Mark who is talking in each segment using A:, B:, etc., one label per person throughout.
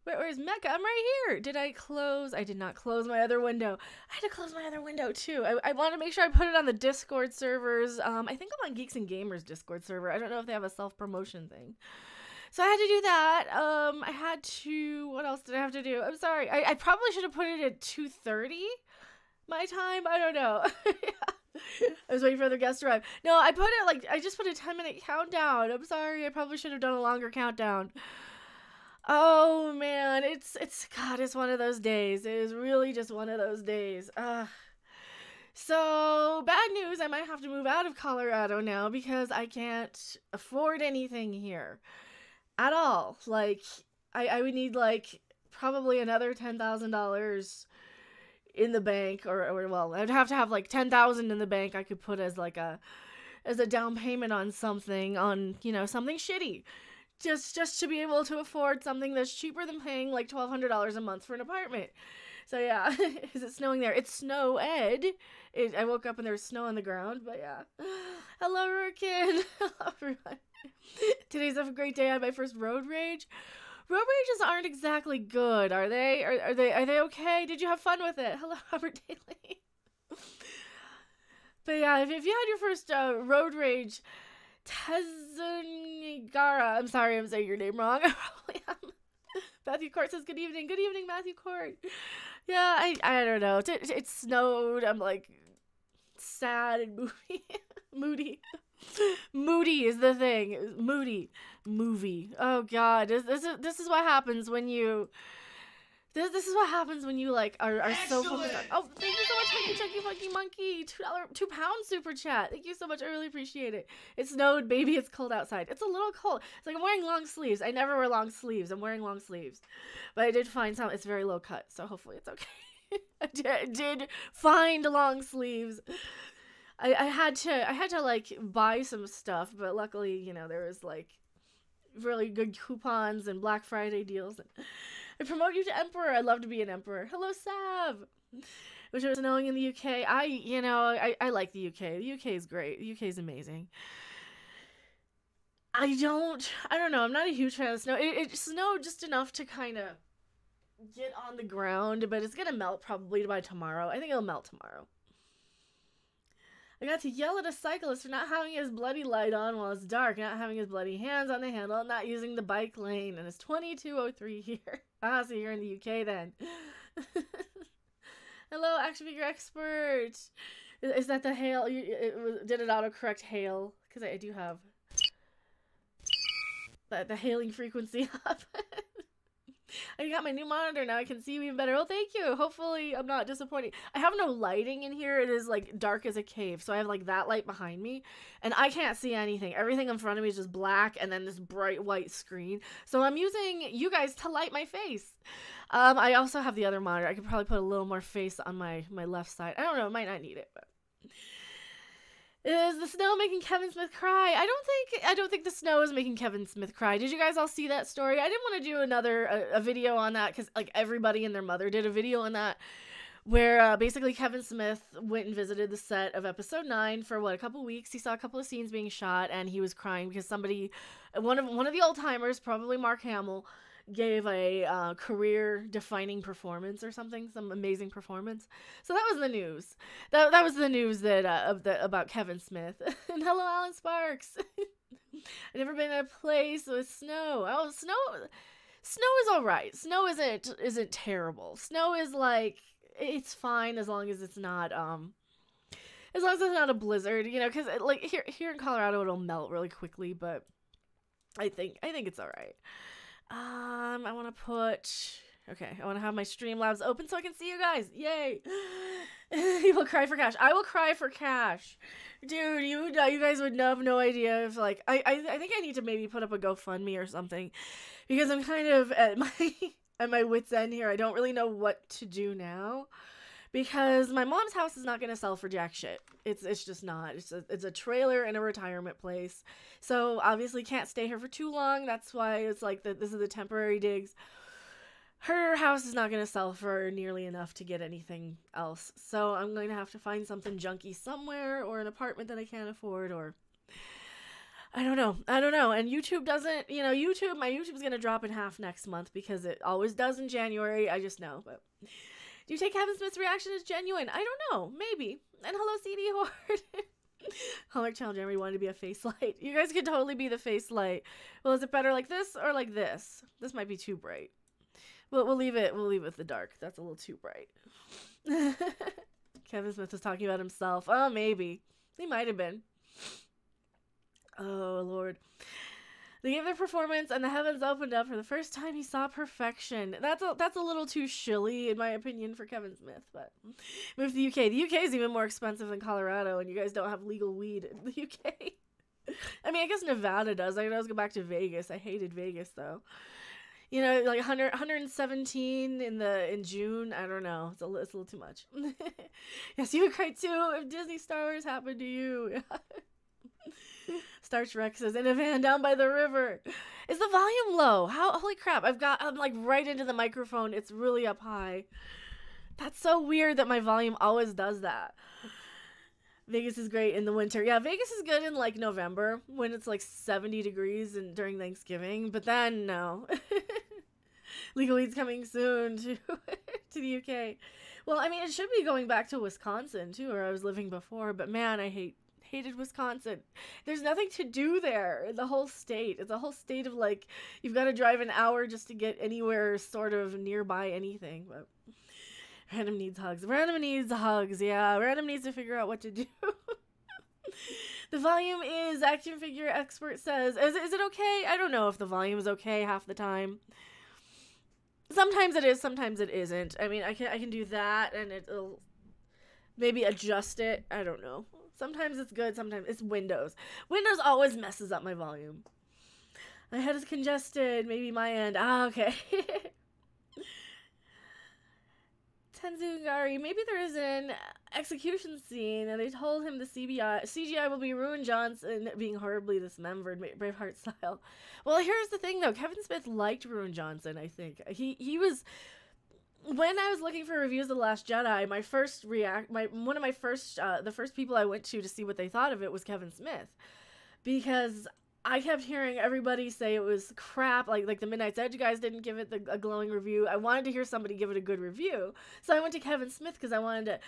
A: Where's Mecca? I'm right here. Did I close? I did not close my other window. I had to close my other window too. I want to make sure I put it on the Discord servers. I think I'm on Geeks and Gamers Discord server. I don't know if they have a self-promotion thing. So I had to do that. I had to. What else did I have to do? I'm sorry. I probably should have put it at 2:30 my time. I don't know. I was waiting for the guest to arrive. No, I put it I just put a 10-minute countdown. I'm sorry. I probably should have done a longer countdown. Oh man, it's God, it's one of those days. It is really just one of those days. So bad news. I might have to move out of Colorado now because I can't afford anything here. At all. I would need probably another $10,000 in the bank, or well, I'd have to have $10,000 in the bank I could put as a down payment on something, something shitty, just to be able to afford something that's cheaper than paying $1,200 a month for an apartment. So yeah, is it snowing there? It's snow, Ed. I woke up and there was snow on the ground, but yeah. Hello, Rurkin. Hello, everyone. Today's a great day. I had my first road rage. Road rages aren't exactly good, are they? Are they okay? Did you have fun with it? Hello, Robert Daly. But yeah, if you had your first road rage, Tezunigara. I'm sorry, I'm saying your name wrong. I probably am. Matthew Court says good evening. Good evening, Matthew Court. Yeah, I don't know. It snowed. I'm sad and moody. Moody is the thing. Moody movie. Oh God, this is what happens when you. This is what happens when you are so focused on. Oh, thank you so much, Chunky Funky Monkey. £2 super chat. Thank you so much. I really appreciate it. It snowed, baby. It's cold outside. It's a little cold. It's I'm wearing long sleeves. I never wear long sleeves. I'm wearing long sleeves, but I did find some. It's very low cut, so hopefully it's okay. I did find long sleeves. I had to buy some stuff, but luckily, there was really good coupons and Black Friday deals. I promote you to Emperor. I'd love to be an Emperor. Hello, Sav. Which was snowing in the UK. I like the UK. The UK is great. The UK is amazing. I don't know. I'm not a huge fan of snow. It snowed just enough to kind of get on the ground, but it's going to melt probably by tomorrow. I think it'll melt tomorrow. I got to yell at a cyclist for not having his bloody light on while it's dark, not having his bloody hands on the handle, not using the bike lane, and it's 22:03 here. So you're in the UK then. Hello, action figure expert. Is that the hail? Did it autocorrect hail? Because I do have the hailing frequency up. I got my new monitor now. I can see you even better. Oh, thank you. Hopefully I'm not disappointing. I have no lighting in here. It is dark as a cave. So I have that light behind me and I can't see anything. Everything in front of me is just black and then this bright white screen. So I'm using you guys to light my face. I also have the other monitor. I could probably put a little more face on my left side. I don't know. I might not need it, but is the snow making Kevin Smith cry? I don't think the snow is making Kevin Smith cry. Did you guys all see that story? I didn't want to do a video on that because everybody and their mother did a video on that where basically Kevin Smith went and visited the set of episode 9 for a couple weeks. He saw a couple of scenes being shot and he was crying because one of the old timers, probably Mark Hamill, gave a career-defining performance or something, some amazing performance. So that was the news. That was the news that about Kevin Smith. And hello, Alan Sparks. I've never been in a place with snow. Oh, snow is all right. Snow isn't terrible. Snow is it's fine as long as it's not as long as it's not a blizzard, because here in Colorado it'll melt really quickly, but I think it's all right. I want to have my Streamlabs open so I can see you guys. Yay. You will cry for cash. I will cry for cash. Dude, you guys would have no idea if I think I need to maybe put up a GoFundMe or something because I'm kind of at my wit's end here. I don't really know what to do now because my mom's house is not going to sell for jack shit. It's just not. It's a trailer in a retirement place. So obviously can't stay here for too long. That's why it's this is the temporary digs. Her house is not going to sell for nearly enough to get anything else. So I'm going to have to find something junky somewhere or an apartment that I can't afford or I don't know. I don't know. And YouTube doesn't, my YouTube's going to drop in half next month because it always does in January. I just know. But do you take Kevin Smith's reaction as genuine? I don't know. Maybe. And hello, CD Horde. Hallmark Channel Jeremy wanted to be a face light. You guys could totally be the face light. Well, is it better like this or like this? This might be too bright. We'll leave it with the dark. That's a little too bright. Kevin Smith was talking about himself. Oh, maybe. He might have been. Oh, Lord. They gave their performance and the heavens opened up for the first time he saw perfection. That's a little too shilly, in my opinion, for Kevin Smith, but move to the UK. The UK is even more expensive than Colorado, and you guys don't have legal weed in the UK. I mean, I guess Nevada does. I can always go back to Vegas. I hated Vegas, though. Like 117 in June. I don't know. It's a little too much. Yes, you would cry too if Disney Star Wars happened to you. Star Trek says, in a van down by the river. Is the volume low? Holy crap. I'm like right into the microphone. It's really up high. That's so weird that my volume always does that. Vegas is great in the winter. Yeah, Vegas is good in like November when it's like 70 degrees and during Thanksgiving. But then, no. Legal weed's coming soon to the UK. Well, I mean, it should be going back to Wisconsin too, where I was living before. But man, I hated Wisconsin. There's nothing to do there in the whole state. It's a whole state of like, you've got to drive an hour just to get anywhere sort of nearby anything. But Random needs hugs. Random needs hugs. Yeah, Random needs to figure out what to do. The volume is, action figure expert says. Is it okay? I don't know if the volume is okay half the time. Sometimes it is, sometimes it isn't. I mean, I can do that and it'll maybe adjust it. I don't know. Sometimes it's good, sometimes it's Windows. Windows always messes up my volume. My head is congested. Maybe my end. Ah, okay. Tenzugari, maybe there is an execution scene and they told him the CGI will be Ruin Johnson being horribly dismembered, Braveheart style. Well, here's the thing though. Kevin Smith liked Ruin Johnson, I think. He was... When I was looking for reviews of The Last Jedi, the first people I went to see what they thought of it was Kevin Smith. Because I kept hearing everybody say it was crap, like the Midnight's Edge guys didn't give it a glowing review. I wanted to hear somebody give it a good review. So I went to Kevin Smith because I wanted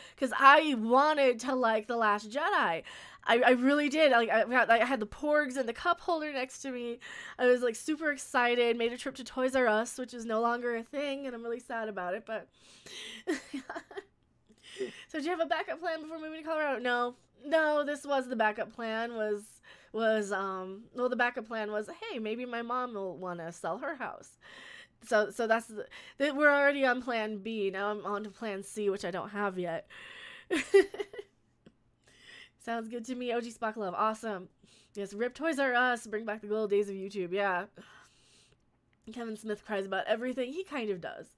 A: to like The Last Jedi. I really did. I had the porgs and the cup holder next to me. I was like super excited, made a trip to Toys R Us, which is no longer a thing, and I'm really sad about it, but So do you have a backup plan before moving to Colorado? No, this was the backup plan the backup plan was, hey, maybe my mom will want to sell her house. So that's we're already on plan B. Now I'm on to plan C, which I don't have yet. Sounds good to me. OG Spock Love. Awesome. Yes, rip Toys R Us. Bring back the good old days of YouTube. Yeah. Kevin Smith cries about everything. He kind of does.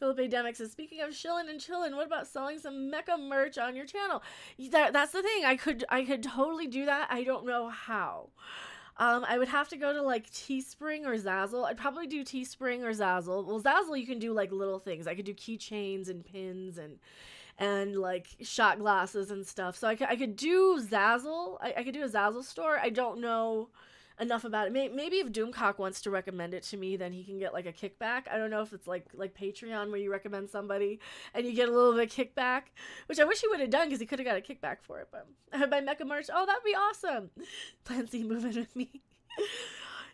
A: Philip A. Demick says, speaking of shillin' and chillin', what about selling some mecha merch on your channel? That's the thing. I could totally do that. I don't know how. I would have to go to like Teespring or Zazzle. I'd probably do Teespring or Zazzle. Well, Zazzle you can do like little things. I could do keychains and pins and like shot glasses and stuff. So I could do Zazzle. I could do a Zazzle store. I don't know enough about it. Maybe if Doomcock wants to recommend it to me, then he can get like a kickback. I don't know if it's like Patreon where you recommend somebody and you get a little bit of kickback, which I wish he would have done because he could have got a kickback for it. But I have my mecha merch. Oh, that'd be awesome. Plan C moving with me.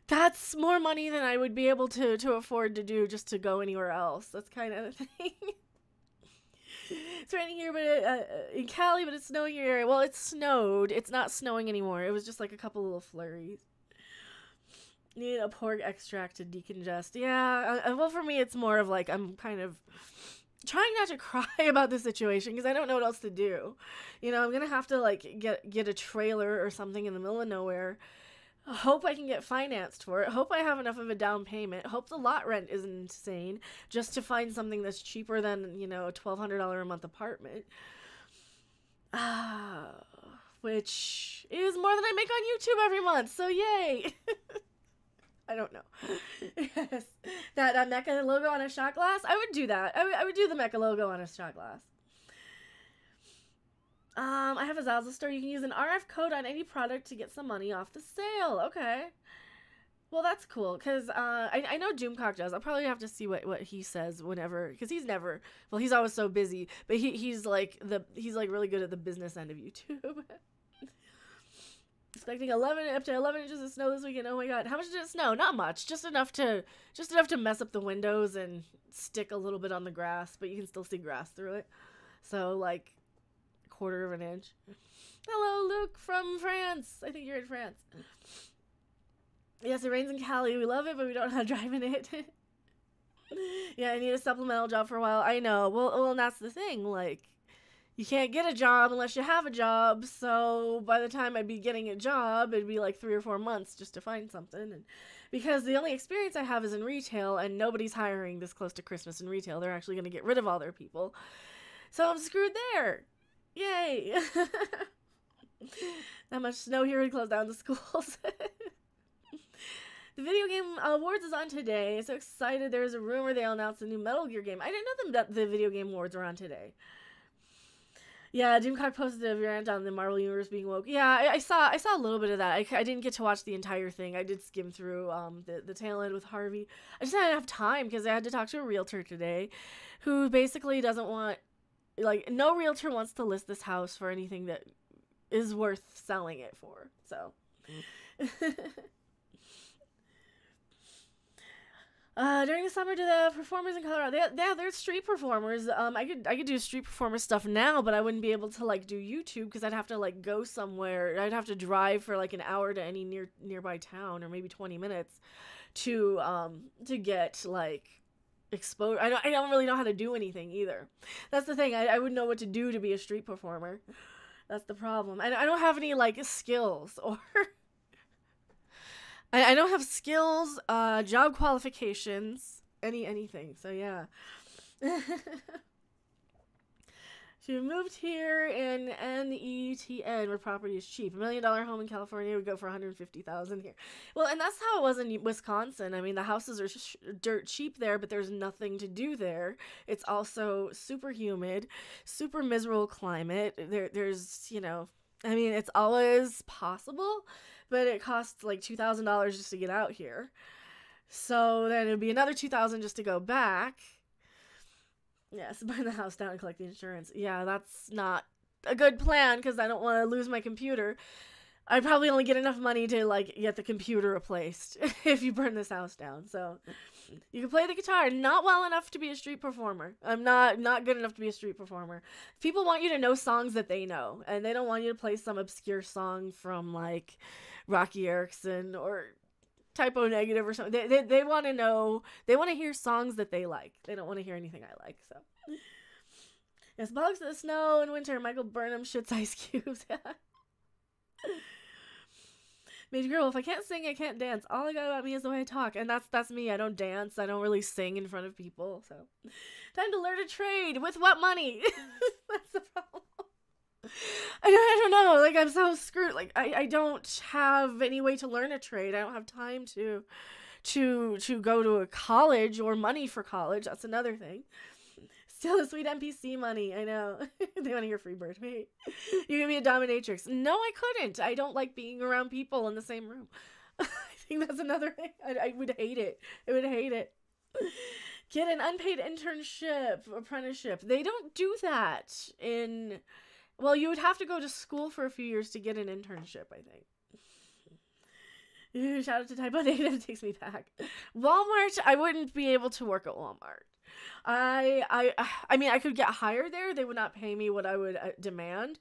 A: That's more money than I would be able to afford to do just to go anywhere else. That's kind of the thing. It's raining here, but in Cali, but it's snowing in your area. Well, it's snowed. It's not snowing anymore. It was just like a couple little flurries. Need a pork extract to decongest. Yeah, well, for me, it's more of like I'm kind of trying not to cry about the situation because I don't know what else to do. I'm going to have to like get a trailer or something in the middle of nowhere. Hope I can get financed for it. Hope I have enough of a down payment. Hope the lot rent isn't insane just to find something that's cheaper than, a $1,200 a month apartment. Which is more than I make on YouTube every month. So yay. I don't know. Yes. That mecha logo on a shot glass. I would do that. I would do the mecha logo on a shot glass. I have a Zazzle store. You can use an RF code on any product to get some money off the sale. Okay. Well, that's cool, because I know Doomcock does. I'll probably have to see what he says whenever, because he's never, well, he's always so busy, but he's like really good at the business end of YouTube. Expecting up to 11 inches of snow this weekend. Oh my god, how much did it snow? Not much, just enough to mess up the windows and stick a little bit on the grass, but you can still see grass through it. So like a quarter of an inch. Hello, Luke from France. I think you're in France. Yes, it rains in Cali. We love it, but we don't know how to drive in it. Yeah, I need a supplemental job for a while. I know. Well, and that's the thing. Like, you can't get a job unless you have a job. So by the time I'd be getting a job, it'd be like 3 or 4 months just to find something. And because the only experience I have is in retail, and nobody's hiring this close to Christmas in retail. They're actually going to get rid of all their people. So I'm screwed there. Yay. Not much snow here would close down the schools. The Video Game Awards is on today. So excited. There's a rumor they'll announce a new Metal Gear game. I didn't know that the Video Game Awards were on today. Yeah, Doomcock posted a rant on the Marvel Universe being woke. Yeah, I saw a little bit of that. I didn't get to watch the entire thing. I did skim through the tail end with Harvey. I just didn't have time because I had to talk to a realtor today who basically doesn't want, like, no realtor wants to list this house for anything that is worth selling it for. So... During the summer, to the performers in Colorado, they're street performers. I could do street performer stuff now, but I wouldn't be able to like do YouTube because I'd have to like go somewhere. I'd have to drive for like an hour to any nearby town, or maybe 20 minutes, to get like exposed. I don't really know how to do anything either. That's the thing. I wouldn't know what to do to be a street performer. That's the problem. I don't have any like skills or. I don't have skills, job qualifications, anything. So yeah. She moved here in NETN, where property is cheap. $1 million home in California would go for $150,000 here. Well, and that's how it was in Wisconsin. I mean, the houses are dirt cheap there, but there's nothing to do there. It's also super humid, super miserable climate. There's, I mean, it's always possible, but it costs like $2,000 just to get out here. So then it would be another $2,000 just to go back. Yes, burn the house down and collect the insurance. Yeah, that's not a good plan because I don't want to lose my computer. I'd probably only get enough money to like get the computer replaced if you burn this house down. So you can play the guitar, not well enough to be a street performer. I'm not good enough to be a street performer. People want you to know songs that they know, and they don't want you to play some obscure song from like Rocky Erickson or Typo Negative or something. They want to know, they want to hear songs that they like. They don't want to hear anything I like. So yes, bugs in the snow in winter. Michael Burnham shits ice cubes. Major Girl, if I can't sing, I can't dance. All I got about me is the way I talk, and that's me. I don't dance. I don't really sing in front of people. So, time to learn a trade. With what money? That's the problem. I don't know. Like, I'm so screwed. Like, I don't have any way to learn a trade. I don't have time to go to a college or money for college. That's another thing. Still the sweet NPC money. I know. They want to hear Freebird. Wait. You can be a dominatrix. No, I couldn't. I don't like being around people in the same room. I think that's another thing. I would hate it. I would hate it. Get an unpaid internship, apprenticeship. They don't do that in... Well, you would have to go to school for a few years to get an internship, I think. Shout out to Typo Negative. It takes me back. Walmart, I wouldn't be able to work at Walmart. I mean, I could get hired there. They would not pay me what I would demand,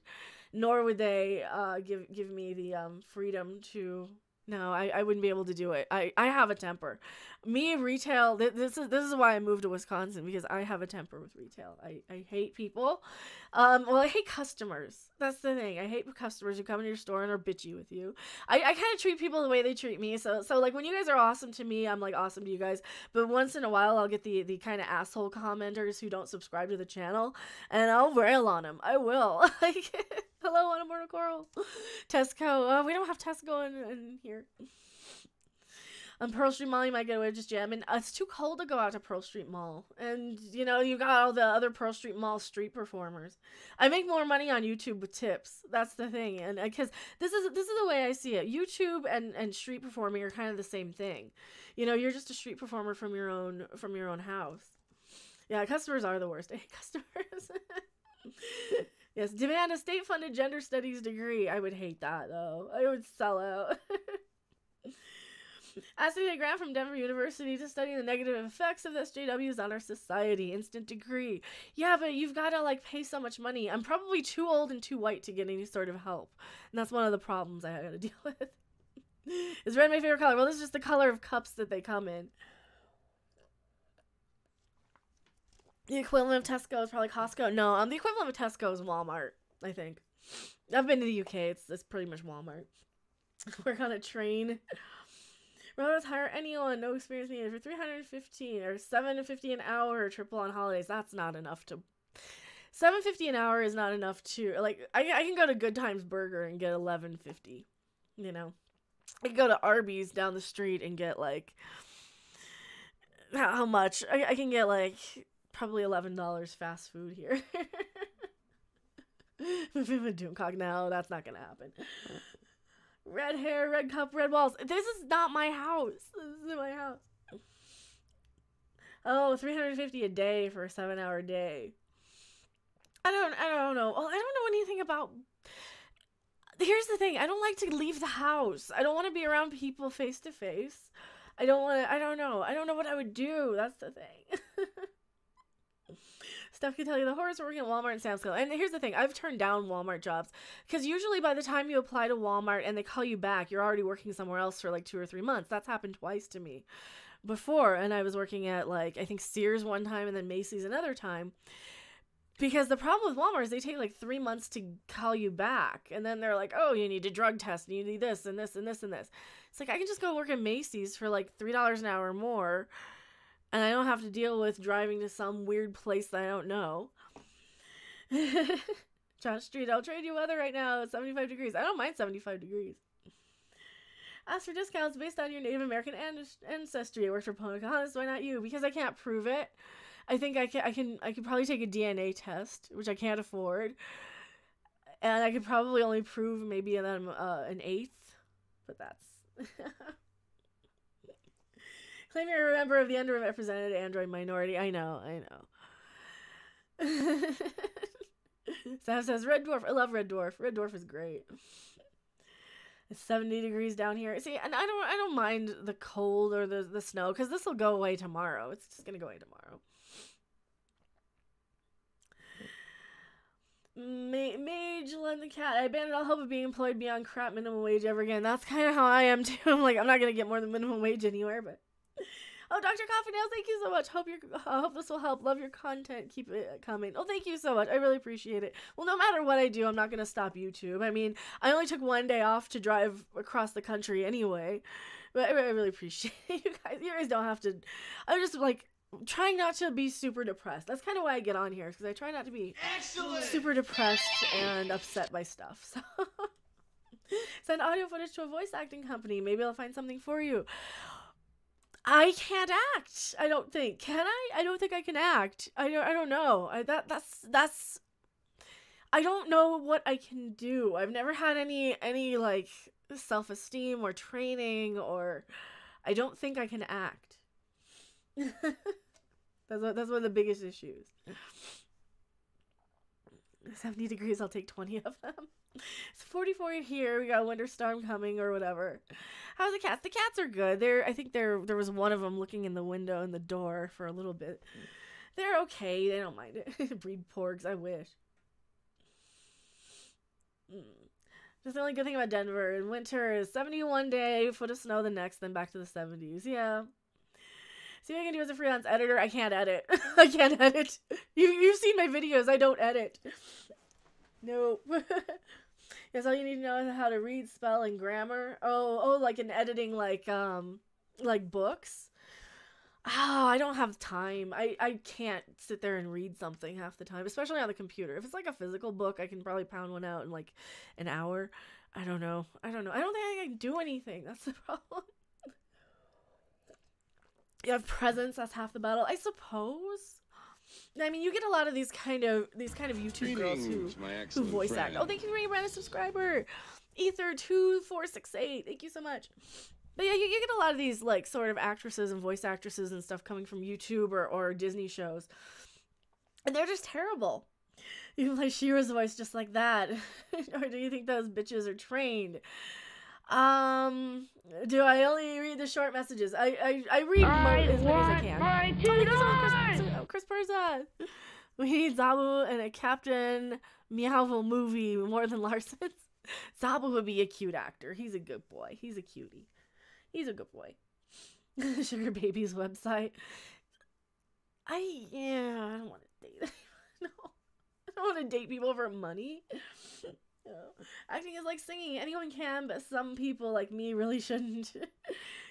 A: nor would they give me the freedom to. No, I wouldn't be able to do it. I have a temper. Me, retail, this is why I moved to Wisconsin, because I have a temper with retail. I hate people. Well, I hate customers. That's the thing. I hate customers who come into your store and are bitchy with you. I kind of treat people the way they treat me. So like when you guys are awesome to me, I'm like awesome to you guys. But once in a while, I'll get the kind of asshole commenters who don't subscribe to the channel, and I'll rail on them. I will. Like, hello, on Immortal Coral. Tesco. We don't have Tesco in here. On Pearl Street Mall, you might get away with just jamming. It's too cold to go out to Pearl Street Mall. And, you know, you got all the other Pearl Street Mall street performers. I make more money on YouTube with tips. That's the thing. And because this is the way I see it. YouTube and street performing are kind of the same thing. You know, you're just a street performer from your own house. Yeah, customers are the worst. I hate customers. Yes, demand a state-funded gender studies degree. I would hate that, though. I would sell out. Asked to get a grant from Denver University to study the negative effects of the SJWs on our society. Instant degree. Yeah, but you've got to, like, pay so much money. I'm probably too old and too white to get any sort of help. And that's one of the problems I got to deal with. Is red my favorite color? Well, this is just the color of cups that they come in. The equivalent of Tesco is probably Costco. No, the equivalent of Tesco is Walmart, I think. I've been to the UK. It's pretty much Walmart. Work on a train. Railroads hire anyone, no experience needed, for $315 or $7.50 an hour, or triple on holidays. That's not enough to... $7.50 an hour is not enough to... Like, I can go to Good Times Burger and get $11.50, you know? I can go to Arby's down the street and get, like... How much? I can get, like... Probably $11 fast food here. Doomcock, no, that's not gonna happen. Red hair, red cup, red walls. This is not my house. This is my house. Oh, $350 a day for a 7-hour day. I don't know. Oh, I don't know anything about... Here's the thing. I don't like to leave the house. I don't want to be around people face to face. I don't know. I don't know what I would do. That's the thing. Steph can tell you the horrors of working at Walmart and Sam's Club. And here's the thing. I've turned down Walmart jobs. Because usually by the time you apply to Walmart and they call you back, you're already working somewhere else for like 2 or 3 months. That's happened twice to me before. And I was working at like, I think Sears one time and then Macy's another time. Because the problem with Walmart is they take like 3 months to call you back. And then they're like, oh, you need a drug test. And you need this and this and this and this. It's like, I can just go work at Macy's for like $3 an hour more. And I don't have to deal with driving to some weird place that I don't know. John Street, I'll trade you weather right now. It's 75 degrees. I don't mind 75 degrees. Ask for discounts based on your Native American ancestry. I worked for Pocahontas. Why not you? Because I can't prove it. I think I could probably take a DNA test, which I can't afford. And I could probably only prove maybe that I'm an eighth. But that's... Claim you're a member of the underrepresented Android minority. I know. Sam says, Red Dwarf. I love Red Dwarf. Red Dwarf is great. It's 70 degrees down here. See, and I don't mind the cold or the snow, because this will go away tomorrow. It's just going to go away tomorrow. Mage lend the cat. I abandoned all hope of being employed beyond crap minimum wage ever again. That's kind of how I am, too. I'm like, I'm not going to get more than minimum wage anywhere, but... Oh, Dr. Coffee Nails, thank you so much. Hope this will help. Love your content. Keep it coming. Oh, thank you so much. I really appreciate it. Well, no matter what I do, I'm not going to stop YouTube. I mean, I only took 1 day off to drive across the country anyway. But I really appreciate it. You guys don't have to... I'm just, like, trying not to be super depressed. That's kind of why I get on here, because I try not to be super depressed and upset by stuff. So, send audio footage to a voice acting company. Maybe I'll find something for you. I can't act. I don't think. Can I? I don't think I can act. I don't know. That's I don't know what I can do. I've never had any like self-esteem or training, or I don't think I can act. That's one of the biggest issues. 70 degrees, I'll take 20 of them. It's 44 here. We got a winter storm coming or whatever. How's the cats? The cats are good. I think there was one of them looking in the window and the door for a little bit. They're okay. They don't mind it. Breed porgs. I wish. That's the only good thing about Denver. In winter is 71 day, foot of snow the next, then back to the 70s. Yeah. See what I can do as a freelance editor. I can't edit. I can't edit. You've seen my videos. I don't edit. Nope. Yes, all you need to know is how to read, spell, and grammar. Oh, like in editing, like books. Oh, I don't have time. I can't sit there and read something half the time, especially on the computer. If it's like a physical book, I can probably pound one out in like an hour. I don't know. I don't think I can do anything. That's the problem. You have presence, that's half the battle, I suppose. I mean, you get a lot of these kind of YouTube girls who voice act. Oh, thank you for your brand subscriber, Ether2468. Thank you so much. But yeah, you get a lot of these like sort of actresses and voice actresses and stuff coming from YouTube or Disney shows, and they're just terrible. You can play She-Ra's voice just like that, or do you think those bitches are trained? Do I only read the short messages? I read as many as I can. Chris Perza. We need Zabu and a Captain Meowville movie more than Larson's. Zabu would be a cute actor. He's a good boy. He's a cutie. He's a good boy. Sugar Baby's website. I don't want to date. No. I don't want to date people for money. No. Acting is like singing. Anyone can, but some people like me really shouldn't.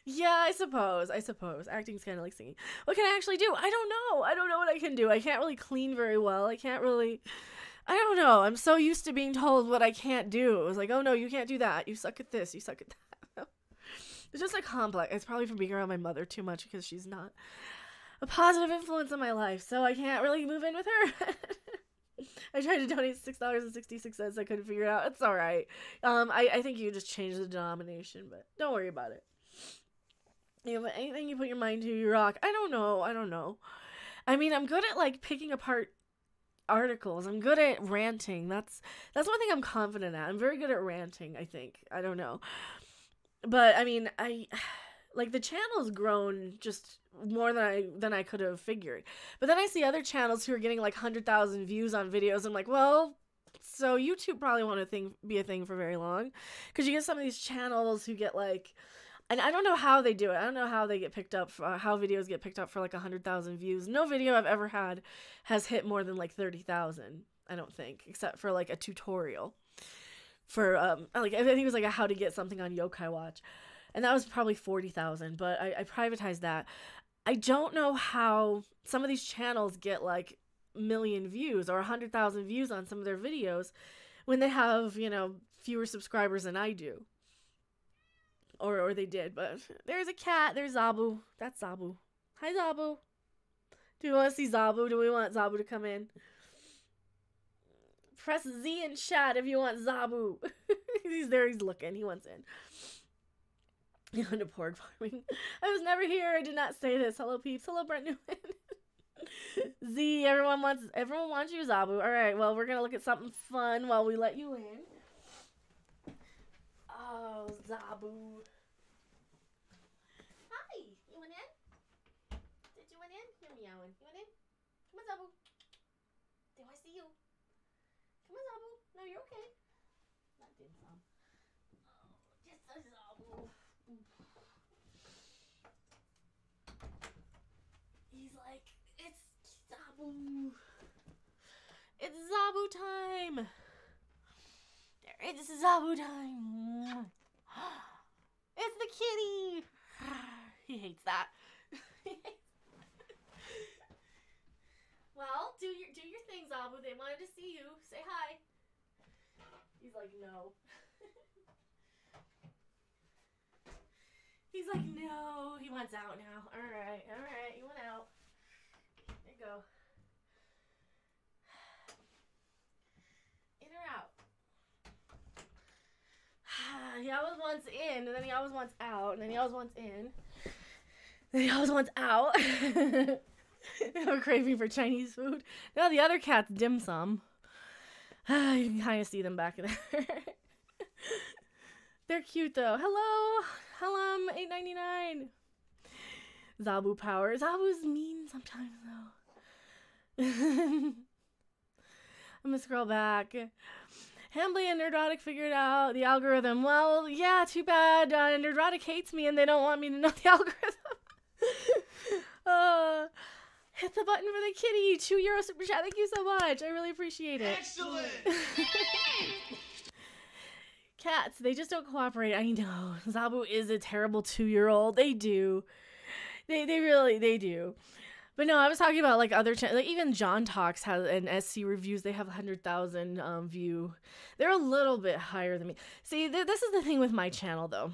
A: Yeah, I suppose. Acting's kind of like singing. What can I actually do? I don't know. I don't know what I can do. I can't really clean very well. I don't know. I'm so used to being told what I can't do. It was like, oh no, you can't do that. You suck at this. You suck at that. It's just a complex. It's probably from being around my mother too much because she's not a positive influence in my life. So I can't really move in with her. I tried to donate $6.66. I couldn't figure it out. It's all right. I think you just change the denomination, but don't worry about it. But anything you put your mind to, you rock. I don't know. I mean, I'm good at like picking apart articles. I'm good at ranting. That's one thing I'm confident at. I'm very good at ranting, I think. I don't know. But I mean, like the channel's grown just more than I could have figured. But then I see other channels who are getting like 100,000 views on videos. I'm like, well, so YouTube probably won't be a thing for very long, because you get some of these channels who get like, and I don't know how they do it. I don't know how they get picked up, how videos get picked up for like 100,000 views. No video I've ever had has hit more than like 30,000. I don't think, except for like a tutorial for like I think it was like a how to get something on Yokai Watch. And that was probably 40,000, but I privatized that. I don't know how some of these channels get like a million views or 100,000 views on some of their videos when they have, fewer subscribers than I do. Or they did, but there's a cat. There's Zabu. That's Zabu. Hi, Zabu. Do you want to see Zabu? Do we want Zabu to come in? Press Z in chat if you want Zabu. He's there. He's looking. He wants in. Into pork farming. I was never here. I did not say this. Hello, peeps. Hello, Brent Newman. Z, everyone wants you, Zabu. All right. Well, we're gonna look at something fun while we let you in. Oh, Zabu. Hi. You went in? Did you went in? You're meowing. You went in? Come on, Zabu. Do I see you? Come on, Zabu. No, you're okay. Not dim sum. Oh, just a Zabu. He's like, it's Zabu. It's Zabu time. It's Zabu time. It's the kitty. He hates that. Well, do your thing, Zabu. They wanted to see you. Say hi. He's like, no. He's like, no. He wants out now. All right. You went out. There you go. In or out? He always wants in, and then he always wants out, and then he always wants in. Then he always wants out. I have a craving for Chinese food. Now the other cat's dim sum. You can kind of see them back there. They're cute though. Hello, $8.99. Zabu power. Zabu's mean sometimes though. I'm gonna scroll back. Hambly and Nerdrotic figured out the algorithm. Well, yeah, too bad. Nerdrotic hates me and they don't want me to know the algorithm. Hit the button for the kitty. €2 super chat. Thank you so much. I really appreciate it.
B: Excellent.
A: Cats, they just don't cooperate. I know. Zabu is a terrible 2-year-old. They do. They really do. But no, I was talking about like other channels. Like even John Talks has an SC reviews. They have 100,000 view. They're a little bit higher than me. See, this is the thing with my channel though.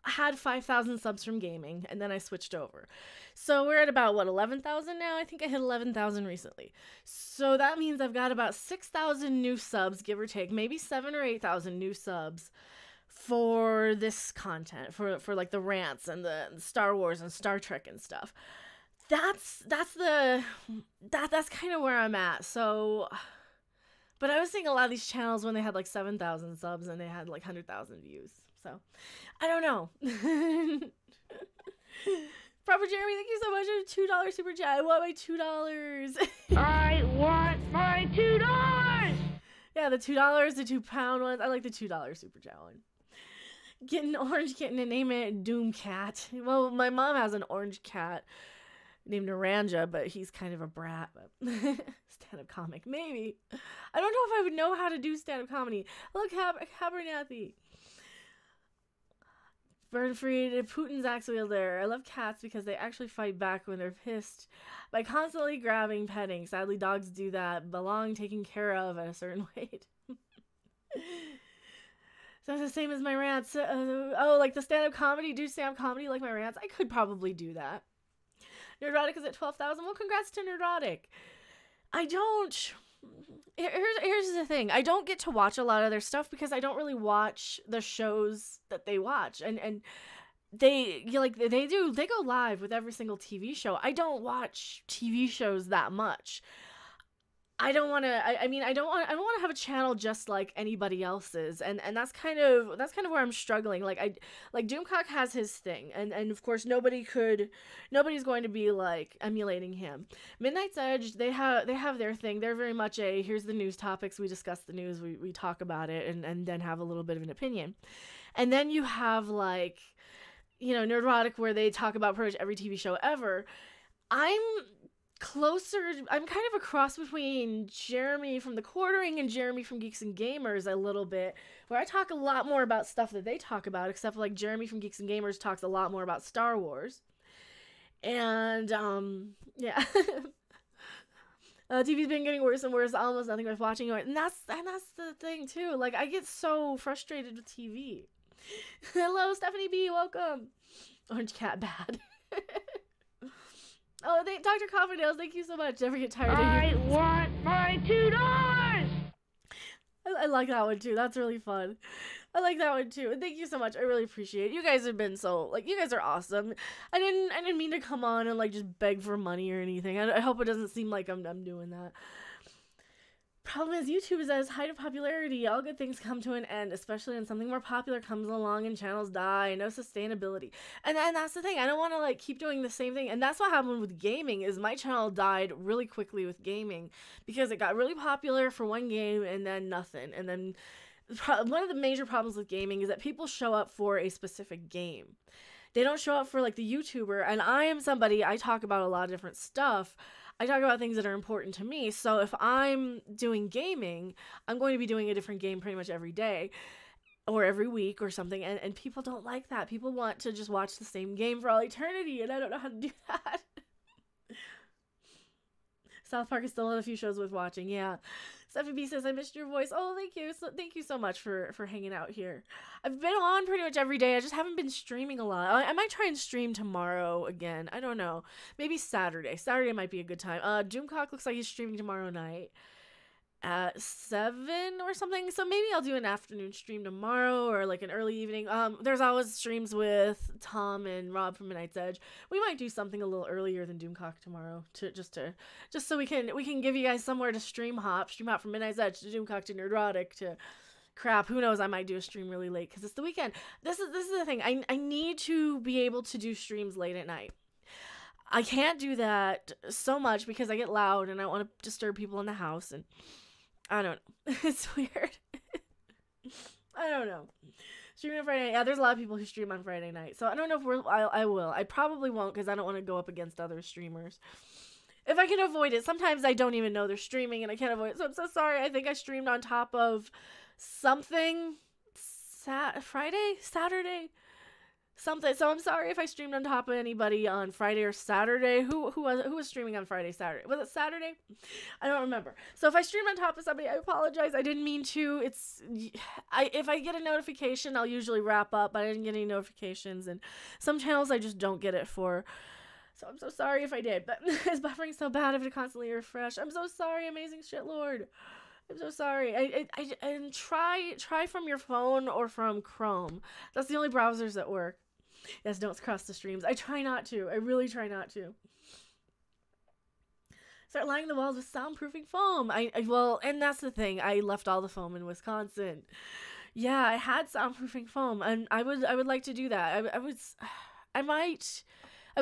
A: had 5,000 subs from gaming, and then I switched over. So we're at about, what, 11,000 now? I think I hit 11,000 recently. So that means I've got about 6,000 new subs, give or take, maybe 7 or 8,000 new subs for this content, for like the rants and the Star Wars and Star Trek and stuff. That's kind of where I'm at. So, but I was seeing a lot of these channels when they had like 7,000 subs and they had like 100,000 views. So, I don't know. Proper Jeremy, thank you so much for $2 super chat. I want my $2.
B: I want my $2.
A: Yeah, the $2, the £2 ones. I like the $2 super chat one. Getting an orange kitten and name it Doom Cat. Well, my mom has an orange cat named Naranja, but he's kind of a brat. But stand-up comic, maybe. I don't know if I would know how to do stand-up comedy. Look, Abernathy. Burnfried, Putin's axe wielder. I love cats because they actually fight back when they're pissed by constantly grabbing, petting. Sadly, dogs do that. Belong taken care of at a certain weight. So it's the same as my rants. Like the stand-up comedy? Do stand-up comedy like my rants? I could probably do that. Nerdrotic is at 12,000. Well, congrats to Nerdrotic. I don't... Here's the thing. I don't get to watch a lot of their stuff because I don't really watch the shows that they watch. And they go live with every single TV show. I don't watch TV shows that much. I don't want to I don't want to have a channel just like anybody else's, and that's kind of where I'm struggling. Like Doomcock has his thing, and of course nobody's going to be like emulating him. Midnight's Edge, they have their thing. They're very much a here's the news topics, we discuss the news, we talk about it, and then have a little bit of an opinion. And then you have like, you know, Nerdrotic, where they talk about pretty much every TV show ever. I'm kind of a cross between Jeremy from The Quartering and Jeremy from Geeks and Gamers a little bit, where I talk a lot more about stuff that they talk about, except for like Jeremy from Geeks and Gamers talks a lot more about Star Wars. And, yeah. TV's been getting worse and worse, almost nothing worth watching. And that's the thing too. Like, I get so frustrated with TV. Hello, Stephanie B, welcome. Orange cat bad. Oh, Dr. Cofferdales, thank you so much. Never get tired of you.
B: I want my $2.
A: I like that one too. That's really fun. I like that one too. And thank you so much. I really appreciate it. You guys have been so, like, you guys are awesome. I didn't mean to come on and like just beg for money or anything. I hope it doesn't seem like I'm doing that. Problem is, YouTube is at its height of popularity. All good things come to an end, especially when something more popular comes along and channels die. No sustainability. And that's the thing. I don't want to like keep doing the same thing. And that's what happened with gaming, is my channel died really quickly with gaming because it got really popular for one game and then nothing. And then one of the major problems with gaming is that people show up for a specific game. They don't show up for like the YouTuber. And I am somebody, I talk about a lot of different stuff. I talk about things that are important to me. So if I'm doing gaming, I'm going to be doing a different game pretty much every day or every week or something. And people don't like that. People want to just watch the same game for all eternity. And I don't know how to do that. South Park is still on a few shows worth watching. Yeah. Stephanie B says, I missed your voice. Oh, thank you. So thank you so much for hanging out here. I've been on pretty much every day. I just haven't been streaming a lot. I might try and stream tomorrow again. I don't know. Maybe Saturday. Saturday might be a good time. Doomcock looks like he's streaming tomorrow night at 7 or something. So maybe I'll do an afternoon stream tomorrow or like an early evening. There's always streams with Tom and Rob from Midnight's Edge. We might do something a little earlier than Doomcock tomorrow just so we can give you guys somewhere to stream hop from Midnight's Edge to Doomcock to Nerdrotic to crap. Who knows? I might do a stream really late because it's the weekend. This is the thing. I need to be able to do streams late at night. I can't do that so much because I get loud and I want to disturb people in the house, and I don't know. It's weird. I don't know. Streaming on Friday night. Yeah, there's a lot of people who stream on Friday night. So I don't know if I will. I probably won't because I don't want to go up against other streamers. If I can avoid it. Sometimes I don't even know they're streaming and I can't avoid it. So I'm so sorry. I think I streamed on top of something Saturday. something. So I'm sorry if I streamed on top of anybody on Friday or Saturday. Who was streaming on Friday, Saturday? Was it Saturday? I don't remember. So if I streamed on top of somebody, I apologize. I didn't mean to. If I get a notification, I'll usually wrap up, but I didn't get any notifications, and some channels I just don't get it for. So I'm so sorry if I did, but it's buffering so bad I have to constantly refresh. I'm so sorry, amazing shitlord. I'm so sorry. And try from your phone or from Chrome. That's the only browsers that work. Yes, don't cross the streams. I try not to. I really try not to. Start lining the walls with soundproofing foam. Well, and that's the thing. I left all the foam in Wisconsin. Yeah, I had soundproofing foam, and I would like to do that. I was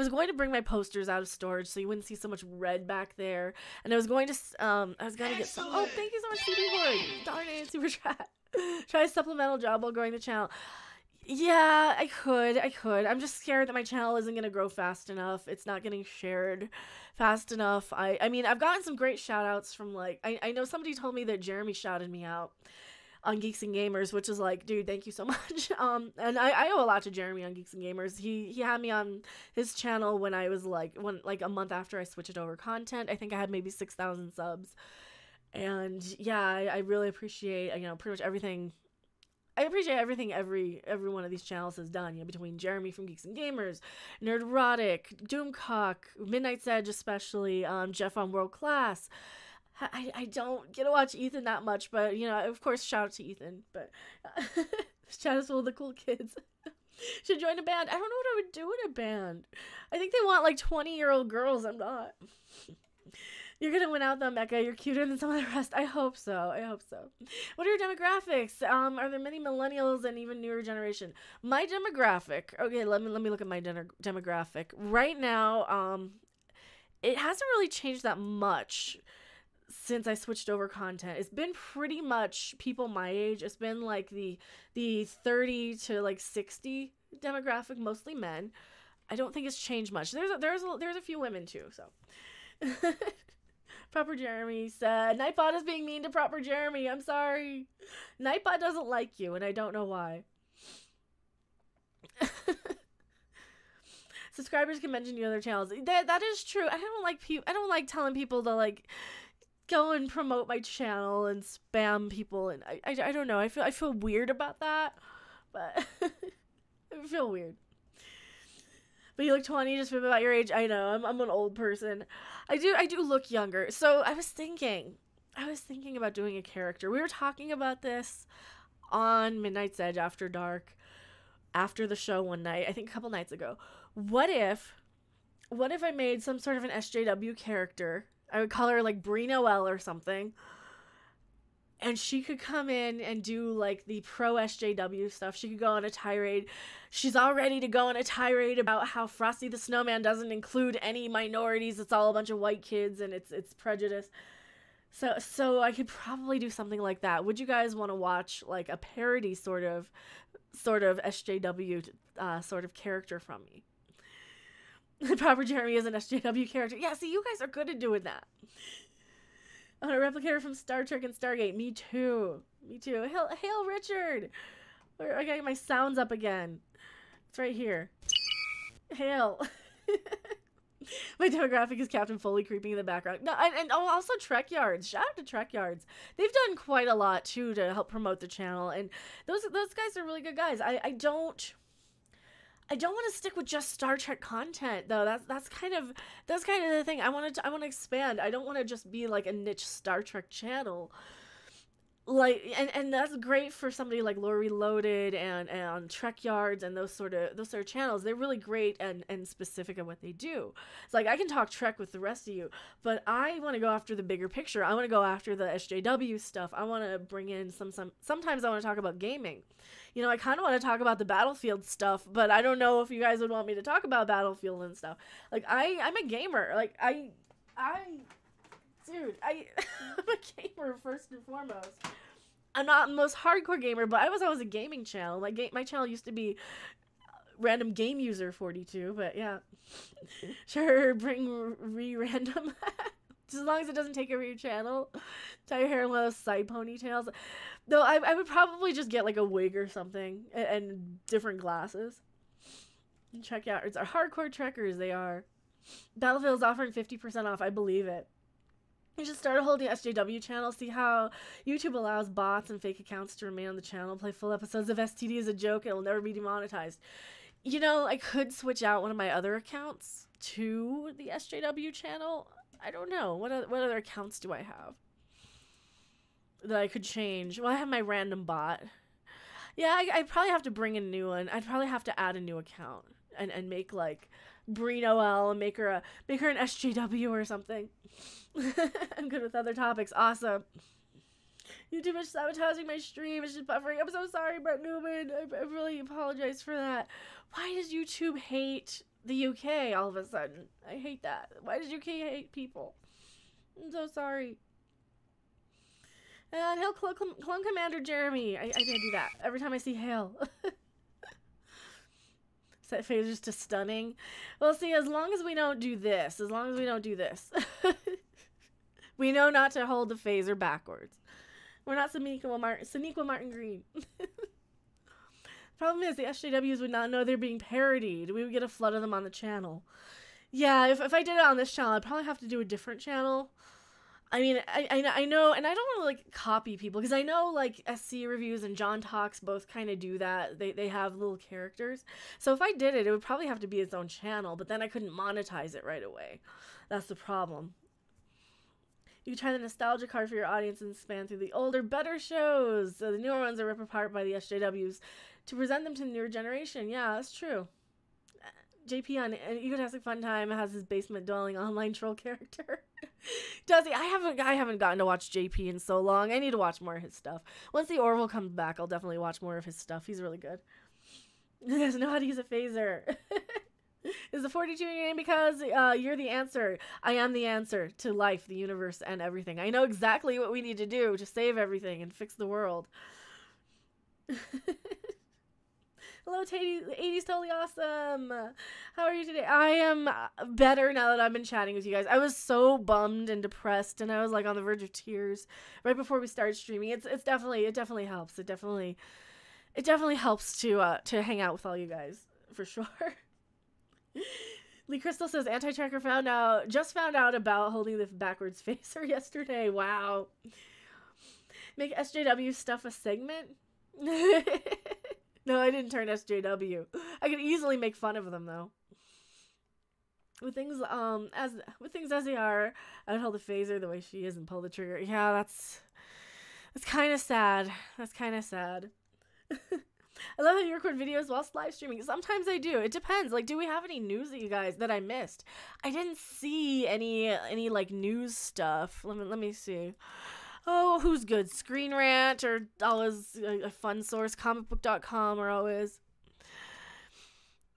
A: going to bring my posters out of storage so you wouldn't see so much red back there. And I was going to get some. Oh, thank you so much, CD Horde. Darn it, super chat. Try a supplemental job while growing the channel. Yeah, I could. I'm just scared that my channel isn't going to grow fast enough. It's not getting shared fast enough. I mean, I've gotten some great shout outs from, like, I know somebody told me that Jeremy shouted me out on Geeks and Gamers, which is like, dude, thank you so much. And I owe a lot to Jeremy on Geeks and Gamers. He had me on his channel when I was like a month after I switched over content. I think I had maybe 6,000 subs. And yeah, I really appreciate, pretty much everything. I appreciate everything every one of these channels has done, between Jeremy from Geeks and Gamers, Nerderotic, Doomcock, Midnight's Edge especially, Jeff on World Class. I don't get to watch Ethan that much, but, of course, shout out to Ethan. But this chat is full of the cool kids. Should join a band. I don't know what I would do in a band. I think they want, like, 20-year-old girls. I'm not. You're going to win out, though, Mecca. You're cuter than some of the rest. I hope so. What are your demographics? Are there many millennials and even newer generation? My demographic. Okay, let me look at my demographic. Right now, it hasn't really changed that much since I switched over content. It's been pretty much people my age. It's been like the 30 to like 60 demographic, mostly men. I don't think it's changed much. There's a few women too, so. Proper Jeremy said, Nightbot is being mean to Proper Jeremy. I'm sorry. Nightbot doesn't like you, and I don't know why. Subscribers can mention your other channels. That is true. I don't like telling people to, like, go and promote my channel and spam people, and I don't know. I feel weird about that, but I feel weird. But you look 20, just about your age. I know, I'm an old person. I do look younger. So I was thinking about doing a character. We were talking about this on Midnight's Edge After Dark, after the show one night, I think a couple nights ago. What if I made some sort of an SJW character? I would call her like Brie Noelle or something. And she could come in and do, like, the pro SJW stuff. She could go on a tirade. She's all ready to go on a tirade about how Frosty the Snowman doesn't include any minorities. It's all a bunch of white kids, and it's prejudice. So I could probably do something like that. Would you guys want to watch, like, a parody sort of SJW sort of character from me? Proper Jeremy is an SJW character. Yeah, see, you guys are good at doing that. I want a replicator from Star Trek and Stargate. Me too. Hail Richard. I gotta get my sounds up again. It's right here. Hail. My demographic is Captain Foley creeping in the background. No, and also Trek Yards. Shout out to Trek Yards. They've done quite a lot too to help promote the channel, and those guys are really good guys. I don't want to stick with just Star Trek content though. That's kind of the thing. I want to expand. I don't want to just be like a niche Star Trek channel. Like, and that's great for somebody like Lore Reloaded and Trek Yards and those sort of channels. They're really great and specific at what they do. It's like I can talk Trek with the rest of you, but I want to go after the bigger picture. I want to go after the SJW stuff. I want to bring in sometimes I want to talk about gaming. I kind of want to talk about the Battlefield stuff, but I don't know if you guys would want me to talk about Battlefield and stuff. Like, I'm a gamer. Like, dude, I'm a gamer first and foremost. I'm not the most hardcore gamer, but I was always a gaming channel. My channel used to be Random Game User 42, but yeah. Sure, bring random. Just as long as it doesn't take over your channel. Tie your hair in one of those side ponytails. Though I would probably just get like a wig or something and different glasses. Checkouts are hardcore trekkers. They are. Battlefield's offering 50% off. I believe it. You should start a whole SJW channel. See how YouTube allows bots and fake accounts to remain on the channel. Play full episodes of STD as a joke. It will never be demonetized. You know, I could switch out one of my other accounts to the SJW channel. I don't know. What other accounts do I have that I could change? Well, I have my random bot. Yeah, I'd probably have to bring a new one. I'd probably have to add a new account and make like Bree Noel and make her an SJW or something. I'm good with other topics. Awesome. YouTube is sabotaging my stream. It's just buffering. I'm so sorry, Brett Newman. I really apologize for that. Why does YouTube hate the UK all of a sudden? I hate that. Why does UK hate people? I'm so sorry. And Hail Clone Commander Jeremy. I can't do that. Every time I see Hail. Set phasers to stunning. Well, see, as long as we don't do this, we know not to hold the phaser backwards. We're not Saniqua Martin Green. Problem is, the SJWs would not know they're being parodied. We would get a flood of them on the channel. Yeah, if I did it on this channel, I'd probably have to do a different channel. I mean, I know, and I don't want to, like, copy people, because I know, like, SC Reviews and John Talks both kind of do that. They have little characters. So if I did it, it would probably have to be its own channel, but then I couldn't monetize it right away. That's the problem. You can try the nostalgia card for your audience and span through the older, better shows. So the newer ones are ripped apart by the SJWs to present them to the newer generation. Yeah, that's true. JP on Egotastic Fun Time has his basement dwelling online troll character. Does he? I haven't gotten to watch JP in so long. I need to watch more of his stuff. Once the Orville comes back, I'll definitely watch more of his stuff. He's really good. He doesn't know how to use a phaser. Is the 42 in your name because you're the answer? I am the answer to life, the universe, and everything. I know exactly what we need to do to save everything and fix the world. Hello, 80's totally awesome. How are you today? I am better now that I've been chatting with you guys. I was so bummed and depressed, and I was like on the verge of tears right before we started streaming. It definitely helps. It definitely helps to hang out with all you guys for sure. Lee Crystal says Anti-Tracker just found out about holding the backwards phaser yesterday. Wow. Make SJW stuff a segment? No, I didn't turn SJW. I could easily make fun of them though. With things as they are, I'd hold the phaser the way she is and pull the trigger. Yeah, that's kind of sad. That's kind of sad. I love how you record videos whilst live streaming. Sometimes I do. It depends. Like, do we have any news that you guys that I missed? I didn't see any like news stuff. Let me see. Oh, who's good? Screen Rant or always a fun source. Comicbook.com are always.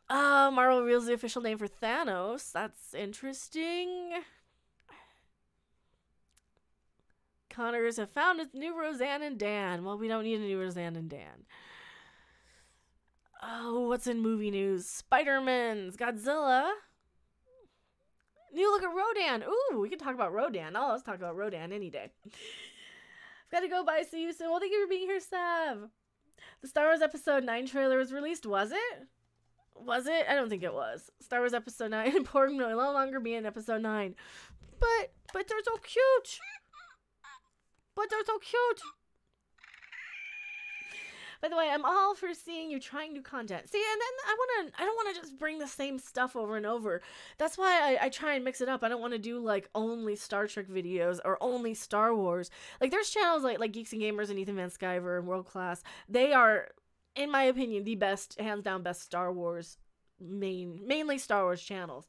A: Marvel reveals the official name for Thanos. That's interesting. Connors have found a new Roseanne and Dan. Well, we don't need a new Roseanne and Dan. Oh, what's in movie news? Spider-Man's Godzilla. New look at Rodan. Ooh, we can talk about Rodan. Oh, let's talk about Rodan any day. I've got to go. Bye. See you soon. Well, thank you for being here, Sav. The Star Wars Episode 9 trailer was released. Was it? Was it? I don't think it was. Star Wars Episode 9. Important will no longer be in Episode 9. But they're so cute. But they're so cute. By the way, I'm all for seeing you trying new content. See, and then I don't want to just bring the same stuff over and over. That's why I try and mix it up. I don't want to do like only Star Trek videos or only Star Wars. Like there's channels like Geeks and Gamers and Ethan Van Sciver and World Class. They are, in my opinion, the best, hands down best Star Wars mainly Star Wars channels.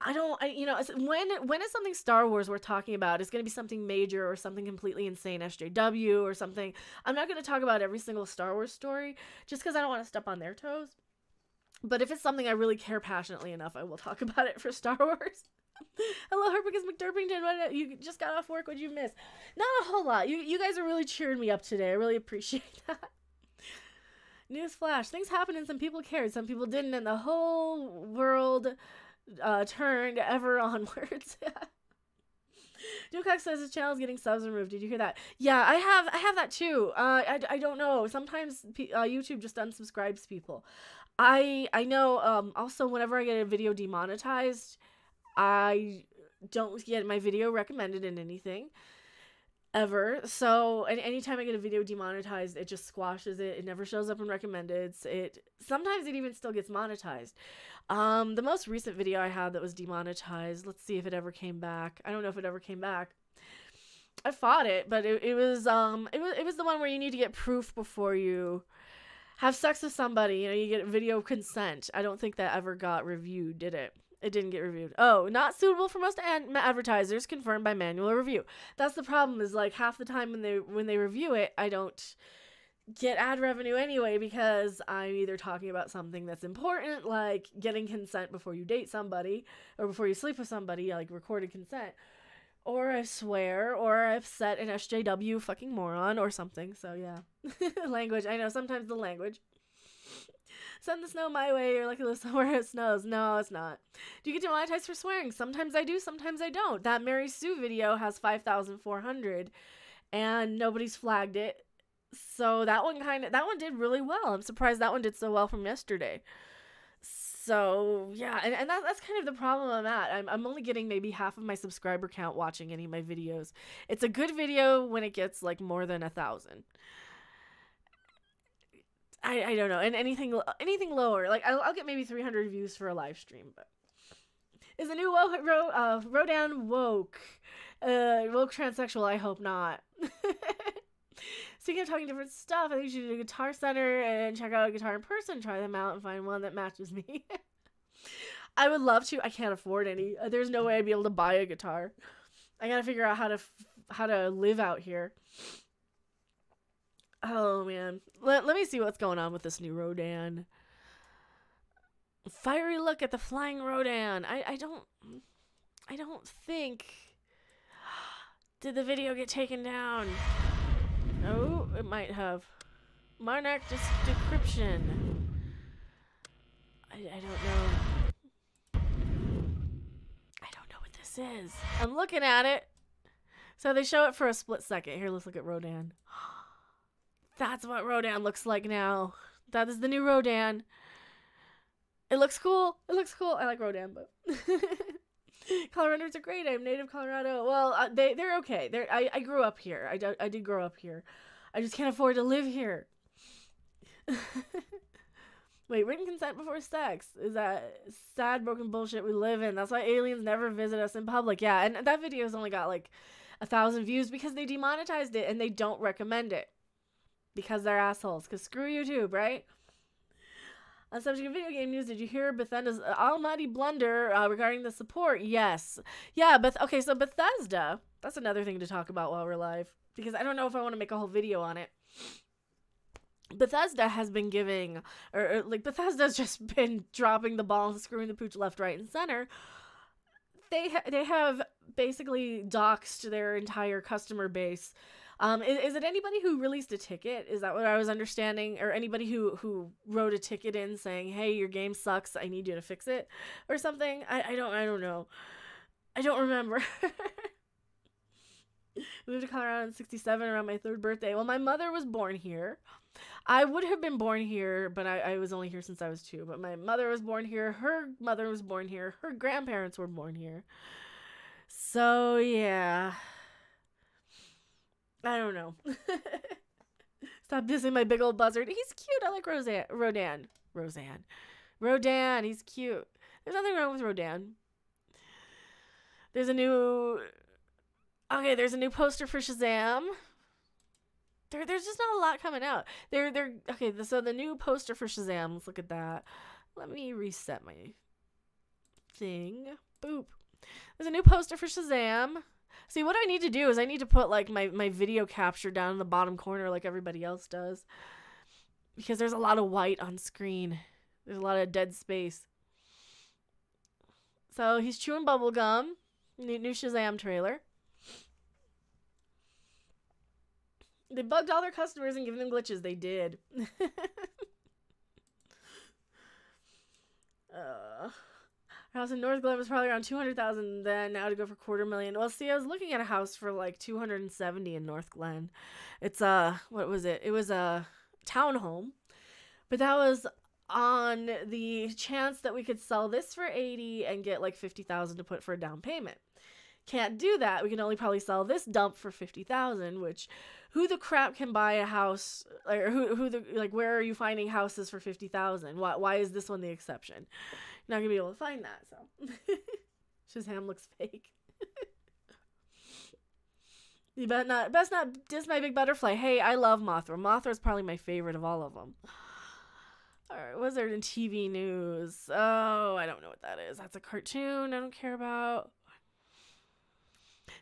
A: When is something Star Wars we're talking about? It's going to be something major or something completely insane, SJW or something. I'm not going to talk about every single Star Wars story just because I don't want to step on their toes. But if it's something I really care passionately enough, I will talk about it for Star Wars. Hello, Herpicus McDurpington. What, you just got off work? What'd you miss? Not a whole lot. You guys are really cheering me up today. I really appreciate that. Newsflash. Things happened and some people cared. Some people didn't, and the whole world turned ever onwards. Dukak says his channel is getting subs removed. Did you hear that? Yeah, I have that too. I don't know. Sometimes YouTube just unsubscribes people. I know, also whenever I get a video demonetized, I don't get my video recommended in anything ever. So, and anytime I get a video demonetized, it just squashes it. It never shows up in recommendeds. Sometimes it even still gets monetized. The most recent video I had that was demonetized, let's see if it ever came back. I don't know if it ever came back. I fought it, but it was the one where you need to get proof before you have sex with somebody. You know, you get video consent. I don't think that ever got reviewed, did it? It didn't get reviewed. Oh, not suitable for most advertisers, confirmed by manual review. That's the problem, is like half the time when they review it, I don't get ad revenue anyway, because I'm either talking about something that's important, like getting consent before you date somebody or before you sleep with somebody, like recorded consent, or I swear, or I've set an SJW fucking moron or something. So yeah. Language. I know, sometimes the language. Send the snow my way, or lucky live somewhere it snows. No, it's not. Do you get demonetized for swearing? Sometimes I do, sometimes I don't. That Mary Sue video has 5,400 and nobody's flagged it. So that one did really well. I'm surprised that one did so well from yesterday. So yeah, and that's kind of the problem I'm at. I'm only getting maybe half of my subscriber count watching any of my videos. It's a good video when it gets like more than 1,000. I don't know, and anything lower, like I'll get maybe 300 views for a live stream. But is the new Rodan woke transsexual? I hope not. Speaking of talking different stuff, I think you should do a Guitar Center and check out a guitar in person, try them out, and find one that matches me. I would love to. I can't afford any. There's no way I'd be able to buy a guitar. I gotta figure out how to live out here. Oh man, let me see what's going on with this new Rodan. Fiery look at the flying Rodan. I don't think. Did the video get taken down? No, it might have. Marnak decryption. I don't know. I don't know what this is. I'm looking at it. So they show it for a split second. Here, let's look at Rodan. That's what Rodan looks like now. That is the new Rodan. It looks cool. It looks cool. I like Rodan, but Coloradans are great. I'm native Colorado. Well, they're okay. I grew up here. I did grow up here. I just can't afford to live here. Wait, written consent before sex. Is that sad, broken bullshit we live in? That's why aliens never visit us in public. Yeah, and that video's only got like 1,000 views because they demonetized it and they don't recommend it. Because they're assholes. Because screw YouTube, right? On subject of video game news, did you hear Bethesda's almighty blunder regarding the support? Yes. Yeah, okay, so Bethesda, that's another thing to talk about while we're live. Because I don't know if I want to make a whole video on it. Bethesda has been giving, or Bethesda's just been dropping the ball and screwing the pooch left, right, and center. They have basically doxed their entire customer base. Is it anybody who released a ticket? Is that what I was understanding? Or anybody who wrote a ticket in saying, hey, your game sucks, I need you to fix it? Or something? I don't know. I don't remember. Moved to Colorado in 1967 around my 3rd birthday. Well, my mother was born here. I would have been born here, but I was only here since I was 2. But my mother was born here. Her mother was born here. Her grandparents were born here. So, yeah. I don't know. Stop dissing my big old buzzard. He's cute. I like Rodan. Rodan, he's cute. There's nothing wrong with Rodan. There's a new poster for Shazam. There's just not a lot coming out. Okay, so the new poster for Shazam, let's look at that. Let me reset my thing. Boop. There's a new poster for Shazam. See, what I need to do is I need to put like my video capture down in the bottom corner like everybody else does. Because there's a lot of white on screen. There's a lot of dead space. So he's chewing bubble gum. New Shazam trailer. They bugged all their customers and given them glitches. They did. House in North Glen was probably around 200,000 then. Now to go for $250,000. Well, see, I was looking at a house for like 270 in North Glen. It's what was it? It was a townhome, but that was on the chance that we could sell this for 80 and get like 50,000 to put for a down payment. Can't do that. We can only probably sell this dump for 50,000, which who the crap can buy a house, or where are you finding houses for 50,000? Why is this one the exception? You're not gonna be able to find that. So Shazam looks fake. You best not diss my big butterfly. Hey, I love Mothra. Mothra is probably my favorite of all of them. Alright, what's there in TV news? Oh, I don't know what that is. That's a cartoon I don't care about.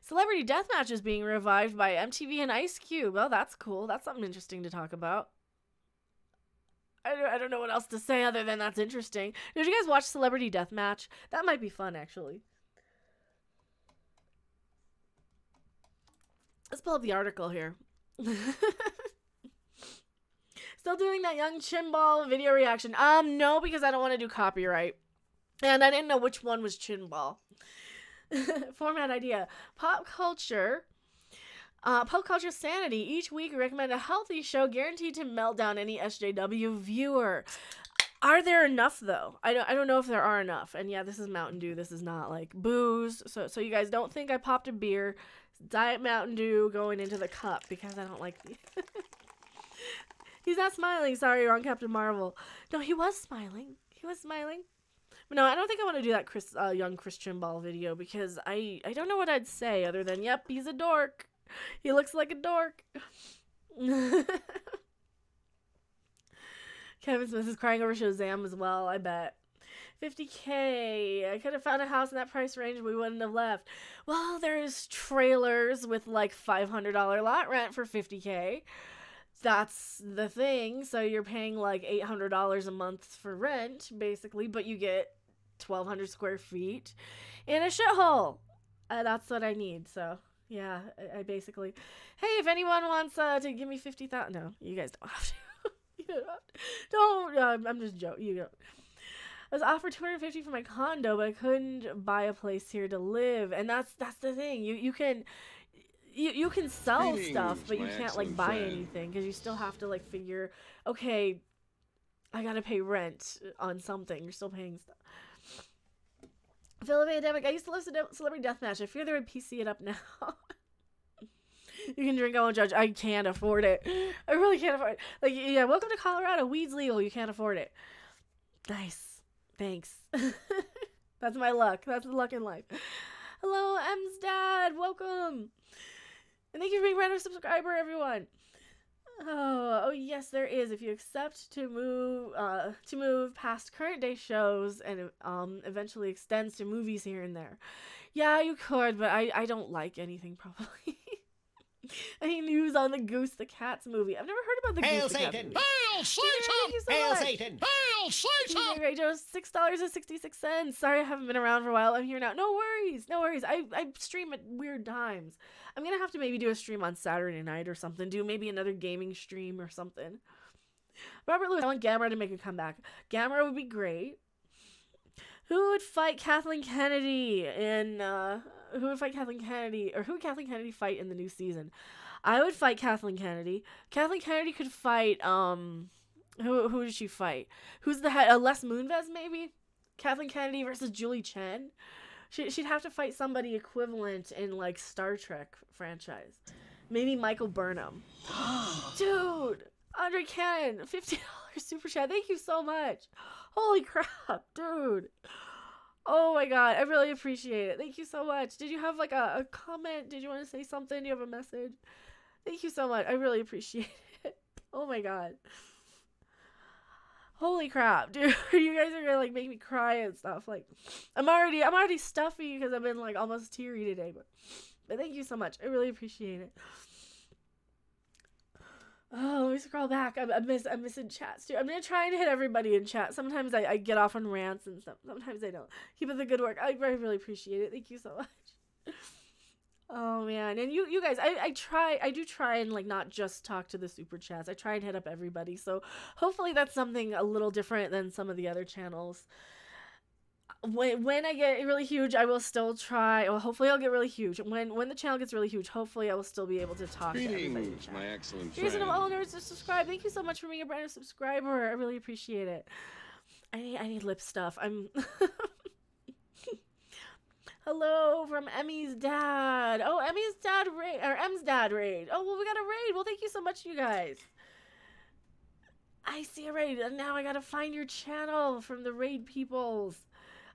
A: Celebrity Deathmatch is being revived by MTV and Ice Cube. Oh, that's cool. That's something interesting to talk about. I don't know what else to say other than that's interesting. Did you guys watch Celebrity Deathmatch? That might be fun, actually. Let's pull up the article here. Still doing that young Chinball video reaction? No, because I don't want to do copyright. And I didn't know which one was Chinball. Format idea. Pop culture sanity. Each week we recommend a healthy show guaranteed to melt down any SJW viewer. Are there enough though? I don't know if there are enough. And yeah, this is Mountain Dew. This is not like booze. So you guys don't think I popped a beer. Diet Mountain Dew going into the cup because I don't like the He's not smiling. Sorry, you're on Captain Marvel. No, he was smiling. He was smiling. But no, I don't think I want to do that young Christian Ball video because I don't know what I'd say other than, yep, he's a dork. He looks like a dork. Kevin Smith is crying over Shazam as well, I bet. 50K. I could have found a house in that price range, we wouldn't have left. Well, there's trailers with like $500 lot rent for 50K. That's the thing. So you're paying like $800 a month for rent, basically, but you get 1,200 square feet in a shithole. That's what I need. So yeah, I basically, hey, if anyone wants to give me 50,000, no, you guys don't have to. Don't. I'm just joking. You don't. I was offered $250 for my condo, but I couldn't buy a place here to live, and that's the thing. You can sell stuff, but you can't like buy anything because you still have to like figure, okay, I gotta pay rent on something. You're still paying stuff. Philip Pandemic. I used to listen to Celebrity Deathmatch. I fear they would PC it up now. You can drink, I won't judge. I can't afford it. I really can't afford it. Like, yeah, welcome to Colorado. Weed's legal. You can't afford it. Nice. Thanks. That's my luck. That's the luck in life. Hello, M's dad. Welcome. And thank you for being a random subscriber, everyone. Oh, yes, there is. If you accept to move past current day shows and eventually extends to movies here and there. Yeah, you could, but I don't like anything probably. Any news on the Goose the Cats movie? I've never heard about the Goose the Cats movie.
C: Hail Satan! Hail Satan! Hail Satan!
A: Great Joe, $6.66. Sorry I haven't been around for a while. I'm here now. No worries. No worries. I stream at weird times. I'm going to have to maybe do a stream on Saturday night or something. Do maybe another gaming stream or something. Robert Lewis, I want Gamera to make a comeback. Gamera would be great. Who would fight Kathleen Kennedy in, who would Kathleen Kennedy fight in the new season? I would fight Kathleen Kennedy. Kathleen Kennedy could fight, who did she fight? Who's the head? Les Moonves, maybe? Kathleen Kennedy versus Julie Chen? She'd have to fight somebody equivalent in, like, Star Trek franchise. Maybe Michael Burnham. Dude! Andre Cannon, $50 super chat. Thank you so much. Holy crap, dude. Oh my god, I really appreciate it. Thank you so much. Did you have like a comment? Did you want to say something? Do you have a message? Thank you so much. I really appreciate it. Oh my god. Holy crap, dude. You guys are gonna like make me cry and stuff. Like I'm already stuffy because I've been like almost teary today, but thank you so much. I really appreciate it. Oh, let me scroll back. I'm missing chats too. I'm gonna try and hit everybody in chat. Sometimes I get off on rants and stuff. Sometimes I don't. Keep up the good work. I really appreciate it. Thank you so much. Oh man, and you guys, I do try and like not just talk to the super chats. I try and hit up everybody. So hopefully that's something a little different than some of the other channels. When I get really huge, I will still try. Well, hopefully I'll get really huge. When the channel gets really huge, hopefully I will still be able to talk to everybody in chat.
C: My excellent
A: Here's
C: friend.
A: all nerds to subscribe. Thank you so much for being a brand new subscriber. I really appreciate it. I need lip stuff. I'm Hello from Emmy's dad. Oh, Emmy's dad raid, or M's dad raid. Oh, well, we got a raid. Well, thank you so much, you guys. I see a raid, and now I gotta find your channel from the raid peoples.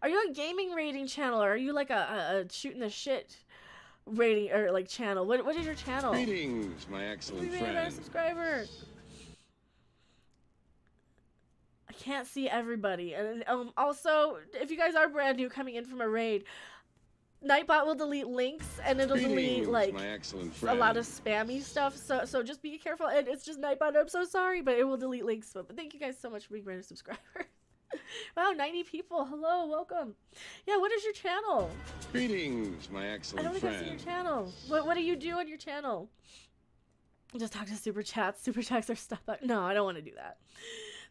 A: Are you a gaming raiding channel, or are you like a shooting the shit rating or like channel? What is your channel?
C: Greetings, my excellent friend.
A: Subscriber. I can't see everybody, and also, if you guys are brand new coming in from a raid, Nightbot will delete links, and it'll delete like
C: my excellent
A: a
C: friend.
A: lot of spammy stuff. So just be careful. And it's just Nightbot. I'm so sorry, but it will delete links. But thank you guys so much for being brand new subscribers. Wow, 90 people. Hello, welcome. Yeah, what is your channel?
C: Greetings, my excellent
A: I don't think I've seen your channel. What do you do on your channel? Just talk to super chats. Super chats are stuff. No, I don't want to do that.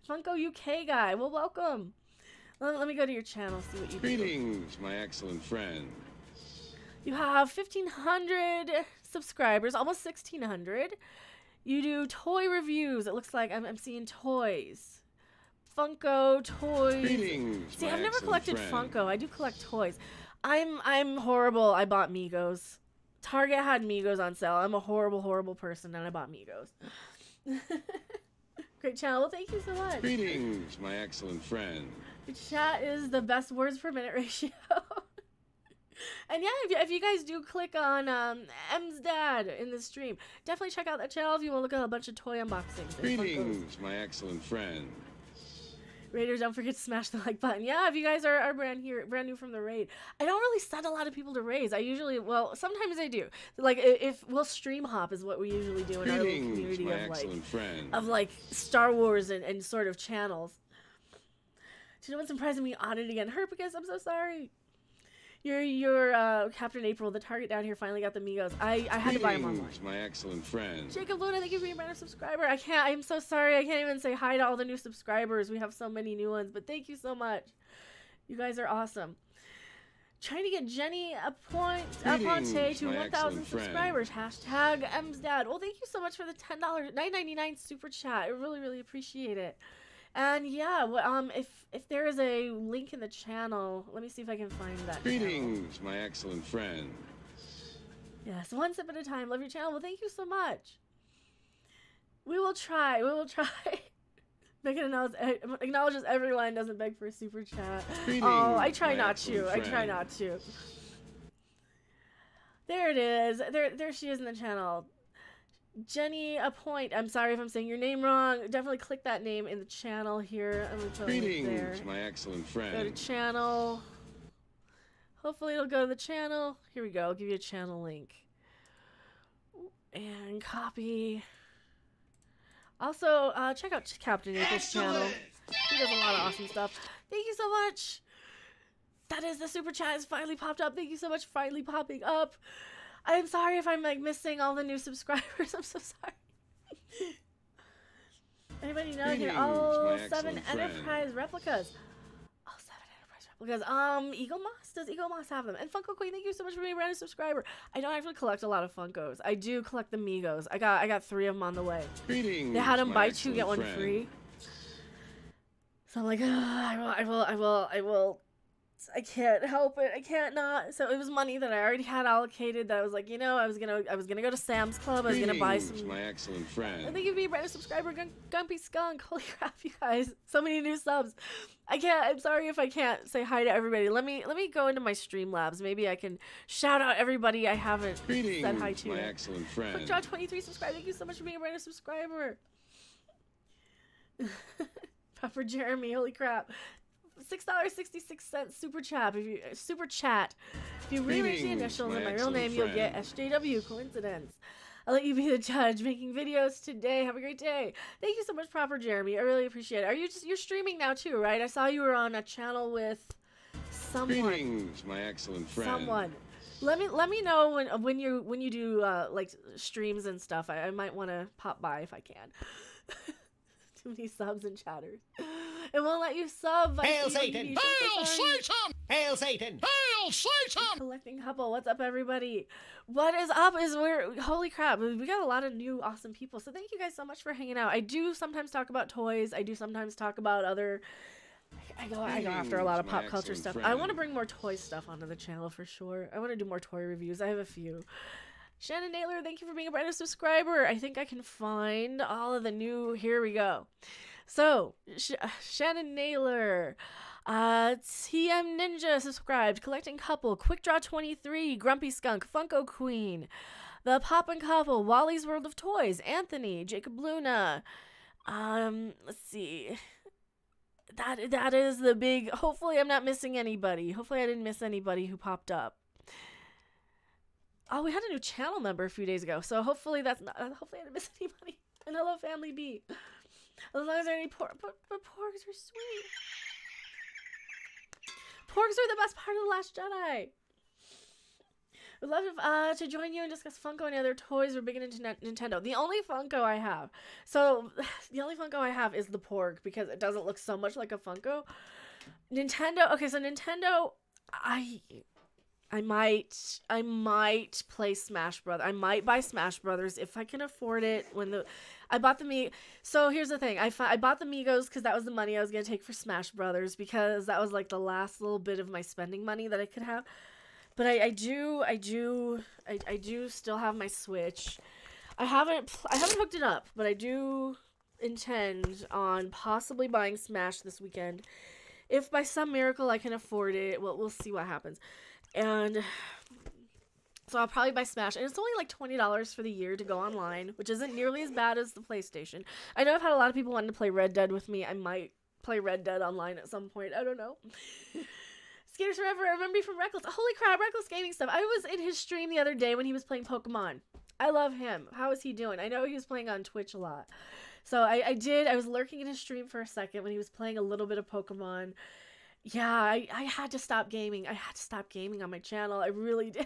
A: Funko UK guy. Well, welcome. Let me go to your channel. See what you do.
C: Greetings, my excellent friend.
A: You have 1,500 subscribers, almost 1,600. You do toy reviews. It looks like I'm seeing toys. Funko toys.
C: Greetings,
A: see,
C: my
A: I've never collected
C: friend.
A: Funko. I do collect toys. I'm horrible. I bought Migos. Target had Migos on sale. I'm a horrible person, and I bought Migos. Great channel. Well, thank you so much.
C: Greetings, my excellent friend.
A: Your chat is the best words per minute ratio. And yeah, if you guys do click on M's dad in the stream, definitely check out that channel if you want to look at a bunch of toy unboxings.
C: Greetings, my excellent friend.
A: Raiders, don't forget to smash the like button. Yeah, if you guys are brand new from the raid. I don't really send a lot of people to raids. I usually, well, sometimes I do. Like if we'll stream hop is what we usually do in our little community of like Star Wars and sort of channels. Do you know what's surprising me? Audit again. Herpicus, I'm so sorry. Your Captain April, the target down here, finally got the Migos. I had to buy them online.
C: My excellent friend.
A: Jacob Luna, thank you for being a brand new subscriber. I'm so sorry. I can't even say hi to all the new subscribers. We have so many new ones, but thank you so much. You guys are awesome. Trying to get Jenny Aponte to 1,000 subscribers. Hashtag M's dad. Well, thank you so much for the $10, $9.99 super chat. I really appreciate it. And yeah, if there is a link in the channel, let me see if I can find that.
C: Greetings, my excellent friend.
A: Yes, one sip at a time. Love your channel. Well, thank you so much. We will try. Megan acknowledges everyone, doesn't beg for a super chat. Oh, I try not to. I try not to. There it is. There she is in the channel. Jenny Aponte. I'm sorry if I'm saying your name wrong. Definitely click that name in the channel here. I'm gonna put a link there.
C: My excellent friend.
A: Go to channel. Hopefully it'll go to the channel. Here we go. I'll give you a channel link. And copy. Also, check out Captain April's channel. He does a lot of awesome stuff. Thank you so much. That is the super chat has finally popped up. Thank you so much for finally popping up. I'm sorry if I'm like missing all the new subscribers. I'm so sorry. Anybody know here? All 7 Enterprise replicas. All 7 Enterprise replicas. Eagle Moss. Does Eagle Moss have them? And Funko Queen, thank you so much for being a brand new subscriber. I don't actually collect a lot of Funkos. I do collect the Migos. I got 3 of them on the way.
C: Greetings,
A: they had them buy 2 get 1 free. So I'm like, I will. I can't help it. I can't not. So it was money that I already had allocated. That I was like, you know, I was gonna go to Sam's Club. I was gonna buy some.
C: My excellent friend.
A: I think you'd be a brand new subscriber, Gumpy Skunk. Holy crap, you guys! So many new subs. I can't. I'm sorry if I can't say hi to everybody. Let me go into my Streamlabs. Maybe I can shout out everybody I haven't said hi to.
C: My excellent friend.
A: Quick Draw 23 subscribe. Thank you so much for being a brand new subscriber. Pepper Jeremy. Holy crap. $6.66 super chat. If you rearrange the initials in my real name, you'll get SJW. Coincidence. I'll let you be the judge. Making videos today. Have a great day. Thank you so much, Proper Jeremy. I really appreciate it. You're streaming now too, right? I saw you were on a channel with someone.
C: Greetings, my excellent friend.
A: Someone. Let me know when you do like streams and stuff. I might want to pop by if I can. Too many subs and chatters. It won't let you sub.
C: Hail Satan! Hail Satan! Hail Satan! Hail Satan!
A: Collecting couple. What's up, everybody? What is up is holy crap. We got a lot of new awesome people. So thank you guys so much for hanging out. I do sometimes talk about toys. I do sometimes talk about other I go after a lot of pop culture stuff. I want to bring more toy stuff onto the channel for sure. I want to do more toy reviews. I have a few. Shannon Naylor, thank you for being a brand new subscriber. I think I can find all of the new. Here we go. So, Shannon Naylor, TM Ninja subscribed, Collecting Couple, Quick Draw 23, Grumpy Skunk, Funko Queen, The Poppin' Couple, Wally's World of Toys, Anthony, Jacob Luna. Let's see. That is the big. Hopefully, I'm not missing anybody. Hopefully, I didn't miss anybody who popped up. Oh, we had a new channel member a few days ago, so hopefully that's not. Hopefully, I didn't miss anybody. And hello, Family B. As long as there are any but porgs are sweet. Porgs are the best part of The Last Jedi. Would love to join you and discuss Funko and other toys. We're big into Nintendo. The only Funko I have, is the Porg because it doesn't look so much like a Funko. Nintendo. Okay, so Nintendo, I might play Smash Brothers. I might buy Smash Brothers if I can afford it. I bought the So here's the thing. I bought the Migos because that was the money I was gonna take for Smash Brothers because that was like the last little bit of my spending money that I could have. But I do still have my Switch. I haven't hooked it up, but I do intend on possibly buying Smash this weekend. If by some miracle I can afford it, well, we'll see what happens. And so I'll probably buy Smash, and it's only like $20 for the year to go online, which isn't nearly as bad as the PlayStation. I know I've had a lot of people wanting to play Red Dead with me. I might play Red Dead online at some point. I don't know. Skaters Forever, remember me from Reckless. Holy crap, Reckless Gaming Stuff. I was in his stream the other day when he was playing Pokemon. I love him. How is he doing? I know he was playing on Twitch a lot. So I was lurking in his stream for a second when he was playing a little bit of Pokemon. Yeah, I had to stop gaming. I had to stop gaming on my channel. I really did.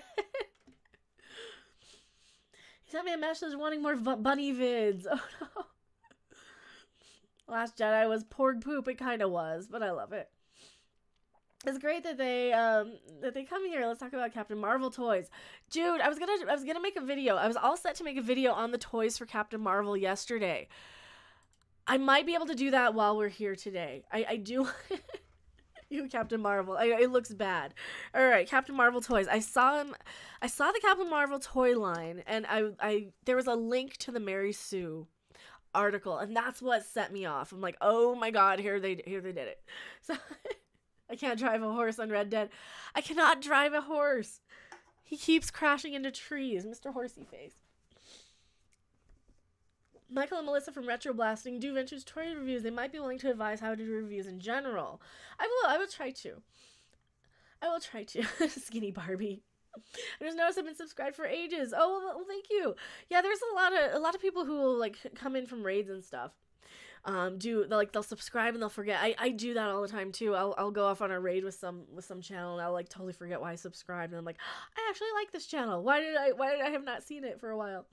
A: He sent me a message wanting more bunny vids. Oh no. Last Jedi was porg poop. It kind of was, but I love it. It's great that they come here. Let's talk about Captain Marvel toys. Dude, I was gonna make a video. I was all set to make a video on the toys for Captain Marvel yesterday. I might be able to do that while we're here today. I do. You Captain Marvel. It looks bad. All right, Captain Marvel toys. I saw the Captain Marvel toy line, and there was a link to the Mary Sue article, and that's what set me off. I'm like, oh my god, here they did it. So. I can't drive a horse on Red Dead. I cannot drive a horse. He keeps crashing into trees. Mr. Horsey Face. Michael and Melissa from Retro Blasting do Ventures toy reviews. They might be willing to advise how to do reviews in general. I will try to. I will try to. Skinny Barbie. I just noticed I've been subscribed for ages. Oh, well, thank you. Yeah, there's a lot of people who will like come in from raids and stuff. They'll subscribe and they'll forget. I do that all the time too. I'll go off on a raid with some channel and I'll like totally forget why I subscribed, and I'm like, I actually like this channel. Why did I have not seen it for a while?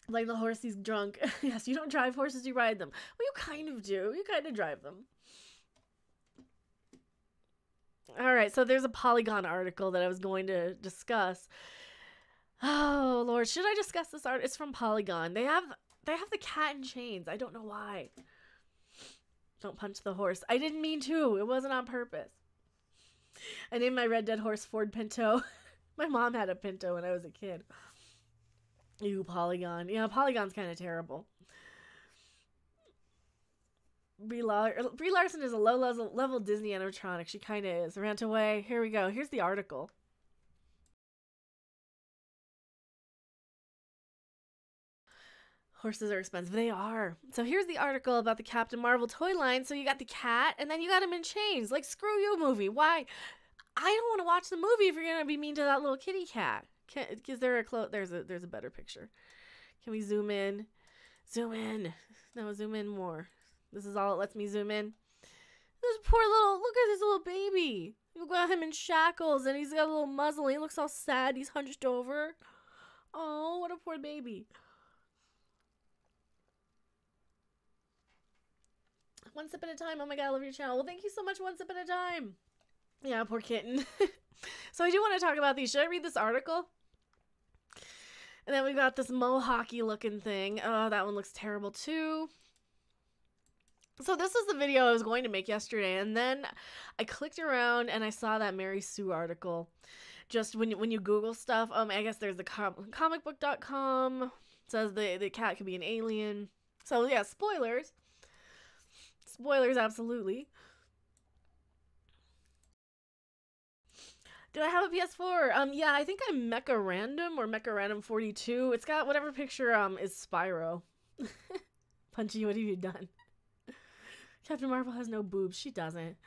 A: Like the horse, he's drunk. Yes, you don't drive horses, you ride them. Well, you kind of do. You kind of drive them. All right, so there's a Polygon article that I was going to discuss. Oh Lord, should I discuss this art? It's from Polygon. They have the cat in chains. I don't know why. Don't punch the horse. I didn't mean to. It wasn't on purpose. I named my Red Dead horse Ford Pinto. My mom had a Pinto when I was a kid. Ew, Polygon. Yeah, Polygon's kind of terrible. Brie Larson is a low-level Disney animatronic. She kind of is. Rant away. Here we go. Here's the article. Horses are expensive. They are. So here's the article about the Captain Marvel toy line. So you got the cat, and then you got him in chains. Like, screw you, movie. Why? I don't want to watch the movie if you're going to be mean to that little kitty cat. Is there a there's a better picture. Can we zoom in? Zoom in. No, zoom in more. This is all it lets me zoom in. This poor little, look at this little baby. You got him in shackles, and he's got a little muzzle. He looks all sad. He's hunched over. Oh, what a poor baby. One sip at a time. Oh my god, I love your channel. Well, thank you so much, One Sip at a Time. Yeah, poor kitten. So I do want to talk about these. Should I read this article? And then we've got this mohawky looking thing. Oh, that one looks terrible too. So this is the video I was going to make yesterday, and then I clicked around and I saw that Mary Sue article. Just when you Google stuff, I guess there's the comicbook.com says the cat could be an alien. So yeah, spoilers. Spoilers, absolutely. Do I have a PS4? Yeah, I think I'm Mecha Random or Mecha Random 42. It's got whatever picture is Spyro. Punchy, what have you done? Captain Marvel has no boobs. She doesn't.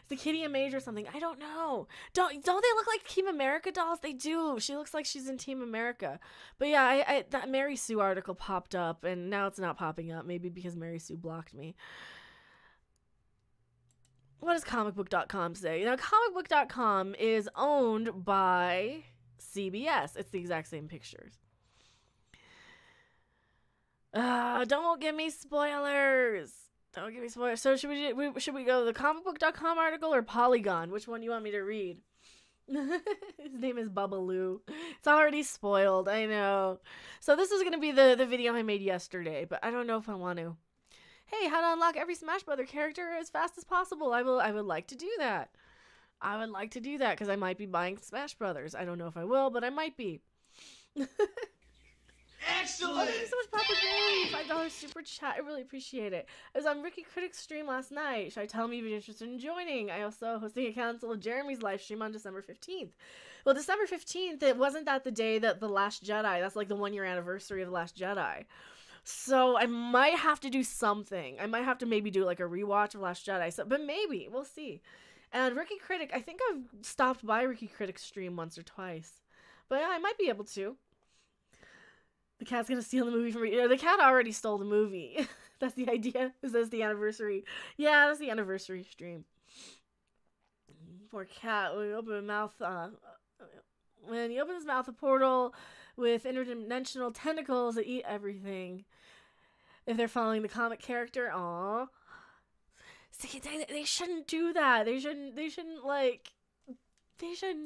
A: Is the kitty a mage or something? I don't know. Don't they look like Team America dolls? They do. She looks like she's in Team America. But yeah, I that Mary Sue article popped up, and now it's not popping up. Maybe because Mary Sue blocked me. What does comicbook.com say? Now, comicbook.com is owned by CBS. It's the exact same pictures. Don't give me spoilers. Don't give me spoilers. So should we go to the comicbook.com article or Polygon? Which one do you want me to read? His name is Bubbaloo. It's already spoiled. I know. So this is going to be the video I made yesterday, but I don't know if I want to. Hey, how to unlock every Smash Brother character as fast as possible. I would like to do that. I would like to do that because I might be buying Smash Brothers. I don't know if I will, but I might be.
C: Excellent!
A: Thank you so much, Papa Gary. $5 super chat. I really appreciate it. I was on Ricky Critic's stream last night. Should I tell him you'd be interested in joining? I also hosting a cancel of Jeremy's live stream on December 15th. Well, December 15th, it wasn't that the day that The Last Jedi, that's like the 1 year anniversary of The Last Jedi. So I might have to do something. I might have to maybe do like a rewatch of Last Jedi. So, but maybe. We'll see. And Ricky Critic, I think I've stopped by Ricky Critic's stream once or twice. But yeah, I might be able to. The cat's gonna steal the movie from me. The cat already stole the movie. That's the idea. Is this the anniversary? Yeah, that's the anniversary stream. Poor cat. When he opens his mouth, a portal with interdimensional tentacles that eat everything. If they're following the comic character, aww. See, they shouldn't do that. They shouldn't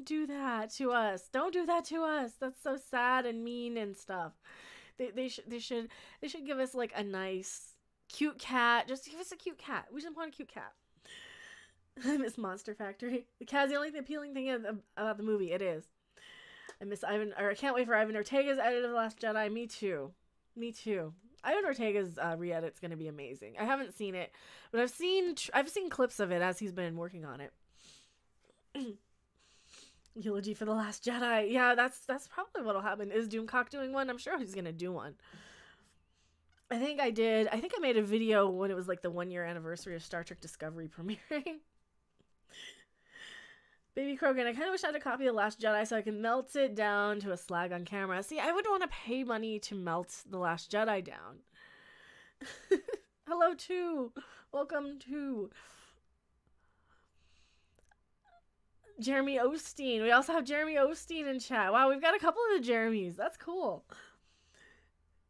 A: do that to us. Don't do that to us. That's so sad and mean and stuff. They should give us like a nice, cute cat. Just give us a cute cat. We just want a cute cat. I miss Monster Factory. The cat's the only appealing thing about the movie. It is. I can't wait for Ivan Ortega's edit of The Last Jedi. Me too. Ivan Ortega's re-edit's gonna be amazing. I haven't seen it, but I've seen clips of it as he's been working on it. Eulogy for The Last Jedi. Yeah, that's probably what'll happen. Is Doomcock doing one? I'm sure he's gonna do one. I think I made a video when it was like the 1 year anniversary of Star Trek Discovery premiering. Baby Krogan, I kind of wish I had a copy of The Last Jedi so I can melt it down to a slag on camera. See, I would want to pay money to melt The Last Jedi down. Hello, too. Welcome to Jeremy Osteen. We also have Jeremy Osteen in chat. Wow, we've got a couple of the Jeremys. That's cool.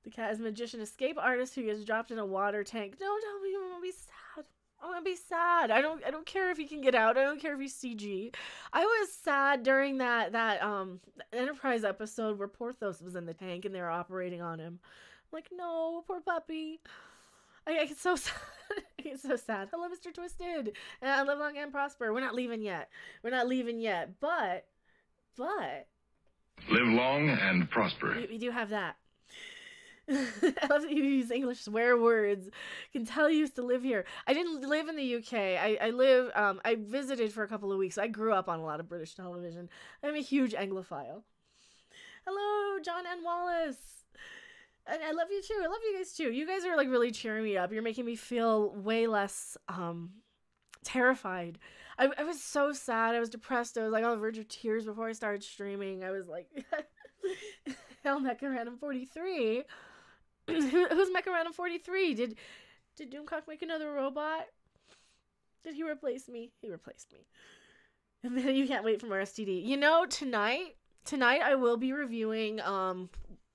A: The cat is a magician escape artist who gets dropped in a water tank. Don't tell me, I'm gonna be sad. I'm gonna be sad. I don't care if he can get out. I don't care if he's CG. I was sad during that Enterprise episode where Porthos was in the tank and they were operating on him. I'm like, no, poor puppy. I get so sad. I get so sad. Hello, Mr. Twisted. And live long and prosper. We're not leaving yet. But
D: live long and prosper.
A: We do have that. I love that you use English swear words. Can tell you used to live here. I didn't live in the UK. I visited for a couple of weeks. I grew up on a lot of British television. I'm a huge Anglophile. Hello, John and Wallace. And I love you too. I love you guys too. You guys are like really cheering me up. You're making me feel way less terrified. I was so sad. I was depressed. I was like on the verge of tears before I started streaming. I was like, hell, Mecha Random 43. Who's Mecha Random 43? Did Doomcock make another robot? Did he replace me? He replaced me. And then you can't wait for more STD. You know, tonight I will be reviewing,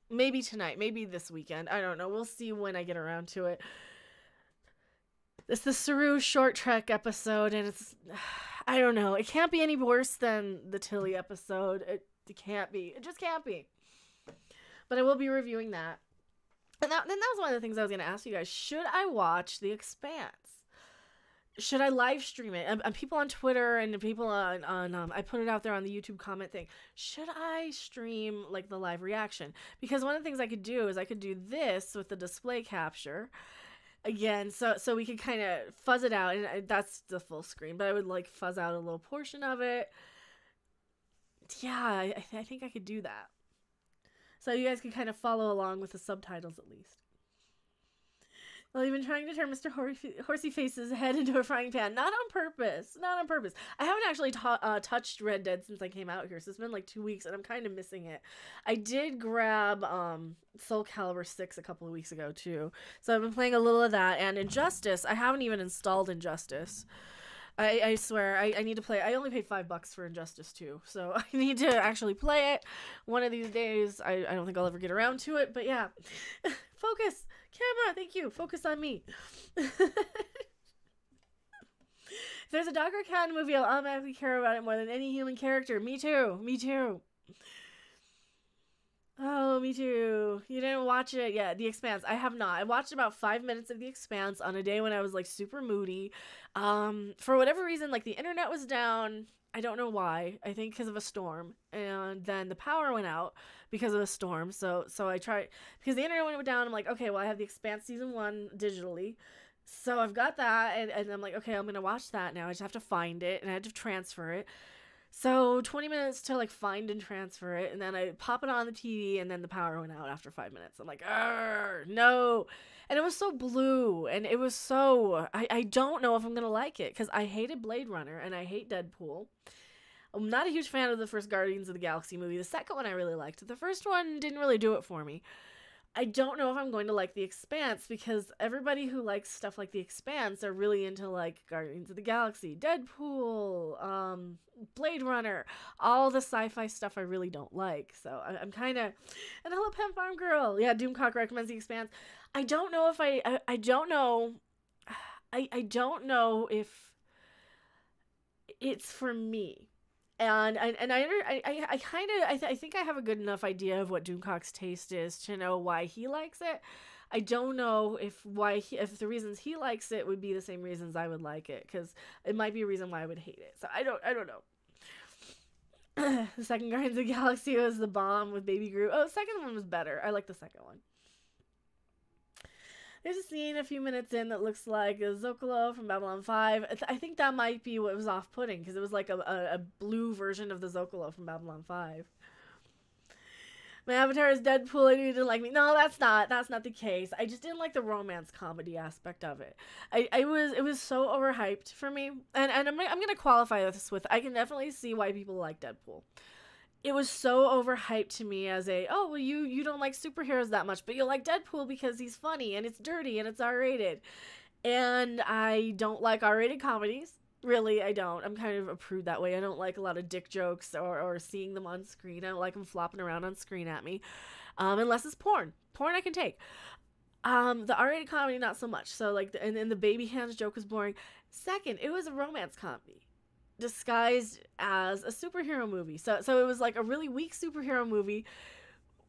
A: maybe tonight, maybe this weekend. I don't know. We'll see when I get around to it. It's the Saru Short Trek episode, and it's, I don't know. It can't be any worse than the Tilly episode. It can't be. It just can't be. But I will be reviewing that. And that was one of the things I was going to ask you guys. Should I watch The Expanse? should I live stream it? And people on Twitter and people on I put it out there on the YouTube comment thing. Should I stream like the live reaction? Because one of the things I could do is I could do this with the display capture again, so we could kind of fuzz it out, and that's the full screen, but I would like fuzz out a little portion of it. Yeah, I think I could do that. So you guys can kind of follow along with the subtitles at least. Well, you've been trying to turn Mr. Horsey Face's head into a frying pan. Not on purpose. Not on purpose. I haven't actually touched Red Dead since I came out here, so it's been like 2 weeks, and I'm kind of missing it. I did grab Soul Calibur 6 a couple of weeks ago, too. So I've been playing a little of that, and Injustice, I haven't even installed Injustice. I swear, I need to play. I only paid $5 for Injustice 2, so I need to actually play it one of these days. I don't think I'll ever get around to it, but yeah. Focus! Camera, thank you. Focus on me. If there's a dog or cat in the movie, I'll automatically care about it more than any human character. Me too. Me too. Oh, me too. You didn't watch it yet. The Expanse. I have not. I watched about 5 minutes of The Expanse on a day when I was like super moody. For whatever reason, like the internet was down. I don't know why. I think because of a storm. And then the power went out because of a storm. So I tried, because the internet went down. I'm like, okay, well, I have The Expanse season 1 digitally. So I've got that. And I'm like, okay, I'm going to watch that now. I just have to find it, and I had to transfer it. So 20 minutes to like find and transfer it, and then I pop it on the TV, and then the power went out after 5 minutes. I'm like, no. And it was so blue, and it was so, I don't know if I'm gonna like it, because I hated Blade Runner and I hate Deadpool. I'm not a huge fan of the first Guardians of the Galaxy movie. The second one I really liked. The first one didn't really do it for me. I don't know if I'm going to like The Expanse, because everybody who likes stuff like The Expanse are really into like Guardians of the Galaxy, Deadpool, Blade Runner, all the sci-fi stuff I really don't like. So I'm kind of, and hello Pen Farm Girl. Yeah, Doomcock recommends The Expanse. I don't know if I don't know. I don't know if it's for me. And I think I have a good enough idea of what Doomcock's taste is to know why he likes it. I don't know if the reasons he likes it would be the same reasons I would like it, because it might be a reason why I would hate it. So I don't know. The second Guardians of the Galaxy was the bomb with Baby Groot. Oh, the second one was better. I like the second one. There's a scene a few minutes in that looks like a Zocalo from Babylon 5. I think that might be what was off-putting, because it was like a blue version of the Zocalo from Babylon 5. My avatar is Deadpool and you didn't like me. No, that's not the case. I just didn't like the romance comedy aspect of it. It was so overhyped for me. And I'm going to qualify this with, I can definitely see why people like Deadpool. It was so overhyped to me as oh, well, you don't like superheroes that much, but you'll like Deadpool because he's funny and it's dirty and it's R-rated. And I don't like R-rated comedies. Really, I don't. I'm kind of a prude that way. I don't like a lot of dick jokes or seeing them on screen. I don't like them flopping around on screen at me. Unless it's porn. Porn I can take. The R-rated comedy, not so much. So, like, and the baby hands joke was boring. Second, it was a romance comedy disguised as a superhero movie. So it was like a really weak superhero movie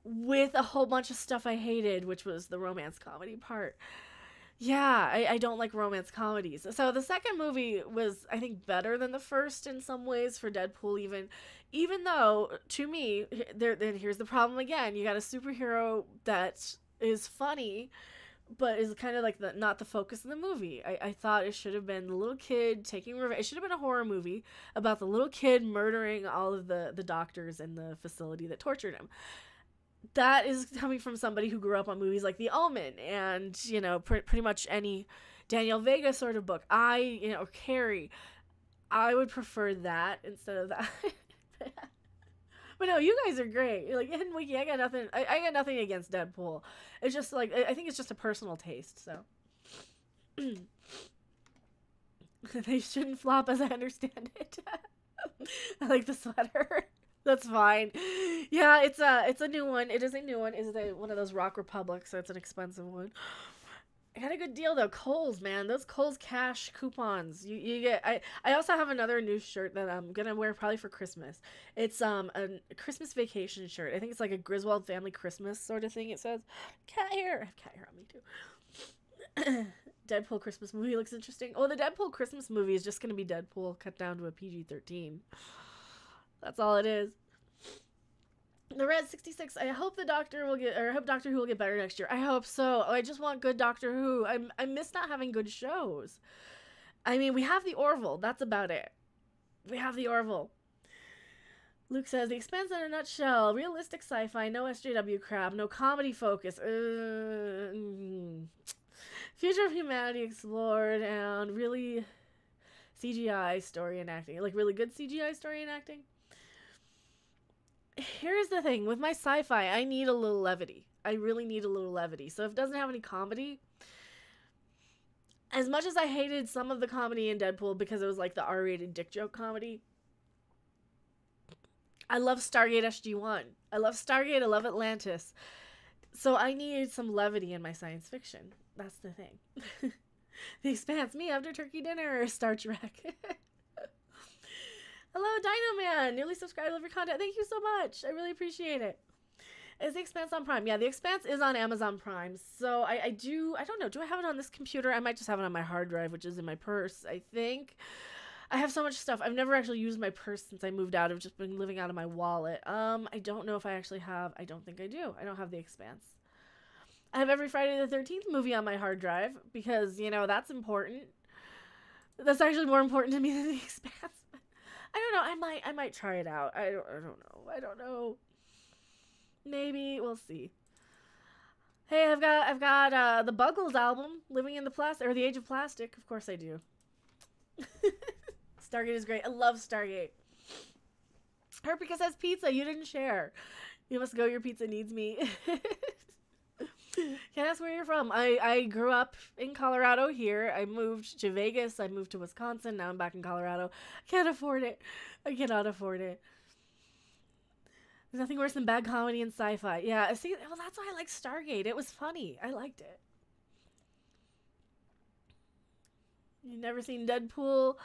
A: with a whole bunch of stuff I hated, which was the romance comedy part. Yeah, I don't like romance comedies. So the second movie was, I think, better than the first in some ways for Deadpool, even though, to me, then here's the problem again. You got a superhero that is funny, but is kind of like not the focus of the movie. I thought it should have been the little kid taking revenge. It should have been a horror movie about the little kid murdering all of the doctors in the facility that tortured him. That is coming from somebody who grew up on movies like The Omen and, you know, pretty much any Daniel Vega sort of book. Or Carrie. I would prefer that instead of that. But no, you guys are great. Like, Hidden Wiki, I got nothing. I got nothing against Deadpool. It's just like, I think it's just a personal taste. So they shouldn't flop, as I understand it. I like the sweater. That's fine. Yeah, it's a new one. It is a new one. It's one of those Rock Republics, so it's an expensive one. I got a good deal though. Kohl's, man, those Kohl's cash coupons. You get. I also have another new shirt that I'm gonna wear probably for Christmas. It's a Christmas vacation shirt. I think it's like a Griswold family Christmas sort of thing. It says cat hair. I have cat hair on me too. Deadpool Christmas movie looks interesting. Oh, the Deadpool Christmas movie is just going to be Deadpool cut down to a PG-13. That's all it is. The Red 66. I hope the Doctor will get, or I hope Doctor Who will get better next year. I hope so. I just want good Doctor Who. I miss not having good shows. I mean, we have the Orville. That's about it. We have the Orville. Luke says, The Expanse in a nutshell. Realistic sci-fi, no SJW crap, no comedy focus. Future of humanity explored, and really CGI story and acting. Like, really good CGI story and acting. Here's the thing. With my sci-fi, I need a little levity. I really need a little levity. So if it doesn't have any comedy, as much as I hated some of the comedy in Deadpool because it was like the R-rated dick joke comedy, I love Stargate SG-1. I love Stargate. I love Atlantis. So I need some levity in my science fiction. That's the thing. The Expanse, me after turkey dinner, Star Trek. Hello, Dino Man. Newly subscribed, love your content. Thank you so much. I really appreciate it. Is The Expanse on Prime? Yeah, The Expanse is on Amazon Prime. So I don't know. Do I have it on this computer? I might just have it on my hard drive, which is in my purse, I think. I have so much stuff. I've never actually used my purse since I moved out. I've just been living out of my wallet. I don't know if I actually have. I don't think I do. I don't have The Expanse. I have every Friday the 13th movie on my hard drive because, you know, that's important. That's actually more important to me than The Expanse. I don't know. I might try it out. I don't know. Maybe we'll see. Hey, I've got the Buggles album, Living in the Plastic, or The Age of Plastic. Of course I do. Stargate is great. I love Stargate. Herpika says pizza. You didn't share. You must go. Your pizza needs me. Can I ask where you're from? I grew up in Colorado here. I moved to Vegas. I moved to Wisconsin. Now I'm back in Colorado. I can't afford it. I cannot afford it. There's nothing worse than bad comedy and sci-fi. Yeah, see, well, that's why I like Stargate. It was funny. I liked it. You've never seen Deadpool?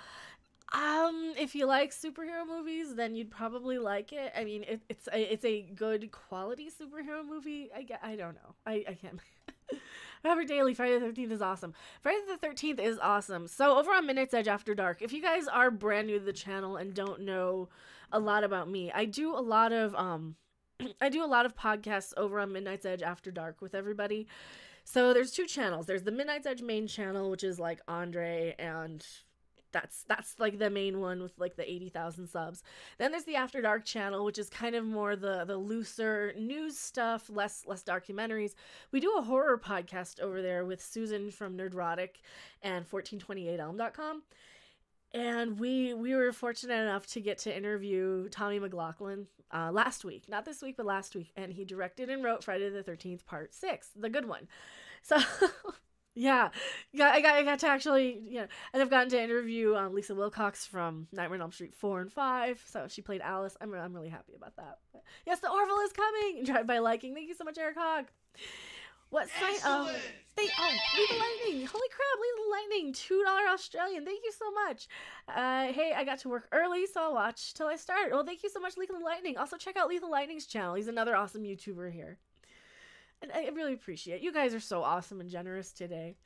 A: If you like superhero movies, then you'd probably like it. I mean, it's a good quality superhero movie. I don't know. I can't. Robert Daly, Friday the 13th is awesome. Friday the 13th is awesome. So over on Midnight's Edge After Dark, if you guys are brand new to the channel and don't know a lot about me, I do a lot of podcasts over on Midnight's Edge After Dark with everybody. So there's two channels. There's the Midnight's Edge main channel, which is like Andre, and that's like the main one with like the 80,000 subs. Then there's the After Dark channel, which is kind of more the looser news stuff, less documentaries. We do a horror podcast over there with Susan from Nerdrotic and 1428elm.com. And we were fortunate enough to get to interview Tommy McLaughlin last week. Not this week, but last week. And he directed and wrote Friday the 13th Part 6, the good one. So... Yeah, I got to actually, yeah, and I've gotten to interview Lisa Wilcox from Nightmare on Elm Street 4 and 5, so she played Alice. I'm really happy about that. But yes, the Orville is coming! Drive by liking. Thank you so much, Eric Hogg. What site? Leave the Lightning! Holy crap, Leave the Lightning! $2 Australian. Thank you so much. Hey, I got to work early, so I'll watch till I start. Well, thank you so much, Lethal Lightning. Also, check out Lethal Lightning's channel. He's another awesome YouTuber here. And I really appreciate it. You guys are so awesome and generous today.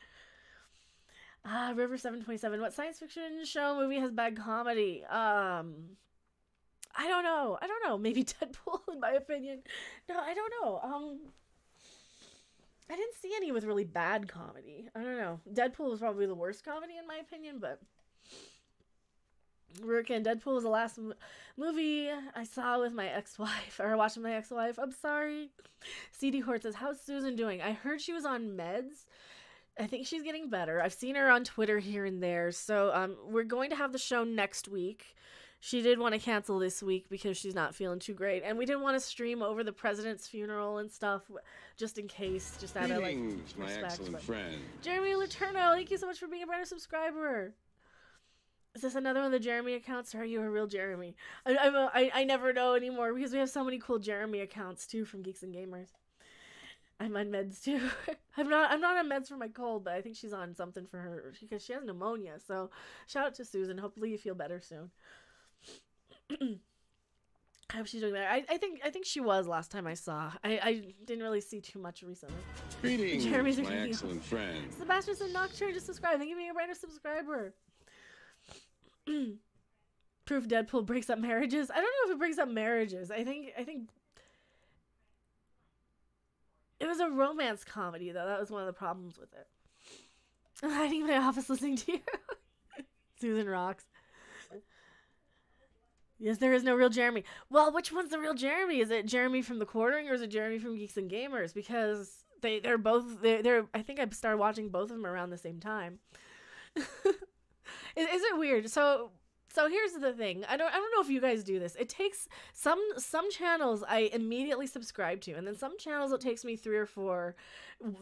A: River 727. What science fiction show movie has bad comedy? I don't know. Maybe Deadpool, in my opinion. No, I don't know. I didn't see any with really bad comedy. I don't know. Deadpool was probably the worst comedy in my opinion, but Rurikan, Deadpool was the last movie I saw with my ex-wife, or watched with my ex-wife. I'm sorry. CD Hort says, how's Susan doing? I heard she was on meds. I think she's getting better. I've seen her on Twitter here and there. So we're going to have the show next week. She did want to cancel this week because she's not feeling too great. And we didn't want to stream over the president's funeral and stuff, just in case. Just out of, like,
D: my
A: respect.
D: excellent friend.
A: Jeremy Laterno, thank you so much for being a brand new subscriber. Is this another one of the Jeremy accounts, or are you a real Jeremy? I never know anymore because we have so many cool Jeremy accounts too from Geeks and Gamers. I'm on meds too. I'm not on meds for my cold, but I think she's on something for her because she has pneumonia. So shout out to Susan. Hopefully you feel better soon. I hope she's doing better. I think she was last time I saw. I didn't really see too much recently.
D: Greetings,
A: Jeremy's
D: my excellent friend.
A: Sebastian said Nocturne to subscribe. Thank you for being a brand new subscriber. Proof Deadpool breaks up marriages. I don't know if it breaks up marriages. I think it was a romance comedy though. That was one of the problems with it. I'm hiding in my office listening to you. Susan rocks. Yes, there is no real Jeremy. Well, which one's the real Jeremy? Is it Jeremy from The Quartering or is it Jeremy from Geeks and Gamers? Because they're both I think I started watching both of them around the same time. Is it weird? So here's the thing. I don't know if you guys do this. It takes some channels I immediately subscribe to, and then some channels it takes me 3 or 4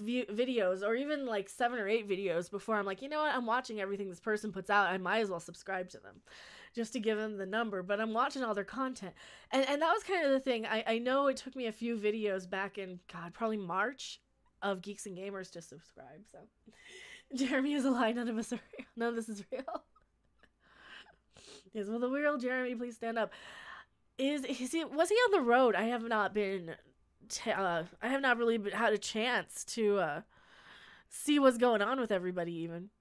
A: videos, or even like 7 or 8 videos before I'm like, you know what? I'm watching everything this person puts out. I might as well subscribe to them, just to give them the number. But I'm watching all their content, and that was kind of the thing. I know it took me a few videos back in probably March of Geeks and Gamers to subscribe. So Jeremy is a lie. None of us are real. None of this is real. Yes, will the real Jeremy please stand up? Was he on the road? I have not been. I have not really had a chance to see what's going on with everybody. Even.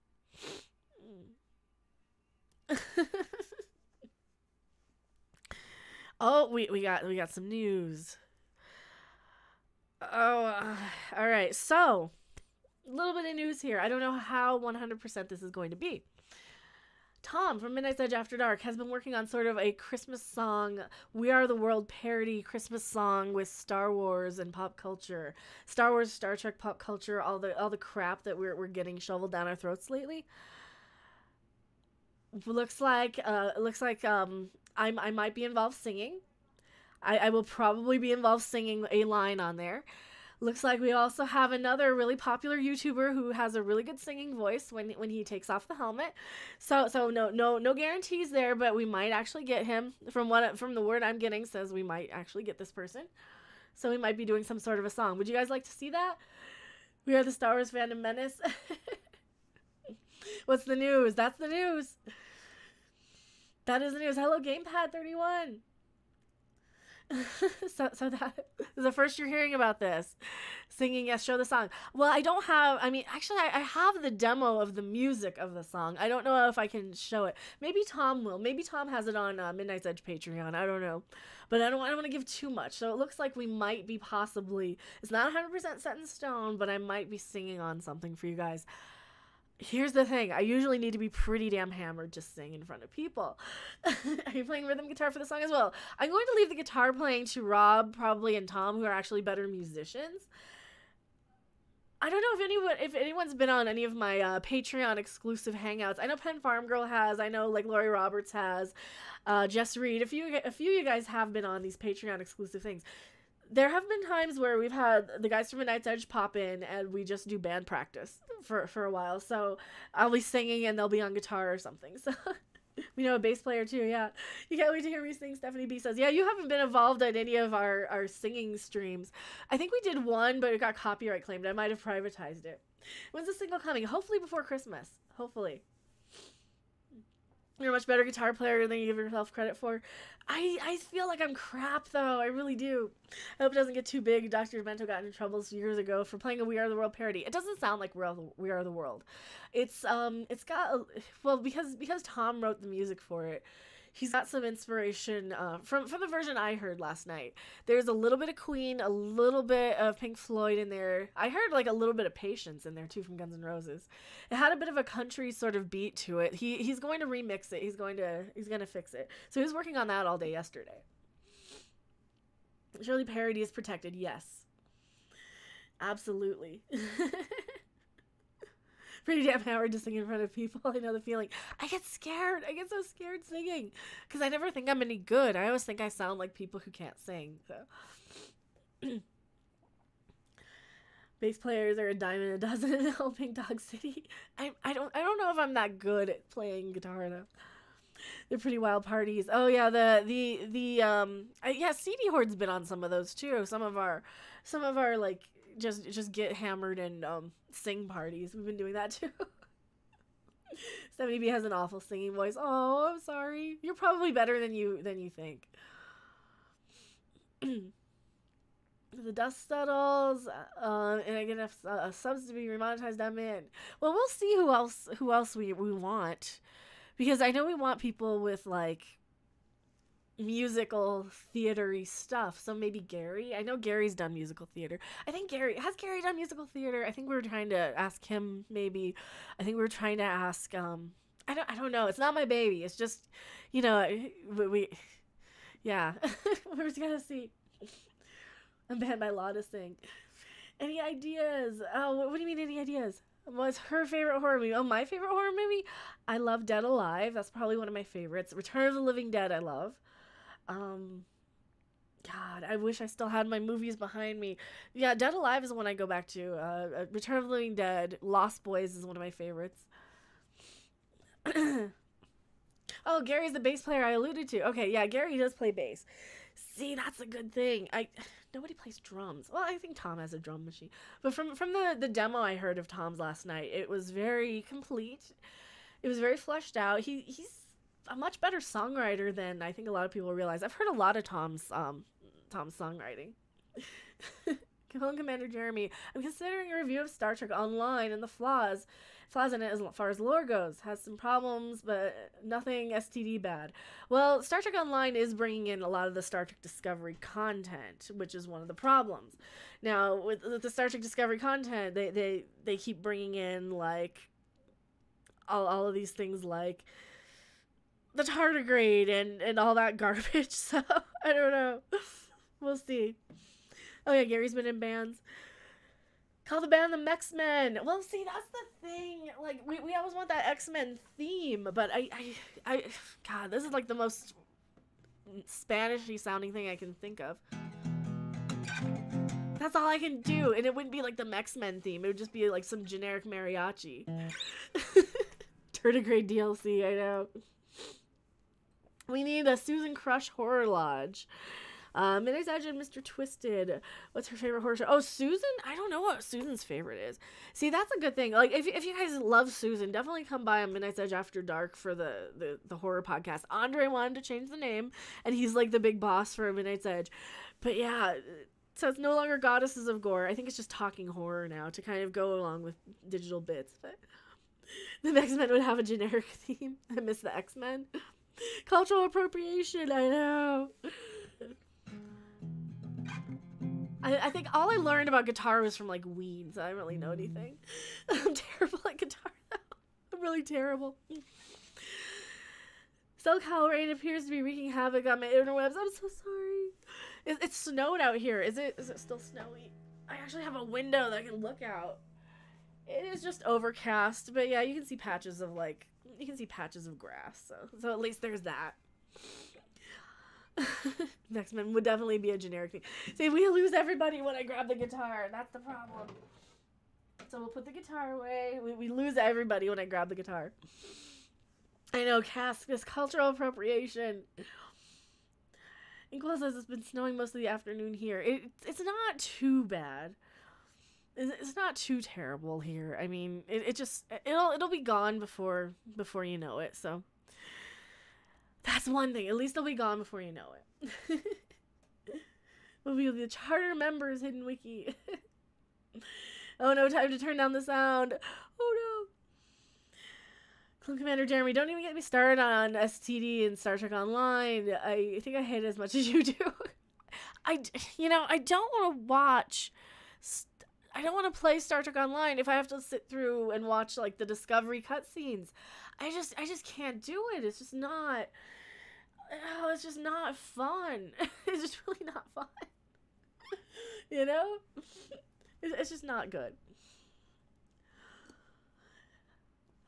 A: Oh, we got some news. Oh, all right. So, a little bit of news here. I don't know how 100% this is going to be. Tom from Midnight's Edge After Dark has been working on sort of a Christmas song, We Are the World parody Christmas song with Star Wars and pop culture. Star Wars, Star Trek pop culture, all the crap that we're getting shoveled down our throats lately. Looks like I might be involved singing. I will probably be involved singing a line on there. Looks like we also have another really popular YouTuber who has a really good singing voice when he takes off the helmet. So no guarantees there, but we might actually get him. From the word I'm getting says we might actually get this person. So we might be doing some sort of a song. Would you guys like to see that? We are the Star Wars Fandom Menace. What's the news? That's the news. That is the news. Hello, Gamepad31. so that is the first you're hearing about this. Singing, yes, show the song. Well, I don't have, actually, I have the demo of the music of the song. I don't know if I can show it. Maybe Tom will. Maybe Tom has it on Midnight's Edge Patreon. I don't know. But I don't want to give too much. So it looks like we might be possibly, it's not 100% set in stone, but I might be singing on something for you guys. Here's the thing. I usually need to be pretty damn hammered to sing in front of people. Are you playing rhythm guitar for the song as well? I'm going to leave the guitar playing to Rob, probably, and Tom, who are actually better musicians. I don't know if anyone's been on any of my Patreon exclusive hangouts. I know Pen Farm Girl has. I know like Lori Roberts has. Jess Reed. A few of you guys have been on these Patreon exclusive things. There have been times where we've had the guys from Midnight's Edge pop in and we just do band practice for a while. So I'll be singing and they'll be on guitar or something. So we know a bass player too, yeah. You can't wait to hear me sing, Stephanie B says. Yeah, you haven't been involved in any of our singing streams. I think we did one, but it got copyright claimed. I might have privatized it. When's the single coming? Hopefully before Christmas. Hopefully. You're a much better guitar player than you give yourself credit for. I feel like I'm crap, though. I really do. I hope it doesn't get too big. Dr. Demento got into trouble years ago for playing a We Are the World parody. It doesn't sound like We Are the World. It's got because Tom wrote the music for it. He's got some inspiration from the version I heard last night. There's a little bit of Queen, a little bit of Pink Floyd in there. I heard like a little bit of Patience in there too from Guns N' Roses. It had a bit of a country sort of beat to it. He's going to remix it. He's going to fix it. So he was working on that all day yesterday. Surely parody is protected. Yes, absolutely. Pretty damn hard to sing in front of people. I know the feeling. I get scared. I get so scared singing because I never think I'm any good. I always think I sound like people who can't sing. So, bass players are a dime and a dozen in Helping Dog City. I don't know if I'm that good at playing guitar though. They're pretty wild parties. Oh yeah, CD Horde's been on some of those too. Some of our like just get hammered and sing parties. We've been doing that too. Stephanie B has an awful singing voice. Oh, I'm sorry. You're probably better than you think. The dust settles, and I get enough subs to be remonetized. I'm in. Well, we'll see who else we want, because I know we want people with like musical theatery stuff. So maybe Gary. I know Gary's done musical theater. I think Gary done musical theater. I think we were trying to ask him. Maybe I think we were trying to ask. I don't know. It's not my baby. It's just, we yeah. We're just gonna see. I'm banned by law to sing. Any ideas? Oh, what do you mean, any ideas? What's her favorite horror movie? Oh, my favorite horror movie? I love Dead Alive. That's probably one of my favorites. Return of the Living Dead, I love. God, I wish I still had my movies behind me. Yeah, Dead Alive is one I go back to. Return of the Living Dead. Lost Boys is one of my favorites. Oh, Gary's the bass player I alluded to. Okay, yeah, Gary does play bass. See, that's a good thing. Nobody plays drums. Well, I think Tom has a drum machine. But from the demo I heard of Tom's last night, it was very complete. It was very fleshed out. He's a much better songwriter than I think a lot of people realize. I've heard a lot of Tom's songwriting. Commander Jeremy, I'm considering a review of Star Trek Online and the flaws in it as far as lore goes. Has some problems, but nothing STD bad. Well, Star Trek Online is bringing in a lot of the Star Trek Discovery content, which is one of the problems. Now, with the Star Trek Discovery content, they keep bringing in, like, all of these things, like the tardigrade and all that garbage, so I don't know. We'll see. Oh yeah, Gary's been in bands. Call the band the X-Men. Well, see, that's the thing. Like, we always want that X-Men theme, but I God, this is like the most Spanish-y sounding thing I can think of. That's all I can do, and it wouldn't be like the X-Men theme. It would just be like some generic mariachi. Tardigrade DLC, I know. We need a Susan Crush Horror Lodge. Midnight's Edge and Mr. Twisted. What's her favorite horror show? Oh, Susan? I don't know what Susan's favorite is. See, that's a good thing. Like, if you guys love Susan, definitely come by on Midnight's Edge After Dark for the horror podcast. Andre wanted to change the name, and he's like the big boss for Midnight's Edge. But yeah, so it's no longer Goddesses of Gore. I think it's just talking horror now to kind of go along with digital bits. But the X-Men would have a generic theme. I miss the X-Men. Cultural appropriation, I know. I think all I learned about guitar was from, like, Ween, so I don't really know anything. I'm terrible at guitar, though. I'm really terrible. SoCal rain appears to be wreaking havoc on my interwebs. I'm so sorry. It's snowed out here. Is it still snowy? I actually have a window that I can look out. It is just overcast, but yeah, you can see patches of, like, grass, so at least there's that. X-Men would definitely be a generic thing. See, we lose everybody when I grab the guitar. That's the problem. So we'll put the guitar away. We lose everybody when I grab the guitar. I know, Cask is cultural appropriation. Inquil says it's been snowing most of the afternoon here. It's not too bad. It's not too terrible here. I mean, it'll be gone before you know it. So that's one thing. At least it'll be gone before you know it. We'll be the charter members hidden wiki. Oh no, time to turn down the sound. Oh no. Clone Commander Jeremy, don't even get me started on STD and Star Trek Online. I think I hate it as much as you do. I don't want to watch. I don't want to play Star Trek Online if I have to sit through and watch, like, the Discovery cutscenes. I just can't do it. It's just not. Oh, it's just not fun. It's just really not fun. You know? It's just not good.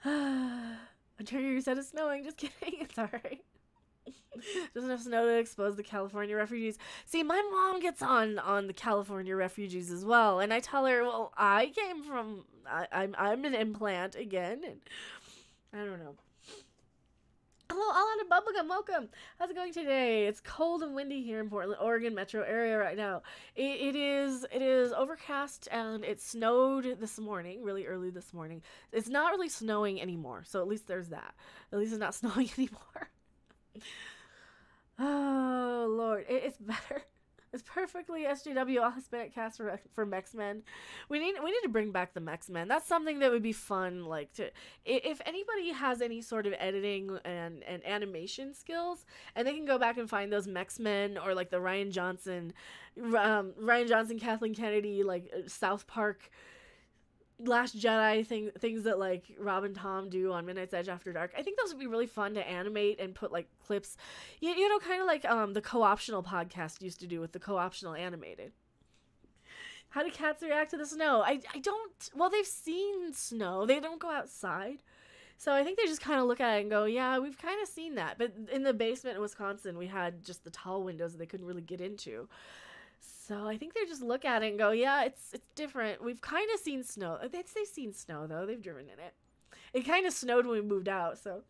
A: Ontario, you said it's snowing. Just kidding. It's alright. There's enough snow to expose the California refugees. See, my mom gets on the California refugees as well, and I tell her, well, I came from, I'm an implant again, and I don't know. Hello, all out of bubblegum, welcome. How's it going today? It's cold and windy here in Portland, Oregon metro area right now. It is overcast, and it snowed this morning, really early this morning. It's not really snowing anymore, so at least there's that. At least it's not snowing anymore. Oh, Lord. It's better. It's perfectly SJW all Hispanic cast for X-Men. We need to bring back the X-Men. That's something that would be fun. Like to, if anybody has any sort of editing and animation skills, and they can go back and find those X-Men or like the Ryan Johnson, Kathleen Kennedy, like South Park, Last Jedi things that like Rob and Tom do on Midnight's Edge After Dark. I think those would be really fun to animate and put like clips, you know, kind of like the Co-Optional podcast used to do with the Co-Optional animated. How do cats react to the snow? I don't, well, they've seen snow. They don't go outside. So I think they just kind of look at it and go, yeah, we've kind of seen that. But in the basement in Wisconsin, we had just the tall windows that they couldn't really get into. So I think they just look at it and go, yeah, it's different. We've kind of seen snow. They've seen snow, though. They've driven in it. It kind of snowed when we moved out. So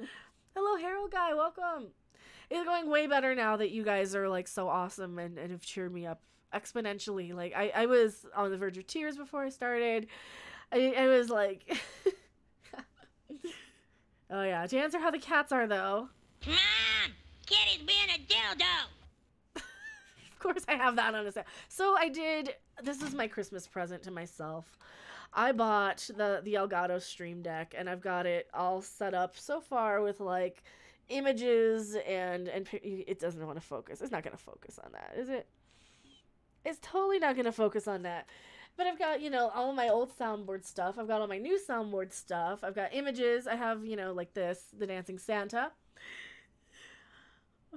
A: hello, Harold Guy. Welcome. It's going way better now that you guys are, like, so awesome and have cheered me up exponentially. Like, I was on the verge of tears before I started. I was like... Oh, yeah. To answer how the cats are, though.
B: Come on! Kitty's being a dildo!
A: Of course I have that on a set. So I did, this is my Christmas present to myself. I bought the Elgato Stream Deck, and I've got it all set up so far with, like, images and it doesn't want to focus. It's not going to focus on that, is it? It's totally not going to focus on that. But I've got, you know, all of my old soundboard stuff. I've got all my new soundboard stuff. I've got images. I have, you know, like this, the Dancing Santa.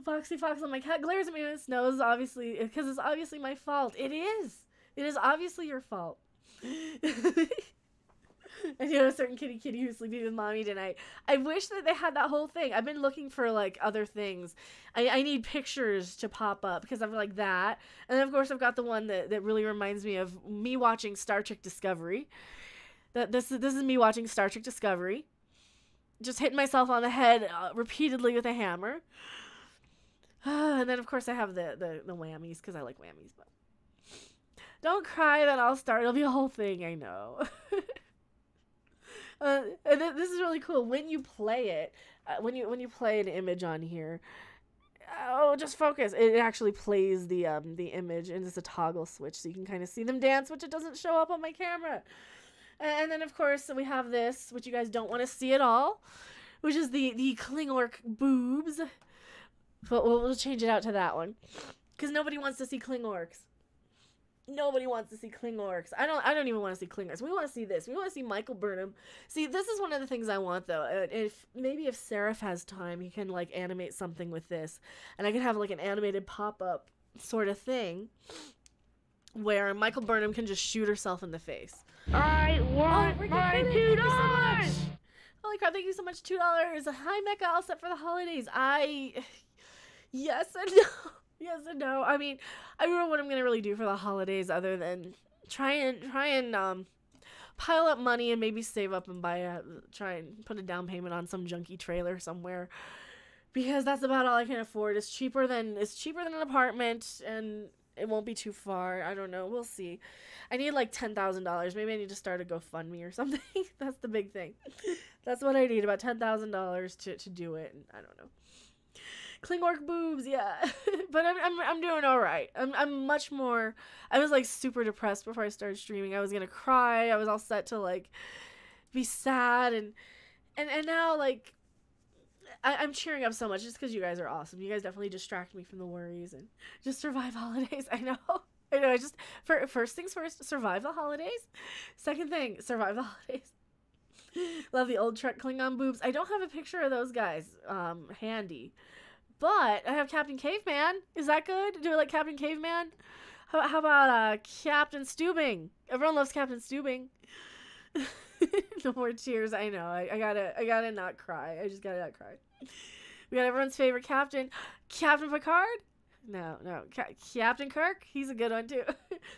A: Foxy Fox on my cat glares at me when it snows, obviously, because it's obviously my fault. It is. It is obviously your fault. And you know, a certain kitty who's sleeping with mommy tonight. I wish that they had that whole thing. I've been looking for, like, other things. I need pictures to pop up because I'm like that. And then, of course, I've got the one that really reminds me of me watching Star Trek Discovery. This is me watching Star Trek Discovery. Just hitting myself on the head repeatedly with a hammer. And then, of course, I have the whammies because I like whammies. But don't cry, then I'll start. It'll be a whole thing, I know. And this is really cool. When you play it, when you play an image on here, oh, just focus. It actually plays the image, and it's a toggle switch, so you can kind of see them dance, which it doesn't show up on my camera. And then, of course, we have this, which you guys don't want to see at all, which is the Klingork boobs. But we'll change it out to that one, because nobody wants to see Klingorks. Nobody wants to see Klingorks. I don't even want to see Klingorks. We want to see this. We want to see Michael Burnham. See, this is one of the things I want, though. If Seraph has time, he can, like, animate something with this, and I can have, like, an animated pop-up sort of thing where Michael Burnham can just shoot herself in the face.
B: I want my $2!
A: Holy crap, thank you so much, $2. Hi, Mecca, all set for the holidays. Yes and no. Yes and no. I mean, I don't know what I'm going to really do for the holidays other than try and pile up money and maybe save up and try and put a down payment on some junky trailer somewhere. Because that's about all I can afford. It's cheaper than an apartment, and it won't be too far. I don't know. We'll see. I need like $10,000. Maybe I need to start a GoFundMe or something. That's the big thing. That's what I need, about $10,000 to do it. And I don't know. Klingork boobs, yeah. But I'm doing all right. I'm much more. I was like super depressed before I started streaming. I was gonna cry. I was all set to like be sad, and now like I'm cheering up so much just because you guys are awesome. You guys definitely distract me from the worries and just survive holidays. I know. I just first things first, survive the holidays. Second thing, survive the holidays. Love the old Trek Klingon boobs. I don't have a picture of those guys handy. But I have Captain Caveman. Is that good? Do it like Captain Caveman? How about Captain Stubing? Everyone loves Captain Stubing. No more tears. I know. I gotta not cry. I just gotta not cry. We got everyone's favorite captain, Captain Picard. No, Captain Kirk. He's a good one too.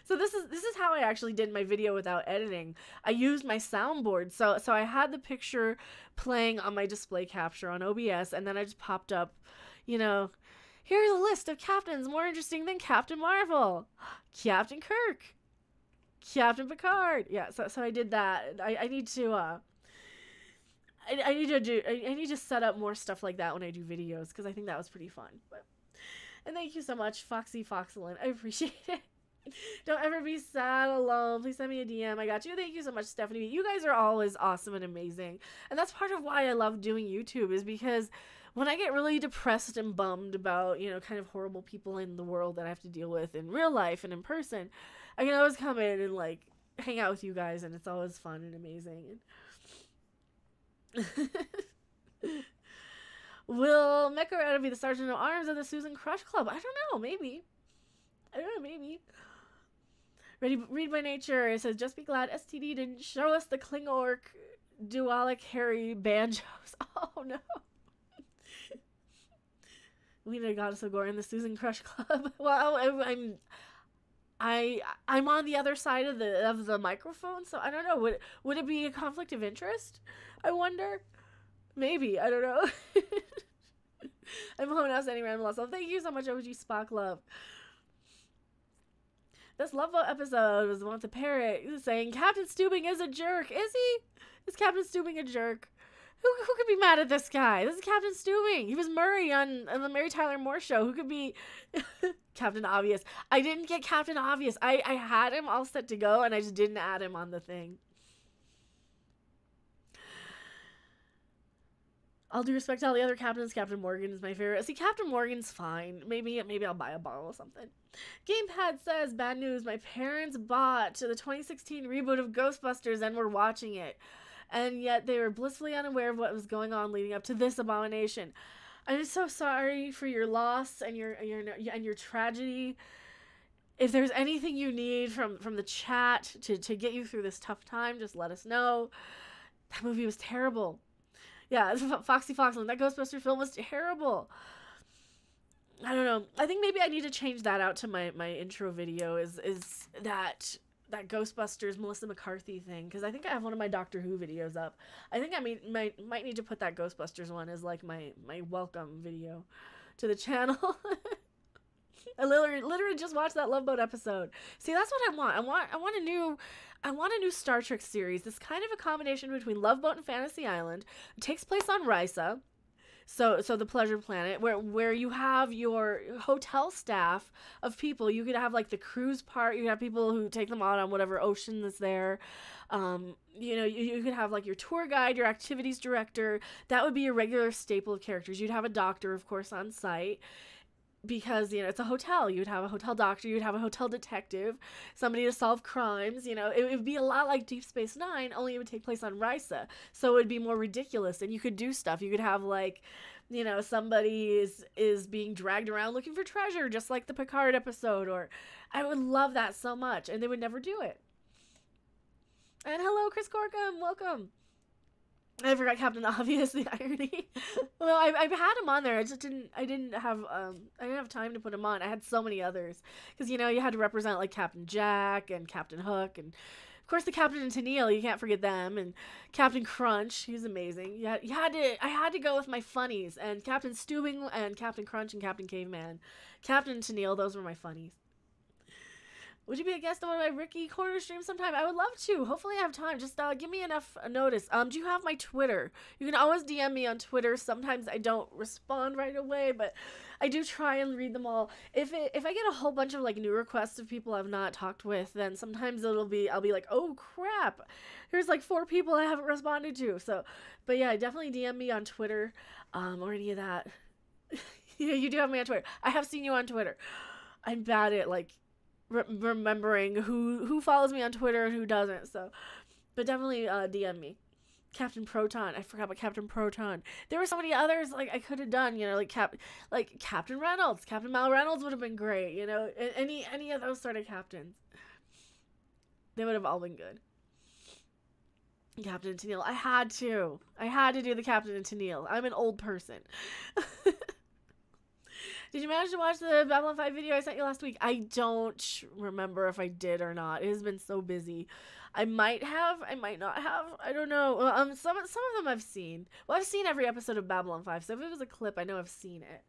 A: So this is how I actually did my video without editing. I used my soundboard. So I had the picture playing on my display capture on OBS, and then I just popped up. You know, here's a list of captains more interesting than Captain Marvel, Captain Kirk, Captain Picard. Yeah, so I did that. I need to I need to set up more stuff like that when I do videos, because I think that was pretty fun. But And thank you so much, Foxy Foxelin. I appreciate it. Don't ever be sad alone. Please send me a DM. I got you. Thank you so much, Stephanie. You guys are always awesome and amazing. And that's part of why I love doing YouTube, is because when I get really depressed and bummed about, you know, kind of horrible people in the world that I have to deal with in real life and in person, I can always come in and, like, hang out with you guys, and it's always fun and amazing. Will Mekaretta be the Sergeant at Arms of the Susan Crush Club? I don't know. Maybe. I don't know. Maybe. Read by Nature. It says, just be glad STD didn't show us the Klingork dualic hairy banjos. Oh, no. Lena Goddess of Gore in the Susan Crush Club. Well, I'm on the other side of the microphone, so I don't know. Would it be a conflict of interest? I wonder. Maybe. I don't know. I'm home now sending random love. So thank you so much, OG Spock Love. This Love Boat episode was the one with the parrot saying Captain Stubing is a jerk. Is he? Is Captain Stubing a jerk? Who could be mad at this guy? This is Captain Stubing. He was Murray on the Mary Tyler Moore Show. Who could be Captain Obvious? I didn't get Captain Obvious. I had him all set to go, and I just didn't add him on the thing. All due respect to all the other captains, Captain Morgan is my favorite. See, Captain Morgan's fine. Maybe I'll buy a bottle or something. Gamepad says, bad news. My parents bought the 2016 reboot of Ghostbusters and were watching it. And yet they were blissfully unaware of what was going on leading up to this abomination. I'm so sorry for your loss and your tragedy. If there's anything you need from the chat to get you through this tough time, just let us know. That movie was terrible. Yeah, Foxy Foxland, that Ghostbuster film was terrible. I don't know. I think maybe I need to change that out to my intro video, is that Ghostbusters Melissa McCarthy thing, because I think I have one of my Doctor Who videos up. I think I might need to put that Ghostbusters one as like my welcome video to the channel. I literally just watched that Love Boat episode. See, that's what I want. I want a new Star Trek series. This kind of a combination between Love Boat and Fantasy Island. It takes place on Risa. So the Pleasure Planet, where you have your hotel staff of people. You could have like the cruise part. You have people who take them out on whatever ocean is there. You could have like your tour guide, your activities director. That would be your regular staple of characters. You'd have a doctor, of course, on site. Because, it's a hotel. You'd have a hotel doctor. You'd have a hotel detective. Somebody to solve crimes. It would be a lot like Deep Space Nine, only it would take place on Risa. So it would be more ridiculous. And you could do stuff. You could have, like, somebody is being dragged around looking for treasure, just like the Picard episode. Or I would love that so much. And they would never do it. And hello, Chris Corkum. Welcome. I forgot Captain Obvious, the irony. Well, I've had him on there. I didn't have time to put him on. I had so many others. Because, you had to represent, like, Captain Jack and Captain Hook. And, of course, the Captain and Tennille. You can't forget them. And Captain Crunch. He's amazing. I had to go with my funnies. And Captain Stubing and Captain Crunch and Captain Caveman. Captain and Tennille, those were my funnies. Would you be a guest on one of my Ricky Corner streams sometime? I would love to. Hopefully I have time. Just give me enough notice. Do you have my Twitter? You can always DM me on Twitter. Sometimes I don't respond right away, but I do try and read them all. If I get a whole bunch of like new requests of people I've not talked with, then sometimes I'll be like, oh crap, here's like 4 people I haven't responded to. So, but yeah, definitely DM me on Twitter, or any of that. Yeah, you do have me on Twitter. I have seen you on Twitter. I'm bad at like remembering who follows me on Twitter and who doesn't, so but definitely DM me. Captain Proton, I forgot about Captain Proton. There were so many others like I could have done, like Captain Reynolds. Captain Mal Reynolds would have been great, any of those sort of captains. They would have all been good. Captain Tennille, I had to do the Captain and Tennille. I'm an old person. Did you manage to watch the Babylon 5 video I sent you last week? I don't remember if I did or not. It has been so busy. I might have. I might not have. I don't know. Some of them I've seen. Well, I've seen every episode of Babylon 5, so if it was a clip, I know I've seen it.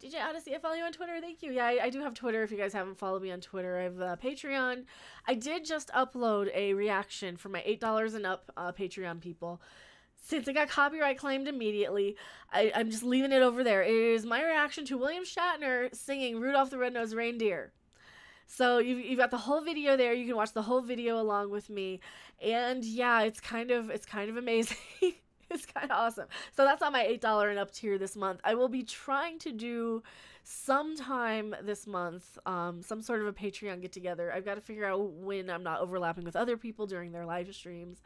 A: DJ Odyssey, I follow you on Twitter. Thank you. Yeah, I do have Twitter. If you guys haven't followed me on Twitter, I have Patreon. I did just upload a reaction for my $8 and up Patreon people. Since it got copyright claimed immediately, I'm just leaving it over there. It is my reaction to William Shatner singing Rudolph the Red-Nosed Reindeer. So you've got the whole video there. You can watch the whole video along with me. And yeah, it's kind of amazing. It's kind of awesome. So that's on my $8 and up tier this month. I will be trying to do sometime this month some sort of a Patreon get together. I've got to figure out when I'm not overlapping with other people during their live streams.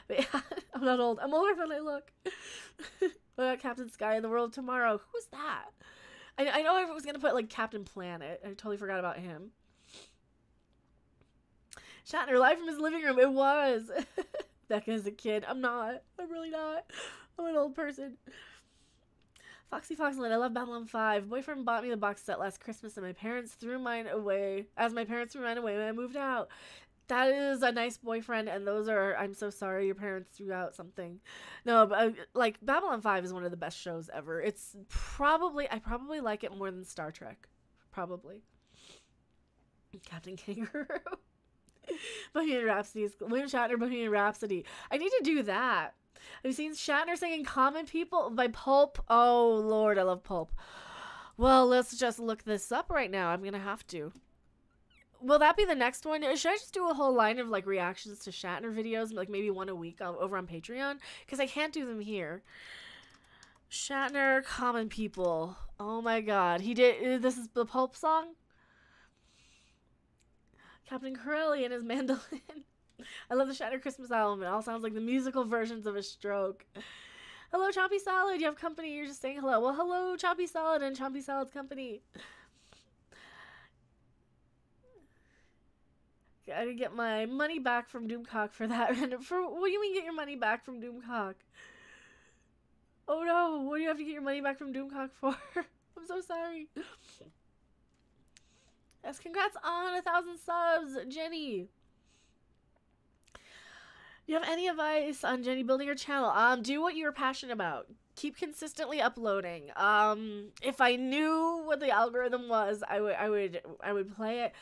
A: But yeah, I'm not old. I'm older than I look. What about Captain Sky in the World of Tomorrow? Who's that? I know I was going to put like Captain Planet. I totally forgot about him. Shatner live from his living room. It was. Becca is a kid. I'm not. I'm really not. I'm an old person. Foxy Foxland. I love Babylon 5. Boyfriend bought me the box set last Christmas and my parents threw mine away. As my parents threw mine away when I moved out. That is a nice boyfriend, and those are, I'm so sorry your parents threw out something. No, but like Babylon 5 is one of the best shows ever. It's probably, I probably like it more than Star Trek. Probably. Captain Kangaroo. Bohemian Rhapsody. William Shatner, Bohemian Rhapsody. I need to do that. Have you seen Shatner singing Common People by Pulp? Oh, Lord, I love Pulp. Well, let's just look this up right now. I'm going to have to. Will that be the next one? Should I just do a whole line of like reactions to Shatner videos, like maybe one a week over on Patreon? Because I can't do them here. Shatner, Common People. Oh my God. He did, this is the Pulp song? Captain Corelli and his mandolin. I love the Shatner Christmas album. It all sounds like the musical versions of A Stroke. Hello, Choppy Salad. You have company. You're just saying hello. Well, hello, Choppy Salad and Choppy Salad's company. I gotta get my money back from Doomcock for that. What do you mean get your money back from Doomcock? Oh no, what do you have to get your money back from Doomcock for? I'm so sorry. Yes, congrats on 1,000 subs, Jenny. You have any advice on Jenny building your channel? Do what you're passionate about. Keep consistently uploading. If I knew what the algorithm was, I would play it.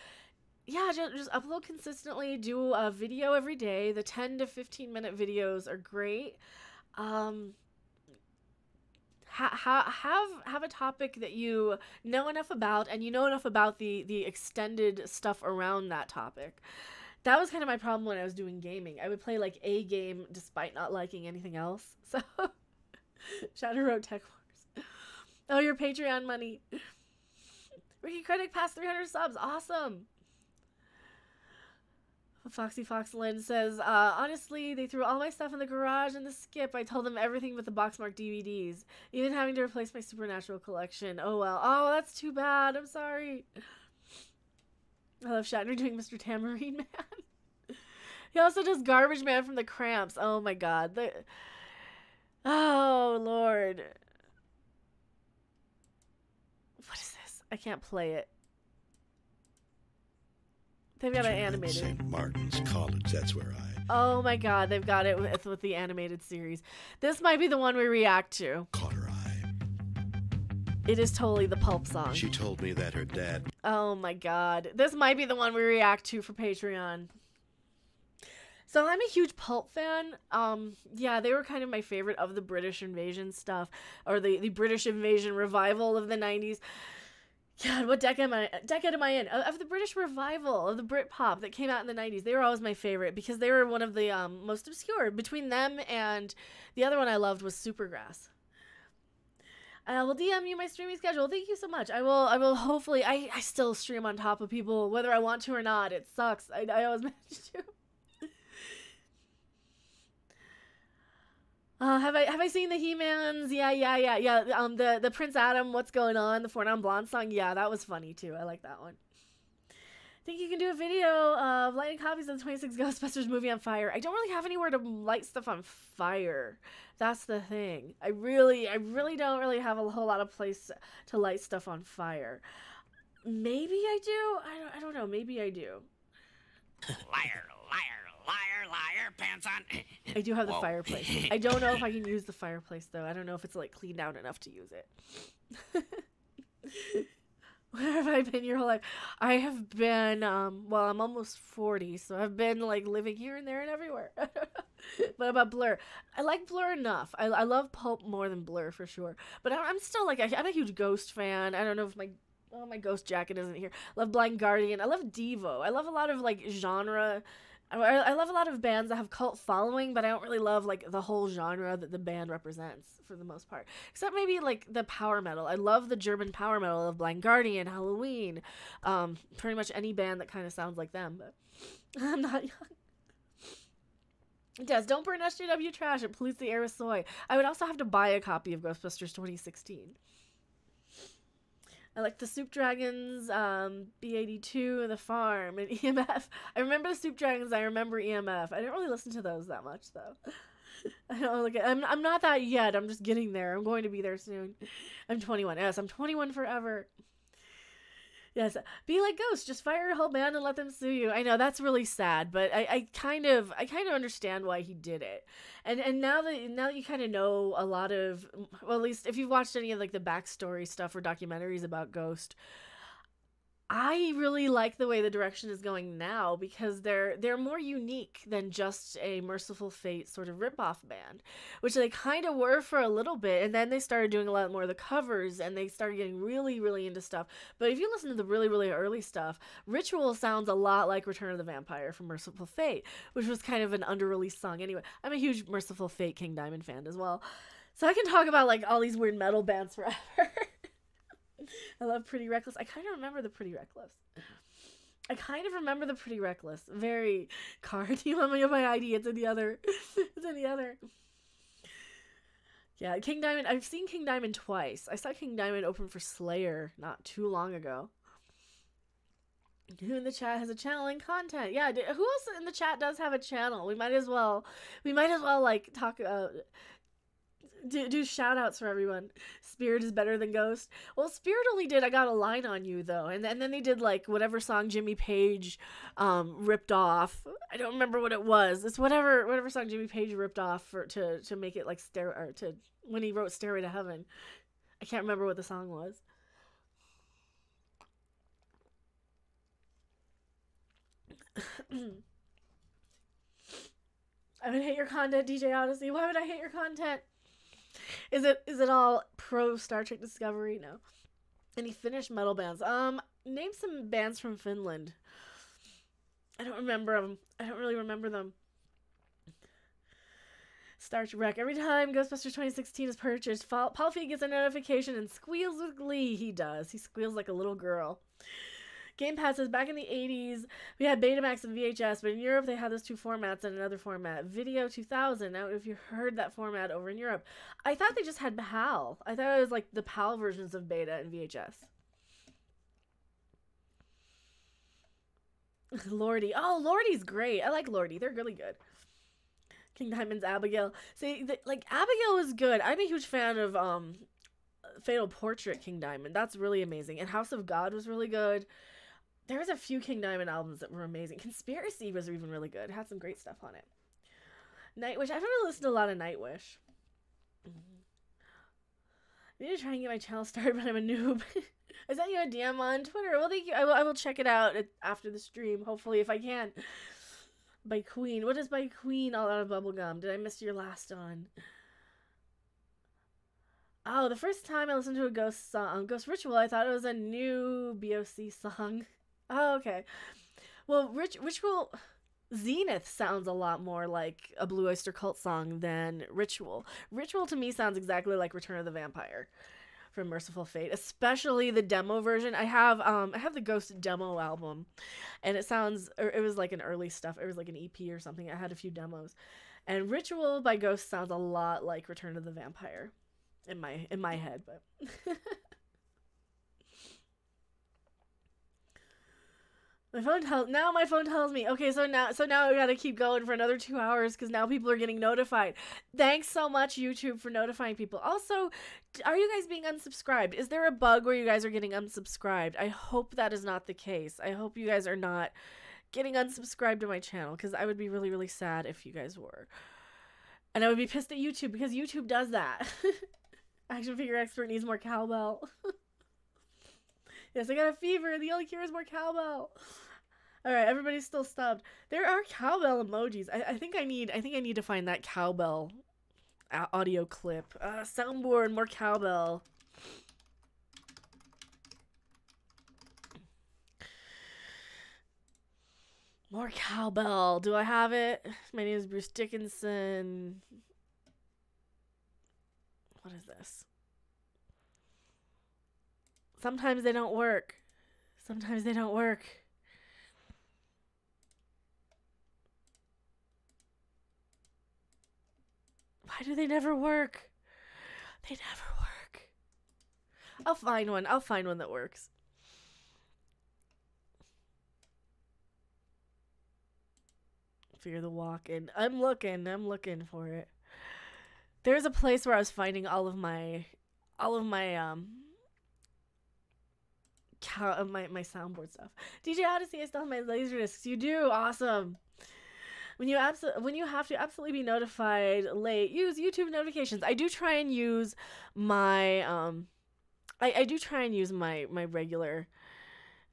A: Yeah, just upload consistently. Do a video every day. The 10 to 15 minute videos are great. Have a topic that you know enough about, and you know enough about the extended stuff around that topic. That was kind of my problem when I was doing gaming. I would play like a game despite not liking anything else. So, Shadow Road Tech Wars. Oh, your Patreon money. Ricky Critic passed 300 subs. Awesome. Foxy Foxland says, honestly, they threw all my stuff in the garage in the skip. I told them everything but the boxmarked DVDs. Even having to replace my Supernatural collection. Oh, well. Oh, that's too bad. I'm sorry. I love Shatner doing Mr. Tambourine Man. He also does Garbage Man from the Cramps. Oh, my God. Oh, Lord. What is this? I can't play it. They've got it animated.
E: St. Martin's College, that's where
A: Oh my God, they've got it with the animated series. This might be the one we react to.
E: caught her eye.
A: It is totally the Pulp song.
E: She told me that her dad...
A: Oh my God. This might be the one we react to for Patreon. So I'm a huge Pulp fan. Yeah, they were kind of my favorite of the British invasion stuff, or the British invasion revival of the 90s. God, what decade am I in? Of the British revival, of the Britpop that came out in the 90s. They were always my favorite because they were one of the most obscure. Between them and the other one I loved was Supergrass. I will DM you my streaming schedule. Thank you so much. I will hopefully, I still stream on top of people, whether I want to or not. It sucks. I always manage to. Have I seen the He-Mans? Yeah. The Prince Adam, What's Going On, the 4 Non Blonde song. Yeah, that was funny too. I like that one. Think you can do a video of lighting copies of the 26 Ghostbusters movie on fire. I don't really have anywhere to light stuff on fire. That's the thing. I really don't really have a whole lot of place to light stuff on fire. Maybe I do. I don't know. Maybe I do.
C: Liar, pants on.
A: I do have the fireplace. I don't know if I can use the fireplace though. I don't know if it's like cleaned out enough to use it. Where have I been your whole life? I have been, well, I'm almost 40, so I've been, like, living here and there and everywhere. But about Blur, I like Blur enough. I love Pulp more than Blur, for sure. But I'm still, like, I'm a huge Ghost fan. I don't know if my Ghost jacket isn't here. I love Blind Guardian. I love Devo. I love a lot of, like, genre. I love a lot of bands that have cult following, but I don't really love, like, the whole genre that the band represents, for the most part. Except maybe, like, the power metal. I love the German power metal of Blind Guardian, Halloween. Pretty much any band that kind of sounds like them, but I'm not young. It does. Don't burn SJW trash. It pollutes the air with soy. I would also have to buy a copy of Ghostbusters 2016. I like the Soup Dragons, B82, The Farm, and EMF. I remember the Soup Dragons. I remember EMF. I didn't really listen to those that much, though. I don't look at. I'm not that yet. I'm just getting there. I'm going to be there soon. I'm 21. Yes, I'm 21 forever. Yes, be like Ghost. Just fire a whole band and let them sue you. I know that's really sad, but I kind of understand why he did it. And now that you kind of know a lot of, well, at least if you've watched any of like the backstory stuff or documentaries about Ghost, I really like the way the direction is going now because they're more unique than just a Merciful Fate sort of ripoff band, which they kind of were for a little bit, and then they started doing a lot more of the covers, and they started getting really, really into stuff. But if you listen to the really, really early stuff, Ritual sounds a lot like Return of the Vampire from Merciful Fate, which was kind of an under-released song. Anyway, I'm a huge Merciful Fate King Diamond fan as well, so I can talk about like all these weird metal bands forever. I love Pretty Reckless. I kind of remember the Pretty Reckless. Very card. You want me on my ID? It's in the other. It's in the other. Yeah, King Diamond. I've seen King Diamond twice. I saw King Diamond open for Slayer not too long ago. Who in the chat has a channel and content? Yeah, who else in the chat does have a channel? We might as well like talk do shout outs for everyone. Spirit is better than Ghost. Well, Spirit only did I Got a Line on You though, and then they did like whatever song Jimmy Page ripped off. I don't remember what it was. It's whatever song Jimmy Page ripped off to make it like when he wrote Stairway to Heaven. I can't remember what the song was. I would hate your content, DJ Odyssey. Why would I hate your content? Is it all pro Star Trek Discovery? No. Any Finnish metal bands? Name some bands from Finland. I don't remember them. I don't really remember them. Star Trek. Every time Ghostbusters 2016 is purchased, Paul Feig gets a notification and squeals with glee. He does. He squeals like a little girl. Game Pass says back in the 80s, we had Betamax and VHS, but in Europe they had those two formats and another format. Video 2000. Now, if you heard that format over in Europe, I thought they just had PAL. I thought it was like the PAL versions of Beta and VHS. Lordy. Oh, Lordy's great. I like Lordy. They're really good. King Diamond's Abigail. See, Abigail was good. I'm a huge fan of Fatal Portrait King Diamond. That's really amazing. And House of God was really good. There was a few King Diamond albums that were amazing. Conspiracy was even really good. It had some great stuff on it. Nightwish. I haven't really listened to a lot of Nightwish. I need to try and get my channel started, but I'm a noob. I sent you a DM on Twitter. Well, thank you. I will check it out after the stream, hopefully, if I can. By Queen. What is By Queen all out of bubblegum? Did I miss your last one? Oh, the first time I listened to a Ghost song, Ghost Ritual, I thought it was a new BOC song. Oh, okay. Well, Ritual Zenith sounds a lot more like a Blue Oyster Cult song than Ritual. Ritual to me sounds exactly like Return of the Vampire from Merciful Fate, especially the demo version. I have the Ghost demo album, and it was like an early stuff. It was like an EP or something. I had a few demos, and Ritual by Ghost sounds a lot like Return of the Vampire in my head, but my phone tells me, okay, so now we gotta keep going for another 2 hours because now people are getting notified. Thanks so much, YouTube, for notifying people. Also, are you guys being unsubscribed? Is there a bug where you guys are getting unsubscribed? I hope that is not the case. I hope you guys are not getting unsubscribed to my channel because I would be really, really sad if you guys were. And I would be pissed at YouTube because YouTube does that. Action figure expert needs more cowbell. Yes, I got a fever. The only cure is more cowbell. All right, everybody's still stubbed. There are cowbell emojis. I think I need to find that cowbell audio clip. Soundboard, more cowbell. More cowbell. Do I have it? My name is Bruce Dickinson. What is this? Sometimes they don't work. Sometimes they don't work. Why do they never work? They never work. I'll find one. I'll find one that works. Fear the walk-in. I'm looking for it. There's a place where I was finding all of my my soundboard stuff. DJ Odyssey, I still have my laser discs. You do? Awesome. When you have to absolutely be notified late, use YouTube notifications. I do try and use my I do try and use my regular.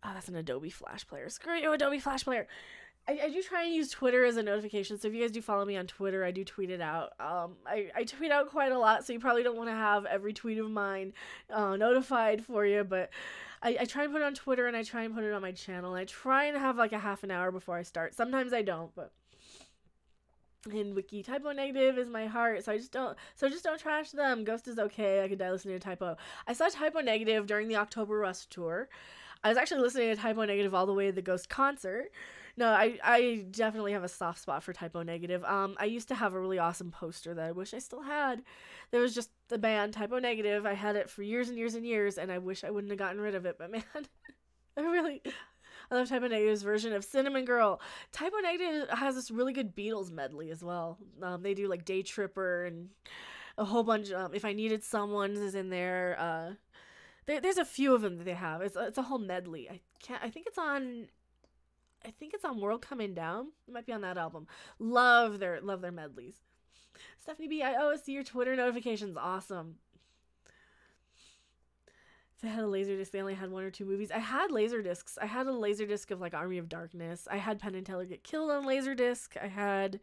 A: Oh, that's an Adobe Flash Player. Screw you, Adobe Flash Player. I do try and use Twitter as a notification, so if you guys do follow me on Twitter, I do tweet it out. I tweet out quite a lot, so you probably don't want to have every tweet of mine notified for you, but I try and put it on Twitter, and I try and put it on my channel. I try and have like a half an hour before I start. Sometimes I don't, but... And Wiki, Typo Negative is my heart, so just don't trash them. Ghost is okay, I could die listening to Typo. I saw Typo Negative during the October Rust tour. I was actually listening to Typo Negative all the way to the Ghost concert. No, I definitely have a soft spot for Typo Negative. I used to have a really awesome poster that I wish I still had. There was just the band Typo Negative. I had it for years and years and years, and I wish I wouldn't have gotten rid of it, but man, I love Typo Negative's version of Cinnamon Girl. Typo Negative has this really good Beatles medley as well. They do like Day Tripper and a whole bunch. If I Needed Someone is in there. There's a few of them that they have. It's a whole medley. I think it's on World Coming Down. It might be on that album. Love their medleys. Stephanie B, I always see your Twitter notifications. Awesome. If I had a Laserdisc, they only had 1 or 2 movies. I had Laserdiscs. I had a Laserdisc of like Army of Darkness. I had Penn and Teller Get Killed on Laserdisc. I had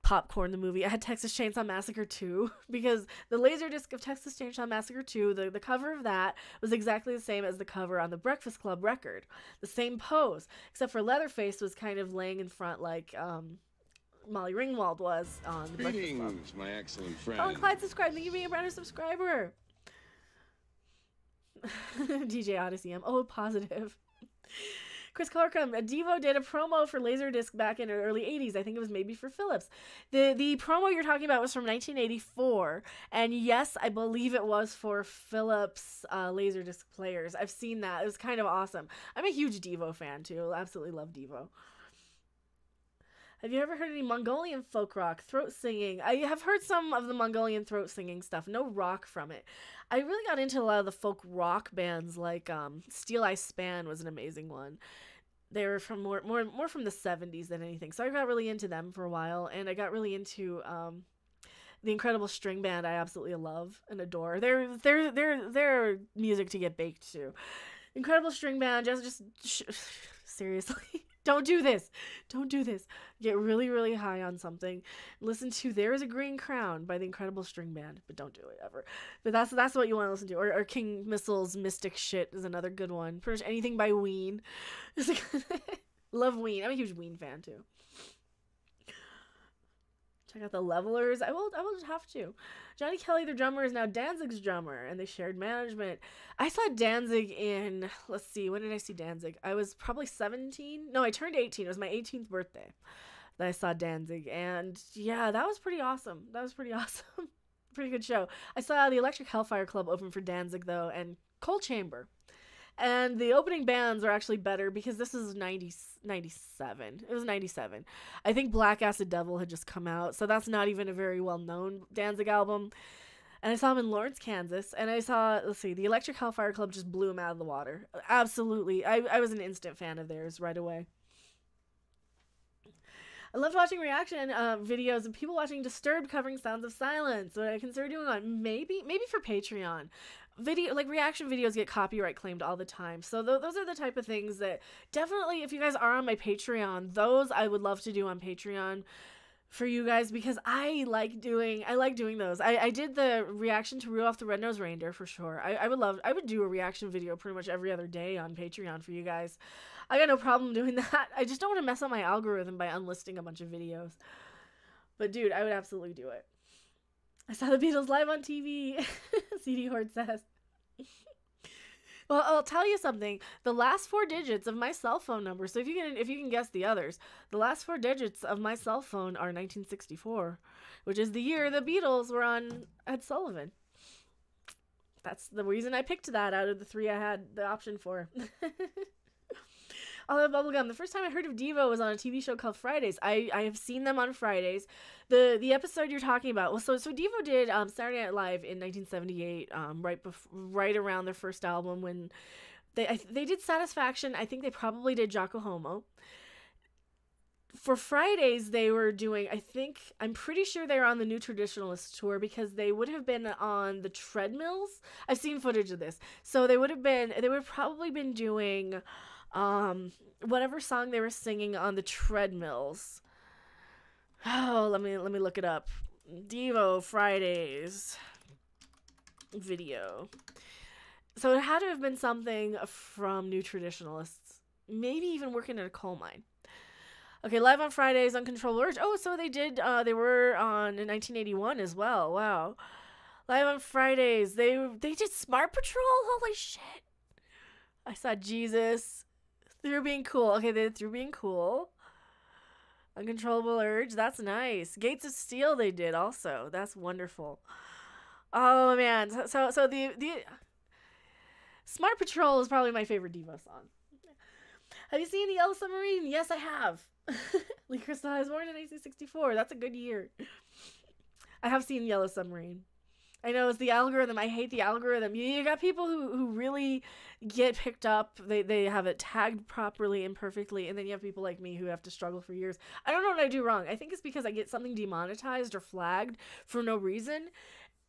A: Popcorn, the movie. I had Texas Chainsaw Massacre 2 because the Laserdisc of Texas Chainsaw Massacre 2, the cover of that was exactly the same as the cover on the Breakfast Club record. The same pose, except for Leatherface was kind of laying in front like Molly Ringwald was on the Breakfast Club.
D: Greetings, my excellent friend.
A: Oh, and Clyde subscribed. Thank you for being a brand new subscriber. DJ Odyssey, I'm positive. Chris Clarkham, Devo did a promo for Laserdisc back in the early 80s. I think it was maybe for Philips. The promo you're talking about was from 1984. And yes, I believe it was for Philips Laserdisc players. I've seen that. It was kind of awesome. I'm a huge Devo fan too. I absolutely love Devo. Have you ever heard any Mongolian folk rock, throat singing? I have heard some of the Mongolian throat singing stuff. No rock from it. I really got into a lot of the folk rock bands, like Steel Eye Span was an amazing one. They were from more from the 70s than anything. So I got really into them for a while, and I got really into the Incredible String Band. I absolutely love and adore. They're music to get baked to. Incredible String Band, just seriously. Don't do this. Don't do this. Get really, really high on something. Listen to There Is a Green Crown by the Incredible String Band, but don't do it ever. But that's what you want to listen to. Or King Missile's Mystic Shit is another good one. Pretty much anything by Ween. Love Ween. I'm a huge Ween fan too. Check out the Levelers. I will have to. Johnny Kelly, the drummer, is now Danzig's drummer, and they shared management. I saw Danzig in, let's see, when did I see Danzig? I was probably 17. No, I turned 18. It was my 18th birthday that I saw Danzig, and yeah, that was pretty awesome. Pretty good show. I saw the Electric Hellfire Club open for Danzig, though, and Coal Chamber. And the opening bands are actually better because this is 97. It was 97. I think Black Acid Devil had just come out, so that's not even a very well-known Danzig album. And I saw him in Lawrence, Kansas, and I saw, the Electric Hellfire Club just blew him out of the water. Absolutely. I was an instant fan of theirs right away. I loved watching reaction videos of people watching Disturbed covering Sounds of Silence. What I consider doing on maybe for Patreon. reaction videos get copyright claimed all the time. So those are the type of things that definitely, if you guys are on my Patreon, those I would love to do on Patreon for you guys, because I like doing those. I did the reaction to Rudolph the Red-Nosed Reindeer for sure. I would do a reaction video pretty much every other day on Patreon for you guys. I got no problem doing that. I just don't want to mess up my algorithm by unlisting a bunch of videos. But dude, I would absolutely do it. I saw the Beatles live on TV. CD Horde says. Well, I'll tell you something. The last 4 digits of my cell phone number, so if you can guess the others, the last 4 digits of my cell phone are 1964, which is the year the Beatles were on Ed Sullivan. That's the reason I picked that out of the 3 I had the option for. All the bubblegum. The first time I heard of Devo was on a TV show called Fridays. I have seen them on Fridays. The episode you're talking about. Well, so Devo did Saturday Night Live in 1978, right around their first album when they did Satisfaction. I think they probably did Jocko Homo. For Fridays, they were doing, I'm pretty sure they were on the New Traditionalist tour, because they would have been on the Treadmills. I've seen footage of this. So they would have probably been doing whatever song they were singing on the Treadmills. Oh, let me look it up. Devo Fridays video. So it had to have been something from New Traditionalists. Maybe even working at a coal mine. Okay, live on Fridays, Uncontrollable Urge. Oh, so they did, they were on in 1981 as well. Wow. Live on Fridays. They did Smart Patrol? Holy shit. I saw Jesus. Through Being Cool. Okay, they did Through Being Cool. Uncontrollable Urge. That's nice. Gates of Steel they did also. That's wonderful. Oh, man. So the Smart Patrol is probably my favorite Devo song. Have you seen The Yellow Submarine? Yes, I have. Lee Crystal was born in 1964. That's a good year. I have seen Yellow Submarine. I know it's the algorithm. I hate the algorithm. You got people who really get picked up. They have it tagged properly and perfectly. And then you have people like me who have to struggle for years. I don't know what I do wrong. I think it's because I get something demonetized or flagged for no reason.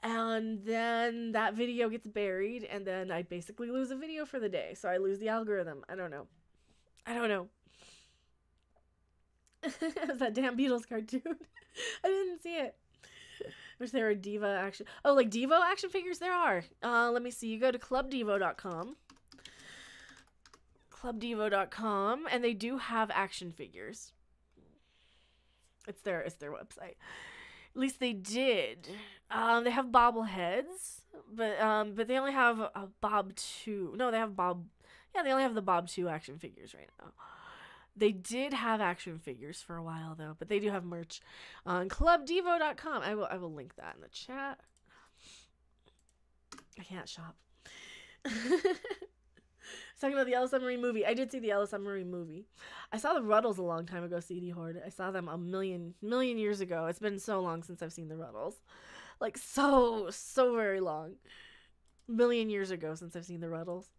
A: And then that video gets buried. And then I basically lose a video for the day. So I lose the algorithm. I don't know. It was that damn Beatles cartoon. I didn't see it. Wish there were Diva action. Oh, like Devo action figures? There are. Let me see. You go to clubdevo.com. Clubdevo.com, and they do have action figures. It's their website. At least they did. They have bobbleheads, but they only have a Bob 2. No, they have Bob. Yeah, they only have the Bob 2 action figures right now. They did have action figures for a while, though, but they do have merch on clubdevo.com. I will link that in the chat. I can't shop. Talking about the Yellow Submarine movie. I did see the Yellow Submarine movie. I saw the Ruddles a long time ago, CD Horde. I saw them a million years ago. It's been so long since I've seen the Ruddles. Like, so very long. A million years ago since I've seen the Ruddles.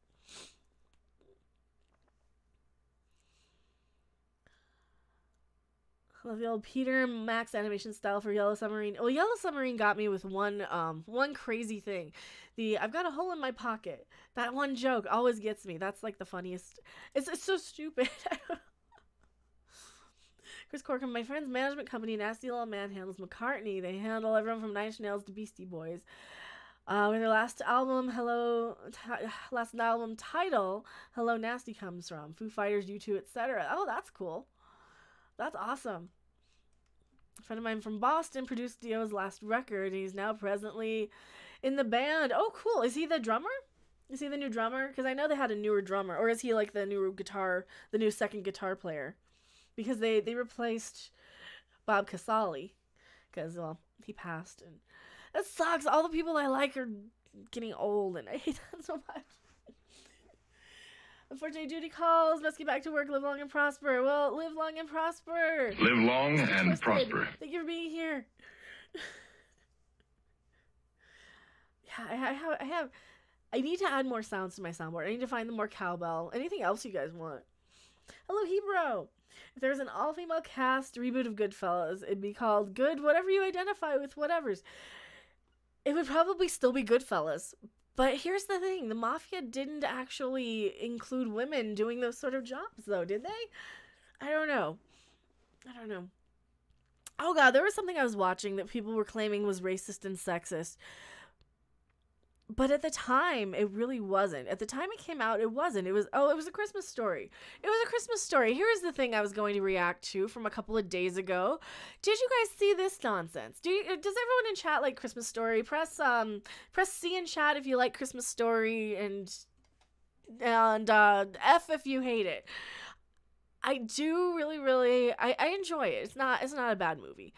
A: I love the old Peter Max animation style for Yellow Submarine. Well, Yellow Submarine got me with one crazy thing. I've got a hole in my pocket. That one joke always gets me. That's like the funniest. It's so stupid. Chris Corcoran, my friend's management company, Nasty Little Man, handles McCartney. They handle everyone from Nine Inch Nails to Beastie Boys. With their last album title, Hello Nasty comes from. Foo Fighters, U2, etc. Oh, that's cool. That's awesome. A friend of mine from Boston produced Dio's last record, and he's now presently in the band. Oh, cool. Is he the drummer? Is he the new drummer? Because I know they had a newer drummer. Or is he like the new second guitar player? Because they replaced Bob Casale. Because, well, he passed. And that sucks. All the people I like are getting old, and I hate that so much. Unfortunately, duty calls. Must get back to work. Live long and prosper. Well, live long and prosper.
F: Live long and prosper.
A: Thank you for being here. Yeah, I need to add more sounds to my soundboard. I need to find more cowbell. Anything else you guys want? Hello, Hebrew. If there was an all-female cast reboot of Goodfellas, it'd be called Good Whatever You Identify with Whatevers. It would probably still be Goodfellas, But here's the thing. The mafia didn't actually include women doing those sort of jobs, though, did they? I don't know. Oh, God, there was something I was watching that people were claiming was racist and sexist. But at the time, it really wasn't. At the time it came out, it wasn't. It was a Christmas Story. It was a Christmas Story. Here's the thing I was going to react to from a couple of days ago. Did you guys see this nonsense? Does everyone in chat like Christmas Story? Press C in chat if you like Christmas Story, and F if you hate it. I do really I enjoy it. It's not a bad movie.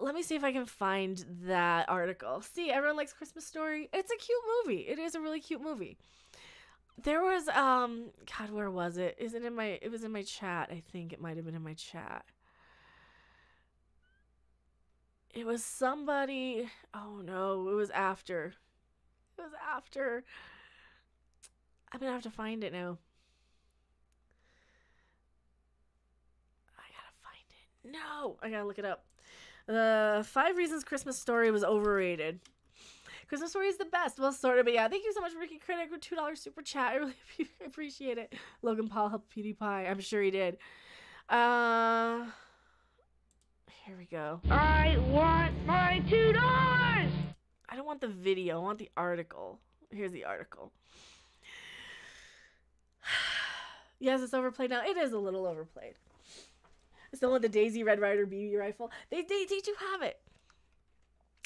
A: Let me see if I can find that article. See, everyone likes Christmas Story. It's a cute movie. It is a really cute movie. There was God, where was it? It was in my chat. I think it might have been in my chat. It was somebody. Oh no, it was after. I'm gonna have to find it now. I gotta find it. No, I gotta look it up. 5 reasons Christmas Story was overrated. Christmas Story is the best. Well, sort of, but yeah. Thank you so much, Ricky Critic, for $2 super chat. I really appreciate it. Logan Paul helped PewDiePie. I'm sure he did. Here we go.
B: I want my $2!
A: I don't want the video. I want the article. Here's the article. Yes, it's overplayed now. It is a little overplayed. Still with the Daisy Red Ryder BB rifle. They do have it.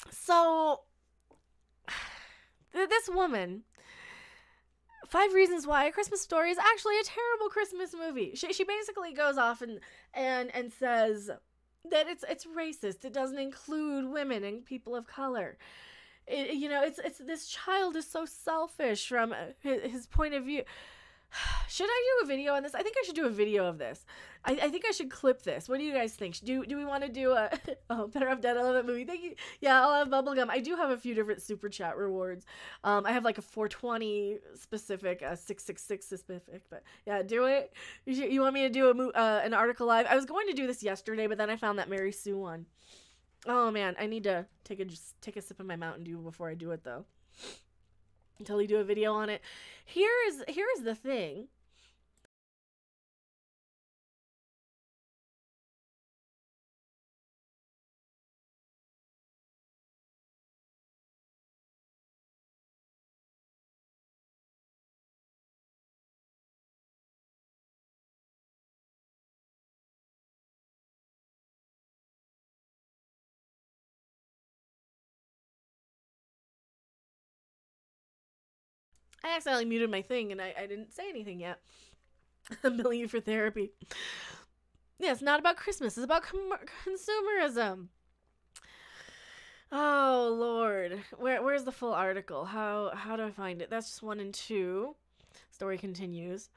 A: So, this woman, 5 reasons why A Christmas Story is actually a terrible Christmas movie. She basically goes off and says that it's racist. It doesn't include women and people of color. It's this child is so selfish from his point of view. Should I do a video on this? I think I should do a video of this. I think I should clip this. What do you guys think? Do we want to do a... Oh, Better Off Dead. I love that movie. Thank you. Yeah, I'll have bubblegum. I do have a few different super chat rewards. I have like a 420 specific, a 666 specific. But yeah, do it. You want me to do an article live? I was going to do this yesterday, but then I found that Mary Sue one. Oh man, I need to take a sip of my Mountain Dew before I do it though. Until we do a video on it. Here's the thing. I accidentally muted my thing and I didn't say anything yet. I'm billing you for therapy. Yeah, it's not about Christmas. It's about consumerism. Oh, Lord. Where's the full article? How do I find it? That's just 1 and 2. Story continues.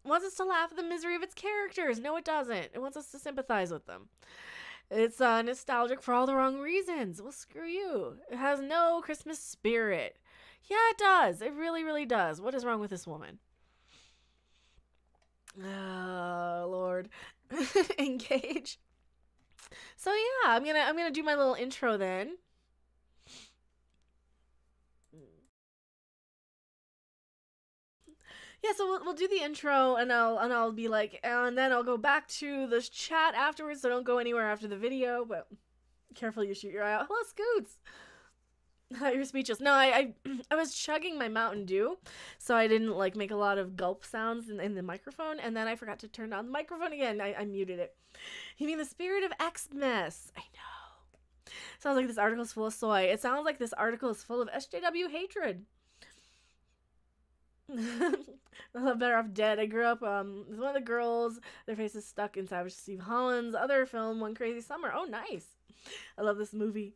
A: Wants us to laugh at the misery of its characters. No, it doesn't. It wants us to sympathize with them. It's nostalgic for all the wrong reasons. Well, screw you. It has no Christmas spirit. Yeah, it does. It really, really does. What is wrong with this woman? Oh, Lord. Engage. So yeah, I'm gonna do my little intro then. Yeah, so we'll do the intro and I'll be like, and then I'll go back to the chat afterwards, so don't go anywhere after the video, but careful you shoot your eye out. Hello, Scoots. You're speechless. No, I was chugging my Mountain Dew, so I didn't like make a lot of gulp sounds in the microphone, and then I forgot to turn on the microphone again. I muted it. You mean the spirit of Xmas? I know. Sounds like this article is full of soy. It sounds like this article is full of SJW hatred. I love Better Off Dead. I grew up with one of the girls, their faces stuck in Savage Steve Holland's other film, One Crazy Summer. Oh, nice. I love this movie.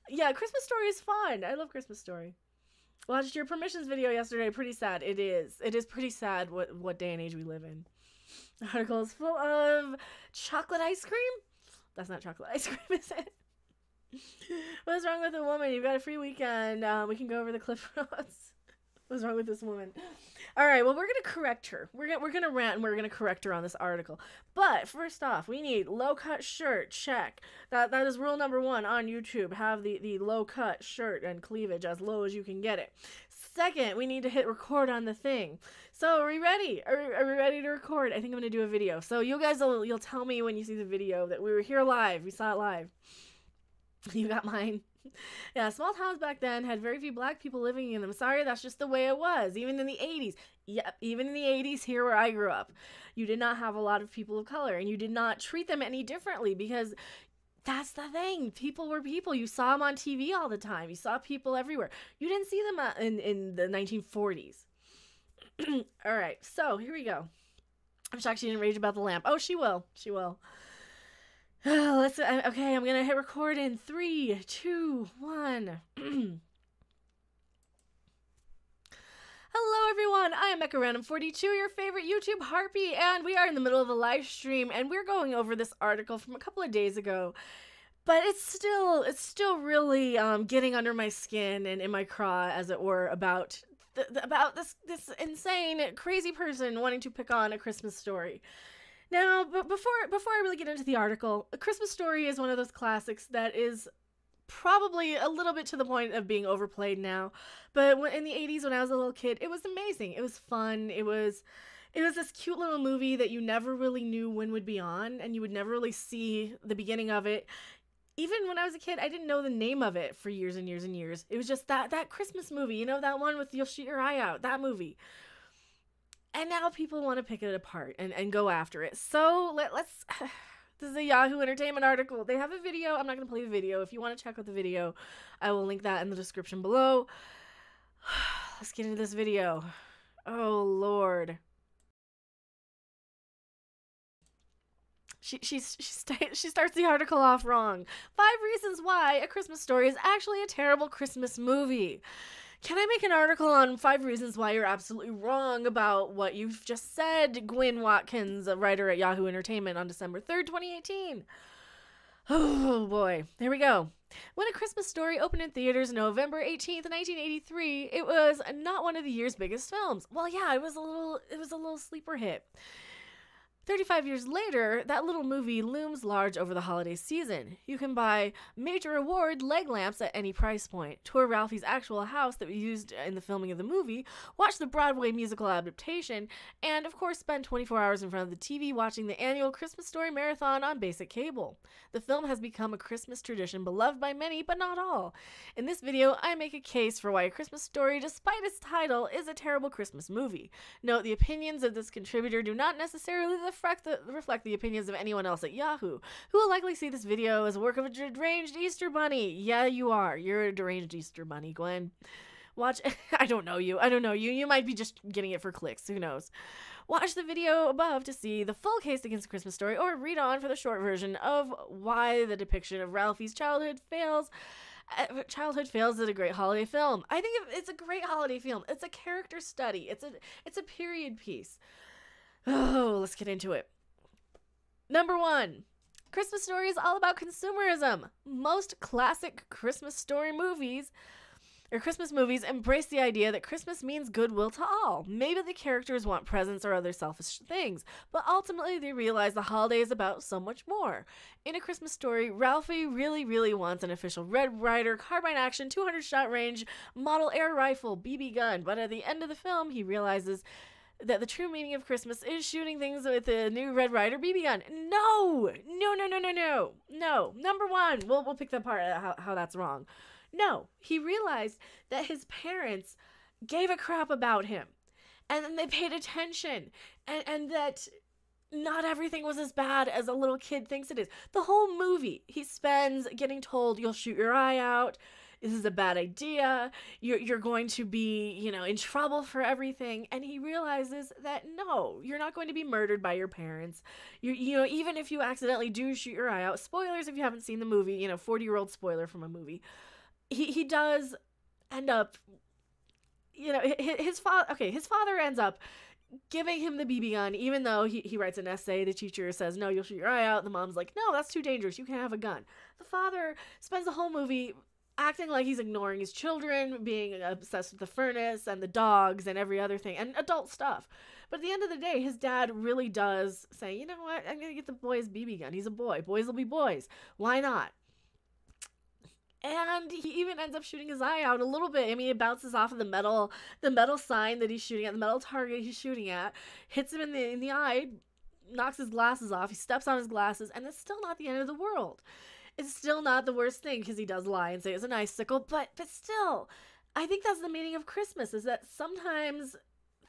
A: Yeah, Christmas Story is fun. I love Christmas Story. Watched your permissions video yesterday. Pretty sad. It is. It is pretty sad what day and age we live in. The article is full of chocolate ice cream. That's not chocolate ice cream, is it? What's wrong with a woman? You've got a free weekend. We can go over the Cliff Notes. What's wrong with this woman? All right, well, we're gonna correct her. We're gonna rant and we're gonna correct her on this article. But first off, we need low cut shirt. Check. That is rule number 1 on YouTube. Have the low cut shirt and cleavage as low as you can get it. Second, we need to hit record on the thing. So are we ready? Are we ready to record? I think I'm gonna do a video. So you guys you'll tell me when you see the video that we were here live. We saw it live. You got mine. Yeah, small towns back then had very few black people living in them. Sorry, that's just the way it was. Even in the 80s. Yep, even in the 80s here where I grew up. You did not have a lot of people of color, and you did not treat them any differently because that's the thing. People were people. You saw them on TV all the time. You saw people everywhere. You didn't see them in the 1940s. All right, so here we go. I'm shocked she didn't rage about the lamp. Oh, she will. She will. Okay, I'm gonna hit record in 3, 2, 1. Hello everyone, I am MechaRandom42, your favorite YouTube harpy, and we are in the middle of a live stream, and we're going over this article from a couple of days ago. But it's still really getting under my skin and in my craw, as it were, about this insane, crazy person wanting to pick on A Christmas Story. Now, but before I really get into the article, A Christmas Story is one of those classics that is probably a little bit to the point of being overplayed now. But in the 80s, when I was a little kid, it was amazing. It was fun. It was this cute little movie that you never really knew when would be on, and you would never really see the beginning of it. Even when I was a kid, I didn't know the name of it for years and years and years. It was just that Christmas movie, you know, that one with You'll Shoot Your Eye Out, that movie. And now people want to pick it apart and go after it. So let's this is a Yahoo Entertainment article. They have a video. I'm not going to play the video. If you want to check out the video, I will link that in the description below. Let's get into this video. Oh, Lord. She starts the article off wrong. 5 reasons why A Christmas Story is actually a terrible Christmas movie. Can I make an article on 5 reasons why you're absolutely wrong about what you've just said, Gwyn Watkins, a writer at Yahoo Entertainment, on December 3rd, 2018? Oh, boy. Here we go. When A Christmas Story opened in theaters November 18th, 1983, it was not one of the year's biggest films. Well, yeah, it was a little sleeper hit. 35 years later, that little movie looms large over the holiday season. You can buy major award leg lamps at any price point, tour Ralphie's actual house that we used in the filming of the movie, watch the Broadway musical adaptation, and of course spend 24 hours in front of the TV watching the annual Christmas Story marathon on basic cable. The film has become a Christmas tradition beloved by many, but not all. In this video, I make a case for why A Christmas Story, despite its title, is a terrible Christmas movie. Note, the opinions of this contributor do not necessarily reflect the opinions of anyone else at Yahoo, who will likely see this video as a work of a deranged Easter bunny. Yeah, you are. You're a deranged Easter bunny, Gwen. Watch. I don't know you. You might be just getting it for clicks. Who knows? Watch the video above to see the full case against A Christmas Story, or read on for the short version of why the depiction of Ralphie's childhood fails as a great holiday film. I think it's a great holiday film. It's a character study. It's a period piece. Oh, let's get into it. Number 1, Christmas Story is all about consumerism. Most classic Christmas Story movies, or Christmas movies, embrace the idea that Christmas means goodwill to all. Maybe the characters want presents or other selfish things, but ultimately they realize the holiday is about so much more. In A Christmas Story, Ralphie really wants an official Red Ryder carbine action 200-shot range model air rifle BB gun, but at the end of the film he realizes that the true meaning of Christmas is shooting things with a new Red Ryder BB gun. No. Number 1, we'll pick that part how that's wrong. No, he realized that his parents gave a crap about him, and then they paid attention, and that not everything was as bad as a little kid thinks it is. The whole movie, he spends getting told, you'll shoot your eye out. This is a bad idea. You're going to be, in trouble for everything. And he realizes that no, you're not going to be murdered by your parents. Even if you accidentally do shoot your eye out, spoilers if you haven't seen the movie, 40-year-old spoiler from a movie. He does end up, his father ends up giving him the BB gun, even though he writes an essay. The teacher says, no, you'll shoot your eye out. The mom's like, no, that's too dangerous. You can't have a gun. The father spends the whole movie acting like he's ignoring his children, being obsessed with the furnace and the dogs and every other thing and adult stuff. But at the end of the day, his dad really does say, you know what, I'm going to get the boy his BB gun. He's a boy. Boys will be boys. Why not? And he even ends up shooting his eye out a little bit. I mean, it bounces off of the metal sign that he's shooting at, the metal target he's shooting at, hits him in the eye, knocks his glasses off. He steps on his glasses, and it's still not the end of the world. It's still not the worst thing, because he does lie and say it's an icicle, but still, I think that's the meaning of Christmas, is that sometimes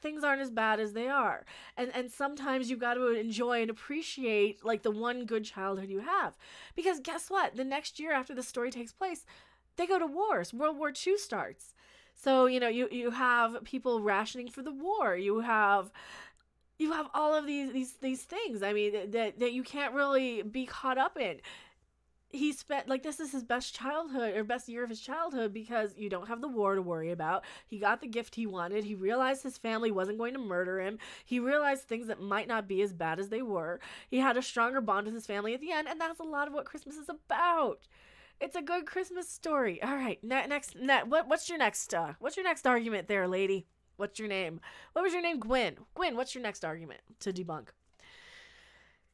A: things aren't as bad as they are. And sometimes you've got to enjoy and appreciate like the one good childhood you have. Because guess what? The next year after the story takes place, they go to wars. World War II starts. So, you know, you have people rationing for the war. You have all of these things, I mean, that you can't really be caught up in. He spent, like, this is his best childhood, or best year of his childhood, because you don't have the war to worry about. He got the gift he wanted. He realized his family wasn't going to murder him. He realized things that might not be as bad as they were. He had a stronger bond with his family at the end, and that's a lot of what Christmas is about. It's a good Christmas story. All right, what's your next argument there, lady? What's your name? What was your name? Gwen. Gwen, what's your next argument to debunk?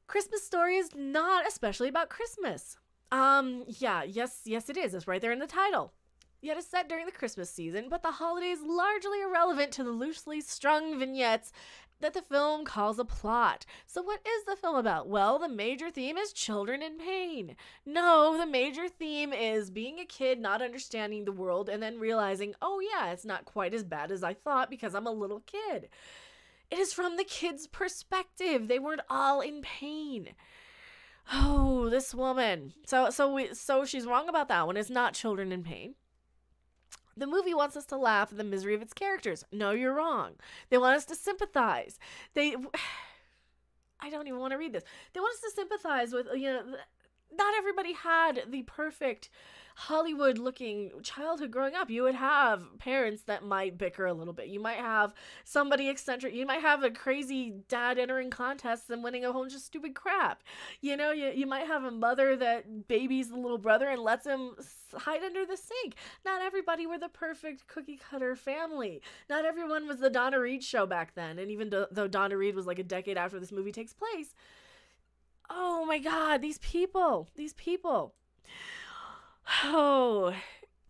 A: Christmas Story is not especially about Christmas. Yes, it is. It's right there in the title. Yet it's set during the Christmas season, but the holiday is largely irrelevant to the loosely strung vignettes that the film calls a plot. So what is the film about? Well, the major theme is children in pain. No, the major theme is being a kid, not understanding the world, and then realizing, oh yeah, it's not quite as bad as I thought because I'm a little kid. It is from the kids' perspective. They weren't all in pain. Oh, this woman. So she's wrong about that one. It's not children in pain. The movie wants us to laugh at the misery of its characters. No, you're wrong. They want us to sympathize. I don't even want to read this. They want us to sympathize with, not everybody had the perfect Hollywood-looking childhood growing up. You would have parents that might bicker a little bit. You might have somebody eccentric. You might have a crazy dad entering contests and winning a whole bunch of stupid crap. You might have a mother that babies the little brother and lets him hide under the sink. Not everybody were the perfect cookie-cutter family. Not everyone was the Donna Reed show back then. And even though Donna Reed was like a decade after this movie takes place, oh my God, these people. Oh,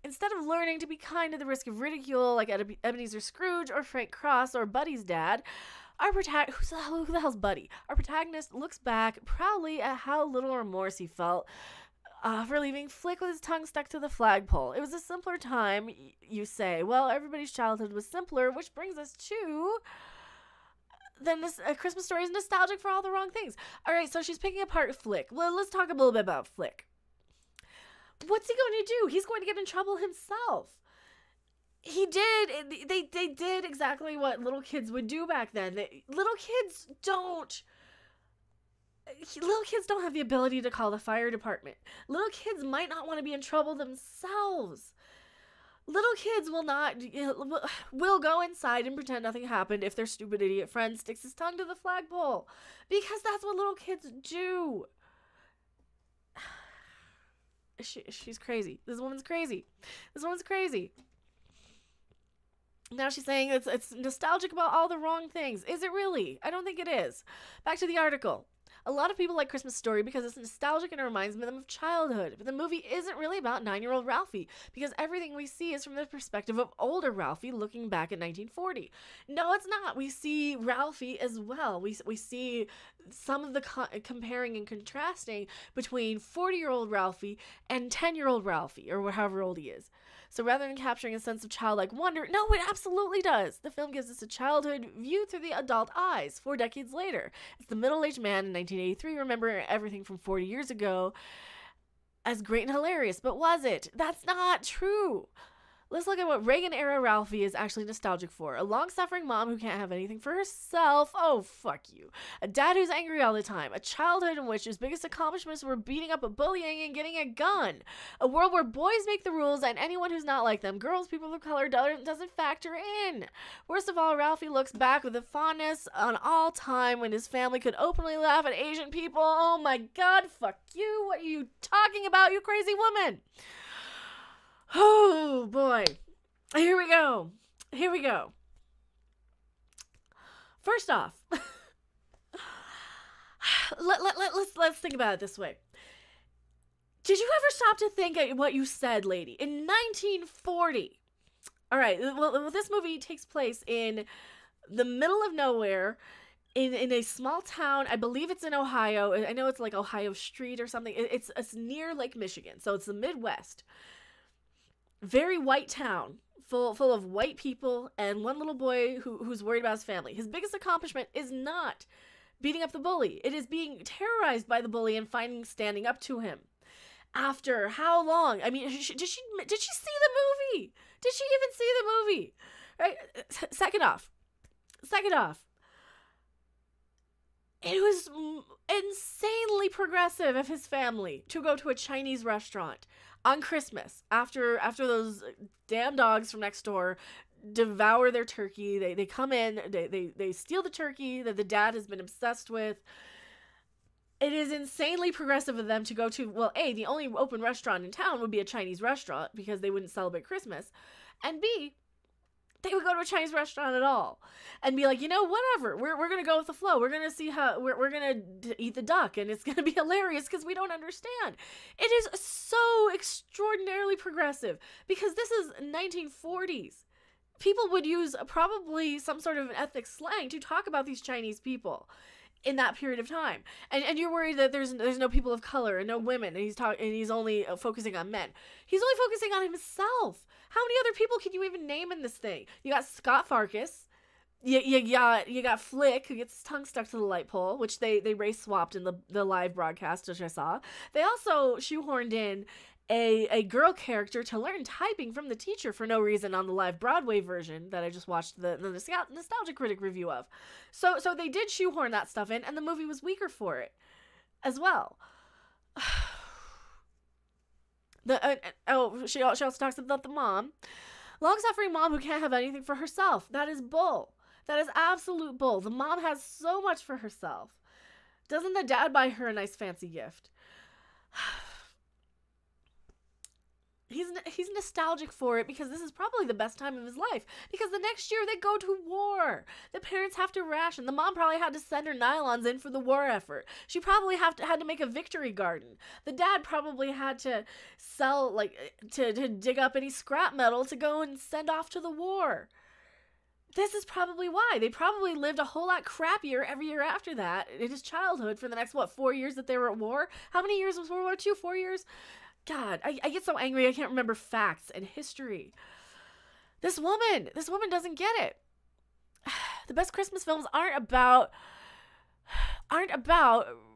A: instead of learning to be kind at the risk of ridicule like Ebenezer Scrooge or Frank Cross or Buddy's dad, who the hell's Buddy? Our protagonist looks back proudly at how little remorse he felt for leaving Flick with his tongue stuck to the flagpole. It was a simpler time, you say. Well, everybody's childhood was simpler, which brings us to... Then this Christmas Story is nostalgic for all the wrong things. All right, so she's picking apart Flick. Well, let's talk a little bit about Flick. What's he going to do? He's going to get in trouble himself. He did. They did exactly what little kids would do back then. Little kids don't have the ability to call the fire department. Little kids might not want to be in trouble themselves. Little kids will go inside and pretend nothing happened if their stupid idiot friend sticks his tongue to the flagpole. Because that's what little kids do. She's crazy. This woman's crazy. Now she's saying it's nostalgic about all the wrong things. Is it really? I don't think it is. Back to the article. A lot of people like Christmas Story because it's nostalgic and it reminds them of childhood. But the movie isn't really about 9-year-old Ralphie because everything we see is from the perspective of older Ralphie looking back at 1940. No, it's not. We see Ralphie as well. We see some of the comparing and contrasting between 40-year-old Ralphie and 10-year-old Ralphie, or however old he is. So rather than capturing a sense of childlike wonder, no, it absolutely does. The film gives us a childhood view through the adult eyes 4 decades later. It's the middle-aged man in 1983 remembering everything from 40 years ago as great and hilarious. But was it? That's not true. Let's look at what Reagan-era Ralphie is actually nostalgic for. A long-suffering mom who can't have anything for herself. Oh, fuck you. A dad who's angry all the time. A childhood in which his biggest accomplishments were beating up, bullying, and getting a gun. A world where boys make the rules and anyone who's not like them, girls, people of color, doesn't factor in. Worst of all, Ralphie looks back with a fondness on all time when his family could openly laugh at Asian people. Oh my God, fuck you. What are you talking about, you crazy woman? Oh boy. Here we go. Here we go. First off, let's think about it this way. Did you ever stop to think at what you said, lady? In 1940. All right. Well, this movie takes place in the middle of nowhere, in a small town. I believe it's in Ohio. I know it's like Ohio Street or something. It's near Lake Michigan, so it's the Midwest. Very white town, full of white people, and one little boy who's worried about his family. His biggest accomplishment is not beating up the bully. It is being terrorized by the bully and standing up to him. After how long? I mean, did she see the movie? Did she even see the movie? Right? Second off, it was insanely progressive of his family to go to a Chinese restaurant on Christmas after those damn dogs from next door devour their turkey. They come in, they steal the turkey that the dad has been obsessed with. It is insanely progressive of them to go to, well, A, the only open restaurant in town would be a Chinese restaurant because they wouldn't celebrate Christmas. And B, they would go to a Chinese restaurant at all and be like, you know, whatever, we're going to go with the flow. We're going to see how, we're going to eat the duck, and it's going to be hilarious because we don't understand. It is so extraordinarily progressive because this is 1940s. People would use probably some sort of an ethnic slang to talk about these Chinese people in that period of time, and you're worried that there's no people of color and no women, and he's only focusing on men. He's only focusing on himself. How many other people can you even name in this thing? You got Scott Farkas, you got Flick, who gets his tongue stuck to the light pole, which they race swapped in the live broadcast, which I saw. They also shoehorned in a girl character to learn typing from the teacher for no reason on the live Broadway version that I just watched the Nostalgia Critic review of. So they did shoehorn that stuff in, and the movie was weaker for it as well. She also talks about the mom. Long-suffering mom who can't have anything for herself. That is bull. That is absolute bull. The mom has so much for herself. Doesn't the dad buy her a nice fancy gift? He's nostalgic for it because this is probably the best time of his life. Because the next year they go to war. The parents have to ration. The mom probably had to send her nylons in for the war effort. She probably had to make a victory garden. The dad probably had to sell, like, to dig up any scrap metal to go and send off to the war. This is probably why. They probably lived a whole lot crappier every year after that in his childhood for the next, 4 years that they were at war? How many years was World War II? 4 years? God, I get so angry I can't remember facts and history. This woman doesn't get it. The best Christmas films aren't about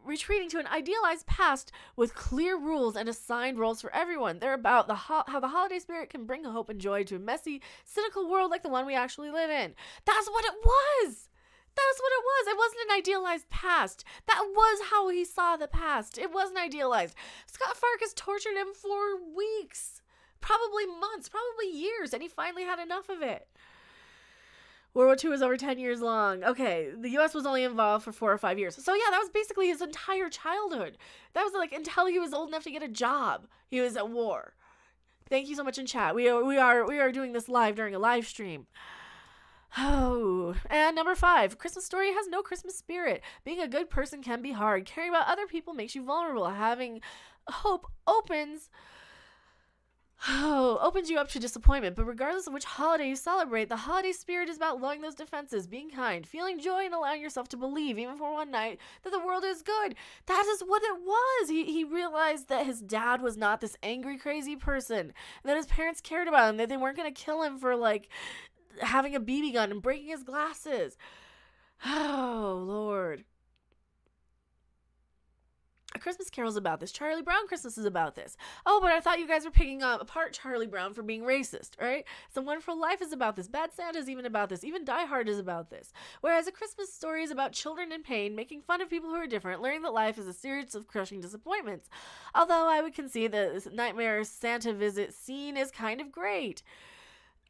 A: retreating to an idealized past with clear rules and assigned roles for everyone. They're about how the holiday spirit can bring hope and joy to a messy, cynical world like the one we actually live in. That's what it was. That's what it was. It wasn't an idealized past. That was how he saw the past. It wasn't idealized. Scott Farkas tortured him for weeks, probably months, probably years, and he finally had enough of it. World War II was over 10 years long. Okay, the U.S. was only involved for 4 or 5 years. So yeah, that was basically his entire childhood. That was like until he was old enough to get a job. He was at war. Thank you so much in chat. We are doing this live during a live stream. Oh, and number 5, Christmas Story has no Christmas spirit. Being a good person can be hard. Caring about other people makes you vulnerable. Having hope opens you up to disappointment. But regardless of which holiday you celebrate, the holiday spirit is about lowering those defenses, being kind, feeling joy, and allowing yourself to believe, even for one night, that the world is good. That is what it was. He realized that his dad was not this angry, crazy person, and that his parents cared about him, that they weren't going to kill him for, like, having a BB gun and breaking his glasses. Oh, Lord. A Christmas Carol's about this. Charlie Brown Christmas is about this. Oh, but I thought you guys were picking apart Charlie Brown for being racist, right? Some Wonderful Life is about this. Bad Santa is even about this. Even Die Hard is about this. Whereas A Christmas Story is about children in pain, making fun of people who are different, learning that life is a series of crushing disappointments. Although I would concede that this Nightmare Santa visit scene is kind of great.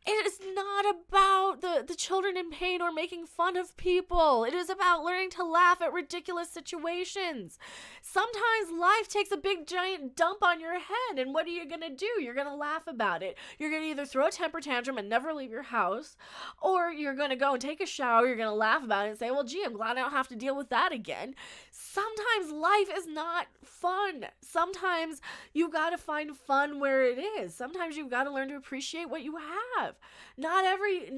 A: It is not about the children in pain or making fun of people. It is about learning to laugh at ridiculous situations. Sometimes life takes a big giant dump on your head, and what are you gonna do? You're gonna laugh about it. You're gonna either throw a temper tantrum and never leave your house, or you're gonna go and take a shower, you're gonna laugh about it and say, well, gee, I'm glad I don't have to deal with that again. Sometimes life is not fun. Sometimes you gotta find fun where it is. Sometimes you've got to learn to appreciate what you have. Not everything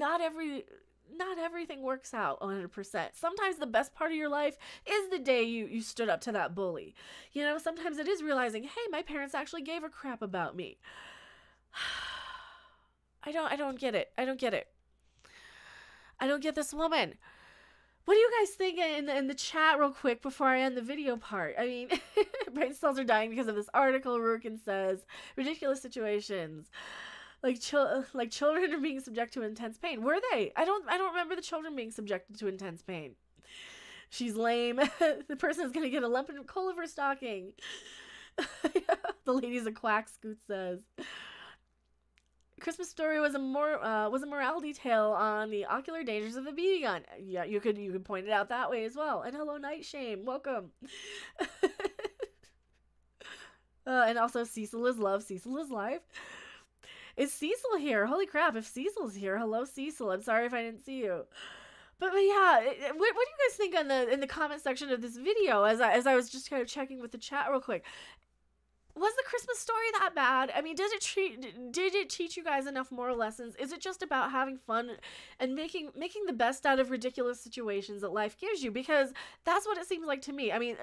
A: works out 100%. Sometimes the best part of your life is the day you stood up to that bully. You know, sometimes it is realizing, hey, my parents actually gave a crap about me. I don't get it. I don't get it. I don't get this woman. What do you guys think in the chat real quick before I end the video part? I mean, brain cells are dying because of this article. Rukin says, ridiculous situations. Like children are being subject to intense pain. Were they? I don't remember the children being subjected to intense pain. She's lame. The person is gonna get a lump of coal over her stocking. The lady's a quack, Scoot says. Christmas Story was a morality tale on the ocular dangers of the BB gun. Yeah, you could point it out that way as well. And hello, Night Shame, welcome. And also, Cecil is love. Cecil is life. Is Cecil here? Holy crap! If Cecil's here, hello, Cecil. I'm sorry if I didn't see you. But yeah, what do you guys think in the comment section of this video? As I was just kind of checking with the chat real quick. Was the Christmas Story that bad? I mean, did it teach you guys enough moral lessons? Is it just about having fun and making the best out of ridiculous situations that life gives you? Because that's what it seems like to me. I mean,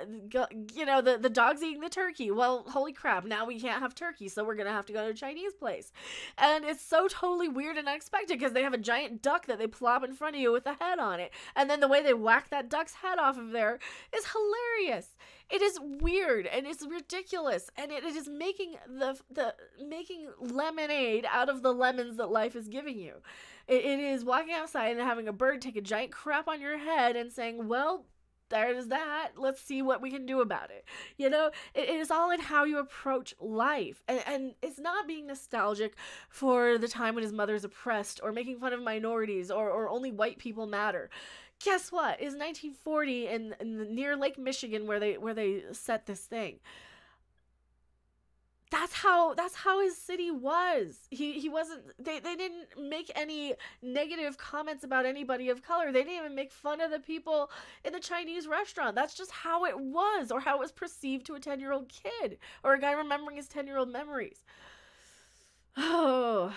A: you know, the dog's eating the turkey. Well, holy crap, now we can't have turkey, so we're gonna have to go to a Chinese place. And it's so totally weird and unexpected because they have a giant duck that they plop in front of you with a head on it. And then the way they whack that duck's head off of there is hilarious. It is weird and it's ridiculous, and it is making making lemonade out of the lemons that life is giving you. It is walking outside and having a bird take a giant crap on your head and saying, well, there's that. Let's see what we can do about it. You know, it is all in how you approach life. And it's not being nostalgic for the time when his mother's oppressed or making fun of minorities or only white people matter. Guess what? It's 1940 in near Lake Michigan where they set this thing. That's how his city was. He wasn't. They didn't make any negative comments about anybody of color. They didn't even make fun of the people in the Chinese restaurant. That's just how it was, or how it was perceived to a 10-year-old kid or a guy remembering his 10-year-old memories. Oh.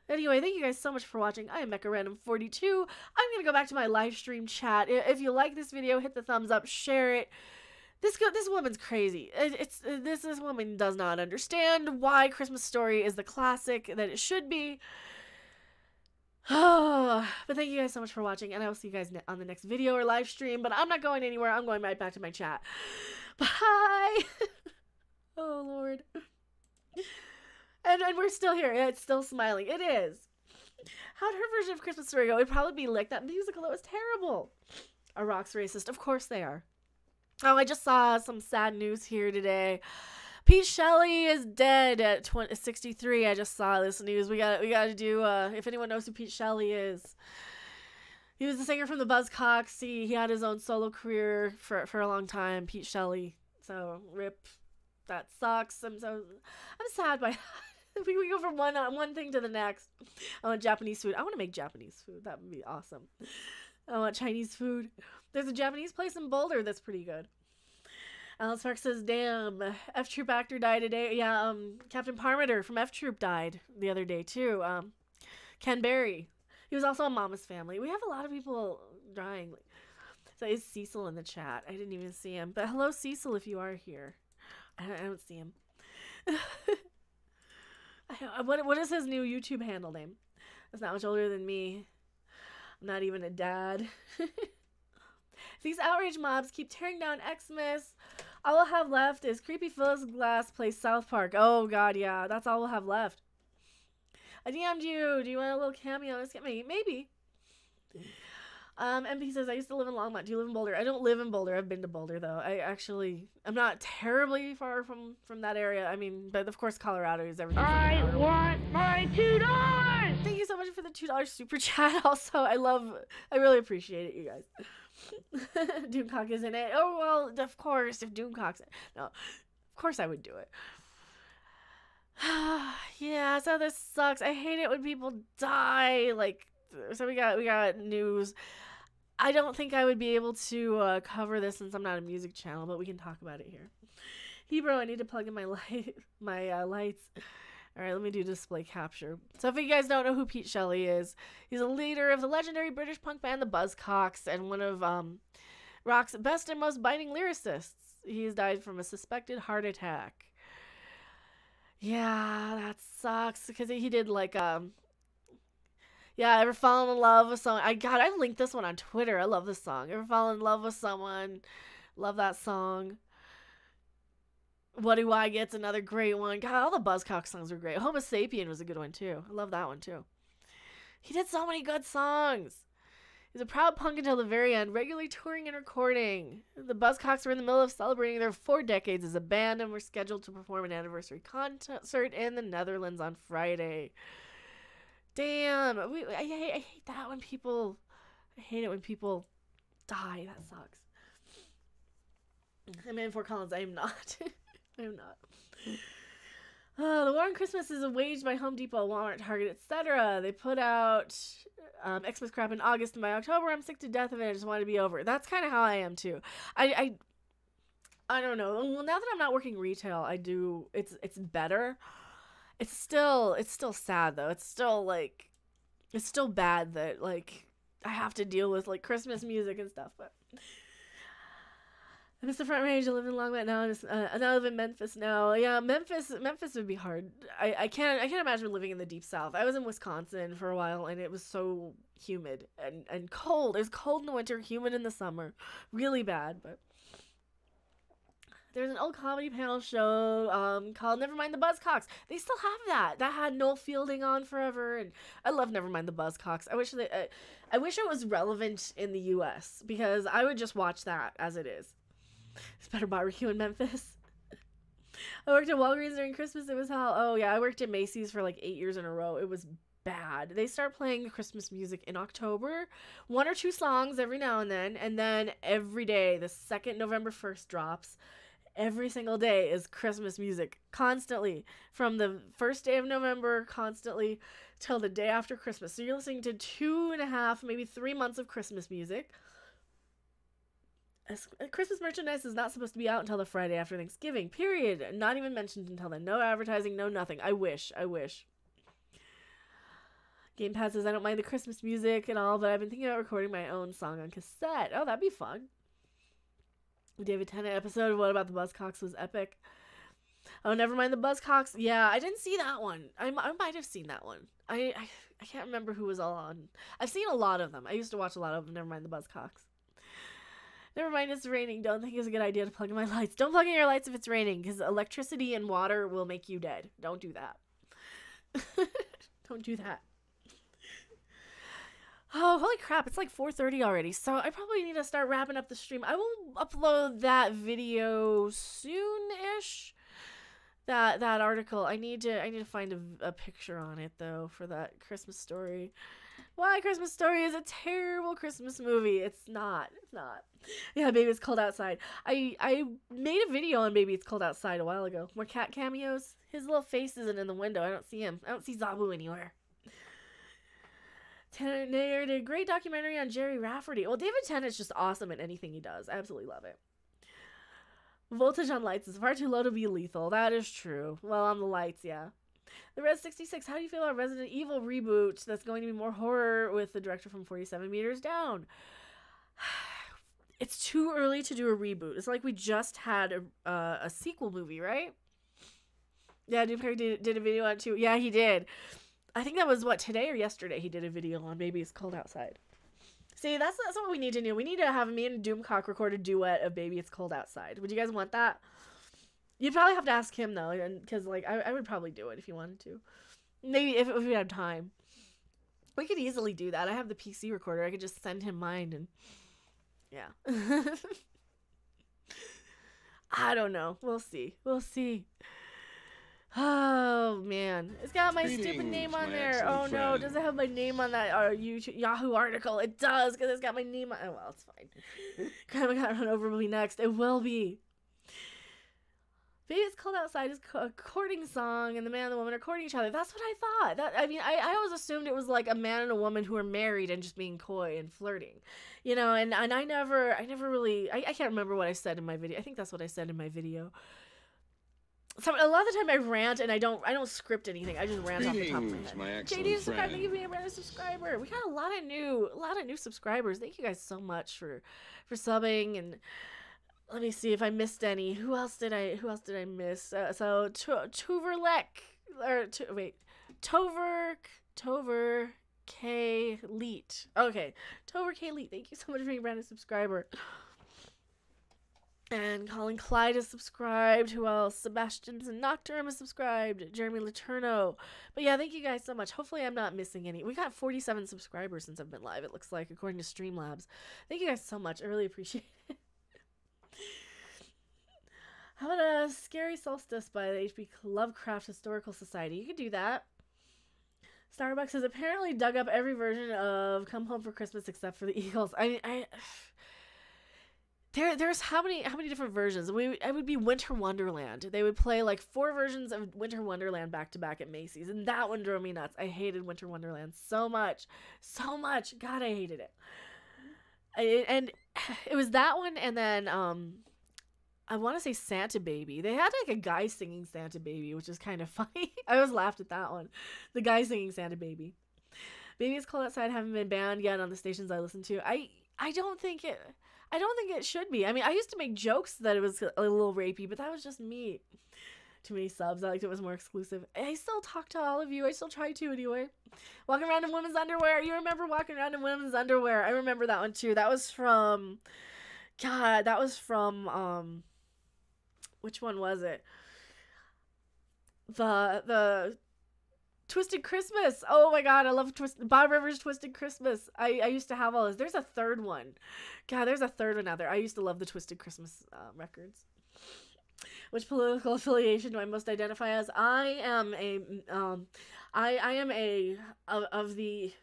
A: Anyway, thank you guys so much for watching. I am MechaRandom42. I'm going to go back to my live stream chat. If you like this video, hit the thumbs up, share it. This woman's crazy. This woman does not understand why Christmas Story is the classic that it should be. Oh, but thank you guys so much for watching, and I will see you guys on the next video or live stream, but I'm not going anywhere. I'm going right back to my chat. Bye! Oh, Lord. And we're still here. It's still smiling. It is. How'd her version of Christmas Story go? It'd probably be like that musical that was terrible. Are rocks racist? Of course they are. Oh, I just saw some sad news here today. Pete Shelley is dead at 63. I just saw this news. We got to do, if anyone knows who Pete Shelley is. He was the singer from the Buzzcocks. He had his own solo career for a long time, Pete Shelley. So, rip. That sucks. I'm sad by that. We go from one thing to the next. I want Japanese food. I want to make Japanese food. That would be awesome. I want Chinese food. There's a Japanese place in Boulder that's pretty good. Alex Park says, damn, F Troop actor died today. Yeah, Captain Parmiter from F Troop died the other day too. Ken Berry. He was also on Mama's Family. We have a lot of people dying. So is Cecil in the chat? I didn't even see him. But hello, Cecil, if you are here. I don't see him. What is his new YouTube handle name? That's not much older than me. I'm not even a dad. These outrage mobs keep tearing down Xmas. All we'll have left is Creepy Phyllis Glass plays South Park. Oh god, yeah, that's all we'll have left. I DM'd you. Do you want a little cameo? Maybe. MP says, I used to live in Longmont. Do you live in Boulder? I don't live in Boulder. I've been to Boulder, though. I'm not terribly far from that area. I mean, but of course, Colorado is everything.
B: I want my $2!
A: Thank you so much for the $2 super chat. Also, I really appreciate it, you guys. Doomcock is in it. Oh, well, of course, if Doomcock's in it. No, of course I would do it. Yeah, so this sucks. I hate it when people die. Like, so we got news. I don't think I would be able to cover this since I'm not a music channel, but we can talk about it here. Hebrew, I need to plug in my lights. All right, let me do display capture. So if you guys don't know who Pete Shelley is, he's a leader of the legendary British punk band The Buzzcocks and one of rock's best and most biting lyricists. He's died from a suspected heart attack. Yeah, that sucks because he did like yeah, ever fallen in love with someone? I linked this one on Twitter. I love this song. Ever fallen in love with someone? Love that song. What Do I Get's another great one. God, all the Buzzcock songs were great. Homo Sapien was a good one too. I love that one too. He did so many good songs. He's a proud punk until the very end, regularly touring and recording. The Buzzcocks were in the middle of celebrating their 4 decades as a band and were scheduled to perform an anniversary concert in the Netherlands on Friday. Damn, I hate that when people, I hate it when people die. That sucks. I'm in Fort Collins. I am not. I'm not. The war on Christmas is waged by Home Depot, Walmart, Target, etc. They put out Xmas crap in August, and by October, I'm sick to death of it. I just want it to be over. That's kind of how I am too. I don't know. Well, now that I'm not working retail, I do. It's better. It's still sad though. It's still bad that like I have to deal with like Christmas music and stuff, but. I miss the Front Range. I live in Longmont now. I live in Memphis now. Yeah, Memphis would be hard. I can't imagine living in the deep south. I was in Wisconsin for a while, and it was so humid and cold. It was cold in the winter, humid in the summer, really bad. But there's an old comedy panel show called Nevermind the Buzzcocks. They still have that. That had Noel Fielding on forever, and I love Nevermind the Buzzcocks. I wish it was relevant in the U.S. because I would just watch that as it is. It's better barbecue in Memphis. I worked at Walgreens during Christmas. It was hell. Oh, yeah. I worked at Macy's for like 8 years in a row. It was bad. They start playing Christmas music in October. 1 or 2 songs every now and then every day, the second November 1st drops. Every single day is Christmas music. Constantly. From the first day of November, constantly, till the day after Christmas. So you're listening to 2.5, maybe 3 months of Christmas music. Christmas merchandise is not supposed to be out until the Friday after Thanksgiving, period. Not even mentioned until then. No advertising, no nothing. I wish. Game Pass says, I don't mind the Christmas music and all, but I've been thinking about recording my own song on cassette. Oh, that'd be fun. David Tennant episode, What About the Buzzcocks, was epic. Oh, never mind the Buzzcocks. Yeah, I didn't see that one. I might have seen that one. I can't remember who was all on. I've seen a lot of them. I used to watch a lot of them. Never mind the Buzzcocks. Never mind, it's raining. Don't think it's a good idea to plug in my lights. Don't plug in your lights if it's raining, because electricity and water will make you dead. Don't do that. Don't do that. Oh, holy crap. It's like 4:30 already, so I probably need to start wrapping up the stream. I will upload that video soon-ish. That article. I need to find a picture on it, though, for that Christmas Story. Why Christmas Story is a terrible Christmas movie. It's not. Yeah, Baby It's Cold Outside. I made a video on Baby It's Cold Outside a while ago. More cat cameos. His little face isn't in the window. I don't see him. I don't see Zabu anywhere. Tennant did a great documentary on Jerry Rafferty. Well, David Tennant's just awesome at anything he does. I absolutely love it. Voltage on lights is far too low to be lethal. That is true. Well, on the lights, yeah. The Red 66, how do you feel about Resident Evil reboot that's going to be more horror with the director from 47 Meters Down? It's too early to do a reboot. It's like we just had a sequel movie, right? Yeah, Dude Perry did a video on it too. Yeah, he did. I think that was, today or yesterday he did a video on Baby It's Cold Outside. See, that's what we need to do. We need to have me and Doomcock record a duet of Baby It's Cold Outside. Would you guys want that? You'd probably have to ask him, though, because, I would probably do it if you wanted to. Maybe if we had time. We could easily do that. I have the PC recorder. I could just send him mine, and yeah. I don't know. We'll see. Oh man, it's got my stupid
D: Greetings,
A: name on
D: my
A: there. Oh
D: excellent
A: no,
D: friend.
A: does it have my name on that Yahoo article? It does, because it's got my name on. Oh well, it's fine. Grandma got run over will be next. It will be. Baby It's Cold Outside is a courting song, and the man and the woman are courting each other. That's what I thought. I always assumed it was like a man and a woman who are married and just being coy and flirting, you know. And I never really. I can't remember what I said in my video. I think that's what I said in my video. So a lot of the time I rant and I don't script anything. I just rant off the top of my
D: Greetings,
A: head.
D: my excellent
A: JD subscribe.
D: friend.
A: Thank you for being a brand new subscriber. We got a lot of new subscribers. Thank you guys so much for subbing. And let me see if I missed any. Who else did I miss? So Toverlek Tover K Leet. Okay, Tover K Leet. Thank you so much for being a brand new subscriber. And Colin Clyde is subscribed. Who else? Sebastian's and Nocturne is subscribed. Jeremy Laterno. But yeah, thank you guys so much. Hopefully I'm not missing any. We got 47 subscribers since I've been live, it looks like, according to Streamlabs. Thank you guys so much. I really appreciate it. How about a Scary Solstice by the H.P. Lovecraft Historical Society? You could do that. Starbucks has apparently dug up every version of Come Home for Christmas except for the Eagles. There's how many different versions? It would be Winter Wonderland. They would play like 4 versions of Winter Wonderland back to back at Macy's, and that one drove me nuts. I hated Winter Wonderland so much. God, I hated it. And it was that one, and then I want to say Santa Baby. They had like a guy singing Santa Baby, which is kind of funny. I always laughed at that one. The guy singing Santa Baby. Baby It's Cold Outside haven't been banned yet on the stations I listen to. I don't think it should be. I mean, I used to make jokes that it was a little rapey, but that was just me. Too many subs. I liked it was more exclusive. I still talk to all of you. I still try to anyway. Walking around in women's underwear. You remember walking around in women's underwear? I remember that one too. That was from which one was it? The Twisted Christmas. Oh my god, I love Bob Rivers' Twisted Christmas. I used to have all this. There's a third one. God, there's a third one out there. I used to love the Twisted Christmas records. Which political affiliation do I most identify as? I am of the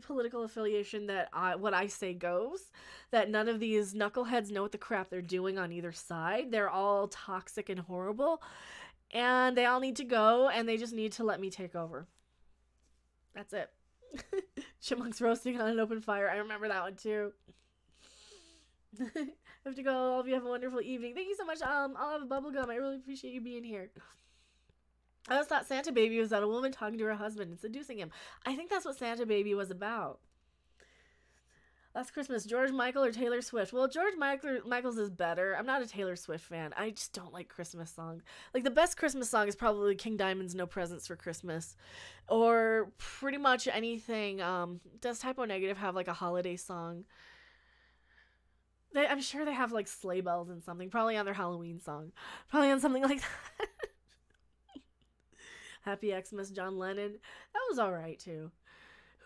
A: political affiliation that what I say goes. That none of these knuckleheads know what the crap they're doing on either side. They're all toxic and horrible. And they all need to go, and they just need to let me take over. That's it. Chipmunks roasting on an open fire. I remember that one, too. I have to go. All of you have a wonderful evening. Thank you so much. I'll have a bubble gum. I really appreciate you being here. I always thought Santa Baby was that a woman talking to her husband and seducing him. I think that's what Santa Baby was about. Last Christmas, George Michael or Taylor Swift? Well, George Michael's is better. I'm not a Taylor Swift fan. I just don't like Christmas songs. Like, the best Christmas song is probably King Diamond's No Presents for Christmas. Or pretty much anything. Does Typo Negative have, like, a holiday song? I'm sure they have, like, sleigh bells and something. Probably on their Halloween song. Probably on something like that. Happy Xmas, John Lennon. That was alright, too.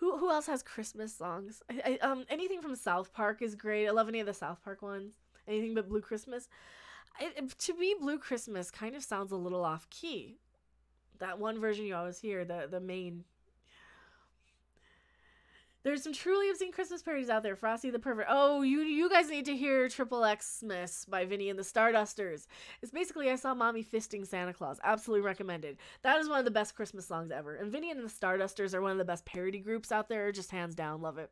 A: Who else has Christmas songs? Anything from South Park is great. I love any of the South Park ones. Anything but Blue Christmas. To me, Blue Christmas kind of sounds a little off key. That one version you always hear, the main. There's some truly obscene Christmas parodies out there. Frosty the Pervert. Oh, you guys need to hear Triple Xmas by Vinny and the Stardusters. It's basically I saw mommy fisting Santa Claus. Absolutely recommended. That is one of the best Christmas songs ever. And Vinny and the Stardusters are one of the best parody groups out there. Just hands down. Love it.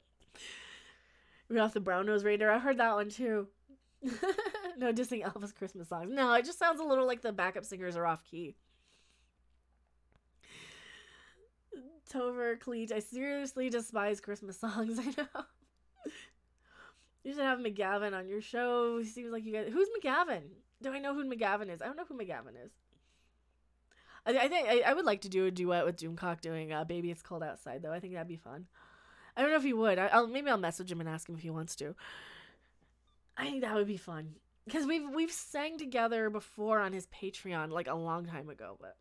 A: Rudolph the Brown-Nosed Reindeer. I heard that one too. No dissing Elvis Christmas songs. No, it just sounds a little like the backup singers are off key. Tover Cleat. I seriously despise Christmas songs. I know. You should have McGavin on your show. He seems like you guys. Who's McGavin? Do I know who McGavin is? I don't know who McGavin is. I think I would like to do a duet with Doomcock doing Baby It's Cold Outside, though. I think that'd be fun. I don't know if he would. Maybe I'll message him and ask him if he wants to. I think that would be fun. Because we've sang together before on his Patreon, like a long time ago, but.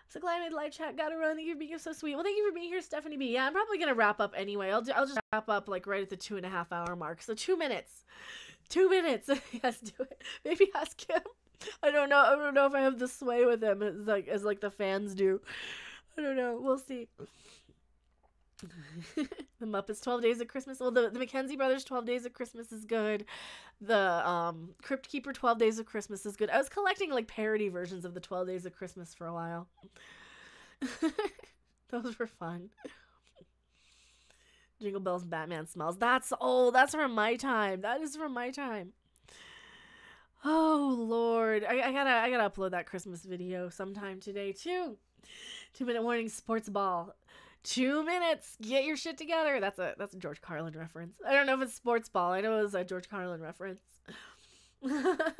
A: So glad I made live chat. Gotta run. Thank you for being so sweet. Well, thank you for being here, Stephanie B. Yeah, I'm probably gonna wrap up anyway. I'll just wrap up like right at the 2.5 hour mark. So 2 minutes. 2 minutes. Yes, do it. Maybe ask him. I don't know. I don't know if I have the sway with him as like the fans do. I don't know. We'll see. The Muppets 12 Days of Christmas. Well, the Mackenzie Brothers 12 Days of Christmas is good. The Crypt Keeper 12 Days of Christmas is good. I was collecting like parody versions of the 12 Days of Christmas for a while. Those were fun. Jingle Bells, Batman Smells. That's from my time. That is from my time. Oh Lord, I gotta upload that Christmas video sometime today too. 2-minute warning, sports ball. 2 minutes, get your shit together. That's a George Carlin reference. I don't know if it's sports ball. I know it was a George Carlin reference. Santa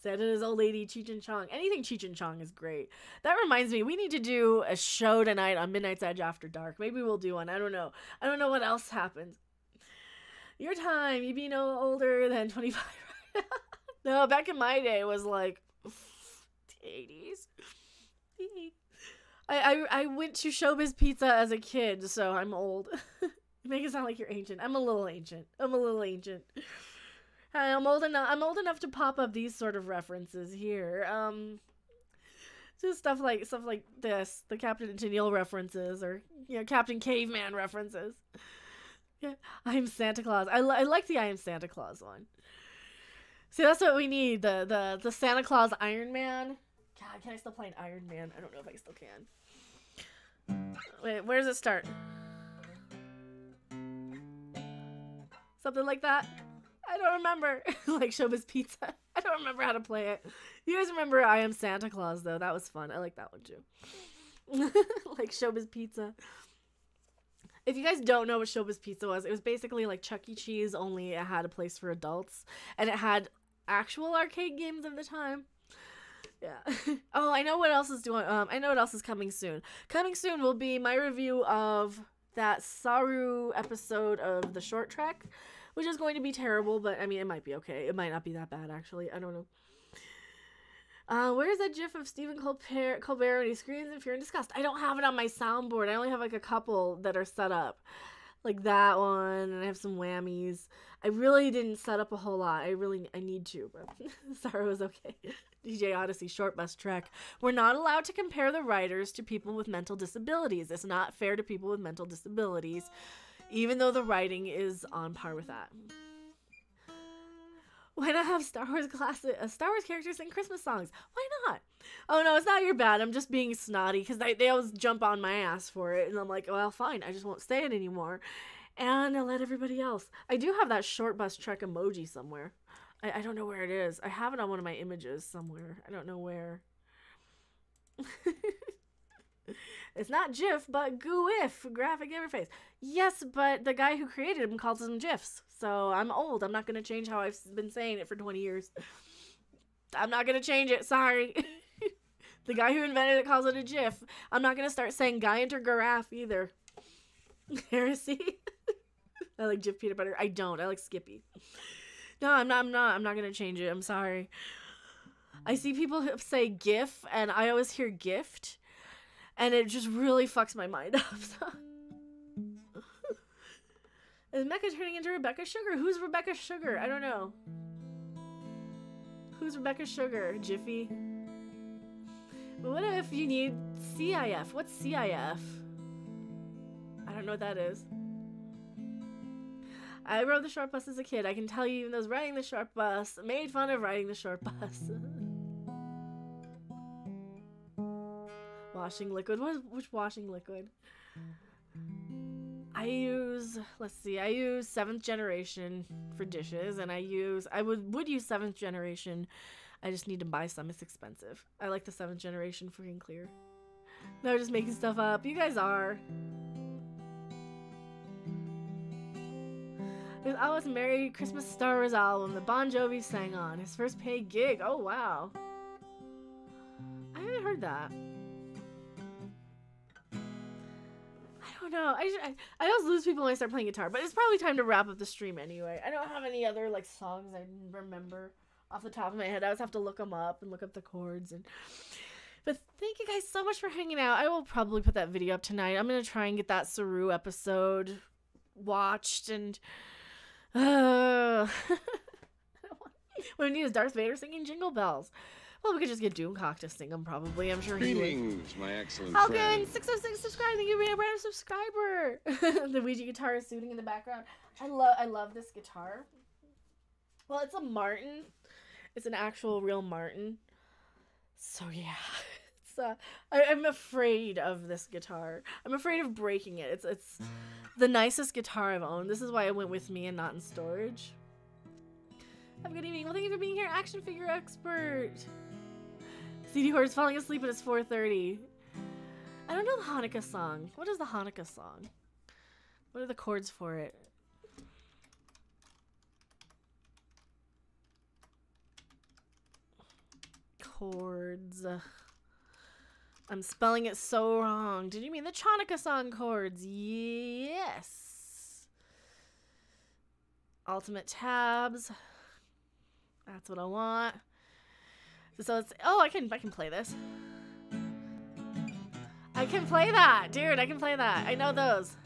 A: and his old lady, Cheech and Chong. Anything Cheech and Chong is great. That reminds me, we need to do a show tonight on Midnight's Edge After Dark. Maybe we'll do one. I don't know. I don't know what else happens. Your time, you be no older than 25. No, back in my day, it was like the 80s. I went to Showbiz Pizza as a kid, so I'm old. You make it sound like you're ancient. I'm a little ancient. I'm old enough to pop up these sort of references here. Just stuff like this, the Captain and Tennille references, or Captain Caveman references. Yeah, I am Santa Claus. I like the I am Santa Claus one. See, that's what we need. The Santa Claus Iron Man. God, can I still play an Iron Man? I don't know if I still can. Wait, where does it start? Something like that? I don't remember. Like Showbiz Pizza. I don't remember how to play it. You guys remember I Am Santa Claus, though. That was fun. I like that one, too. Like Showbiz Pizza. If you guys don't know what Showbiz Pizza was, it was basically like Chuck E. Cheese, only it had a place for adults. And it had actual arcade games of the time. Yeah. Oh, I know what else is doing. I know what else is coming soon. Coming soon will be my review of that Saru episode of the Short Trek, which is going to be terrible, but I mean, it might be okay. It might not be that bad, actually. I don't know. Where's that gif of Stephen Colbert when he screams in fear and disgust? I don't have it on my soundboard. I only have like a couple that are set up. Like that one, and I have some whammies. I really didn't set up a whole lot. I need to, but Saru was okay. DJ Odyssey, Short Bus Trek. We're not allowed to compare the writers to people with mental disabilities. It's not fair to people with mental disabilities, even though the writing is on par with that. Why not have Star Wars characters sing Christmas songs? Why not? Oh no, it's not your bad. I'm just being snotty because they always jump on my ass for it, and I'm like, well, fine. I just won't say it anymore, and I'll let everybody else. I do have that Short Bus Trek emoji somewhere. I don't know where it is. I have it on one of my images somewhere. I don't know where. It's not GIF, but GUIF, graphic interface. Yes, but the guy who created them calls them GIFs. So I'm old. I'm not going to change how I've been saying it for 20 years. I'm not going to change it. Sorry. The guy who invented it calls it a GIF. I'm not going to start saying Giant or Giraffe either. Heresy. I like Jif peanut butter. I don't. I like Skippy. No, I'm not going to change it. I'm sorry. I see people say GIF, and I always hear gift, and it just really fucks my mind up. Is Mecca turning into Rebecca Sugar? Who's Rebecca Sugar? I don't know. Who's Rebecca Sugar? Jiffy? But what if you need CIF? What's CIF? I don't know what that is. I rode the short bus as a kid. I can tell you, even those riding the short bus made fun of riding the short bus. Washing liquid. Which washing liquid? I use 7th generation for dishes, and I would use 7th generation. I just need to buy some. It's expensive. I like the 7th generation freaking clear. No, just making stuff up. You guys are. It was Alice Merry Christmas Star Wars album that Bon Jovi sang on. His first paid gig. Oh, wow. I haven't heard that. I don't know. I always lose people when I start playing guitar, but it's probably time to wrap up the stream anyway. I don't have any other like songs I remember off the top of my head. I always have to look them up and look up the chords. But thank you guys so much for hanging out. I will probably put that video up tonight. I'm going to try and get that Saru episode watched, and What we need is Darth Vader singing Jingle Bells. Well, we could just get Doomcock to sing them, probably. I'm sure he would.
D: Greetings, my excellent
A: Falcon,
D: friend.
A: 606 subscribe. Thank you for being a brand new subscriber. The Ouija guitar is soothing in the background. I love this guitar. Well, it's a Martin. It's an actual real Martin. So yeah, it's I'm afraid of this guitar. I'm afraid of breaking it. It's the nicest guitar I've owned. This is why it went with me and not in storage. Have a good evening. Well, thank you for being here, action figure expert. CD Horse falling asleep and it's 4:30. I don't know the Hanukkah song. What is the Hanukkah song? What are the chords for it? Chords. I'm spelling it so wrong. Did you mean the Chanukah song chords? Yes. Ultimate tabs. That's what I want. So it's I can play this. I can play that, dude. I can play that. I know those.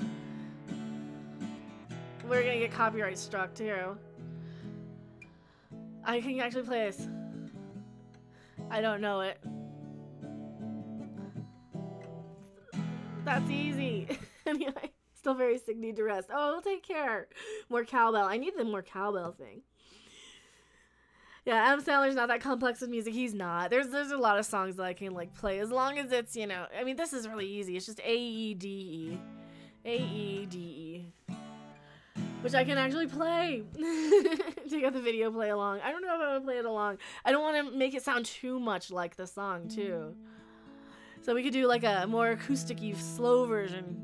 A: We're gonna get copyright struck too. I can actually play this. I don't know it. That's easy. Anyway, still very sick, need to rest. Oh, we'll take care. More cowbell. I need the more cowbell thing. Yeah, Adam Sandler's not that complex with music. He's not. There's a lot of songs that I can like play as long as it's, you know, I mean, this is really easy. It's just A-E-D-E. A-E-D-E. Which I can actually play. To get the video play along. I don't know if I would play it along. I don't want to make it sound too much like the song, too. So we could do like a more acoustic-y, slow version.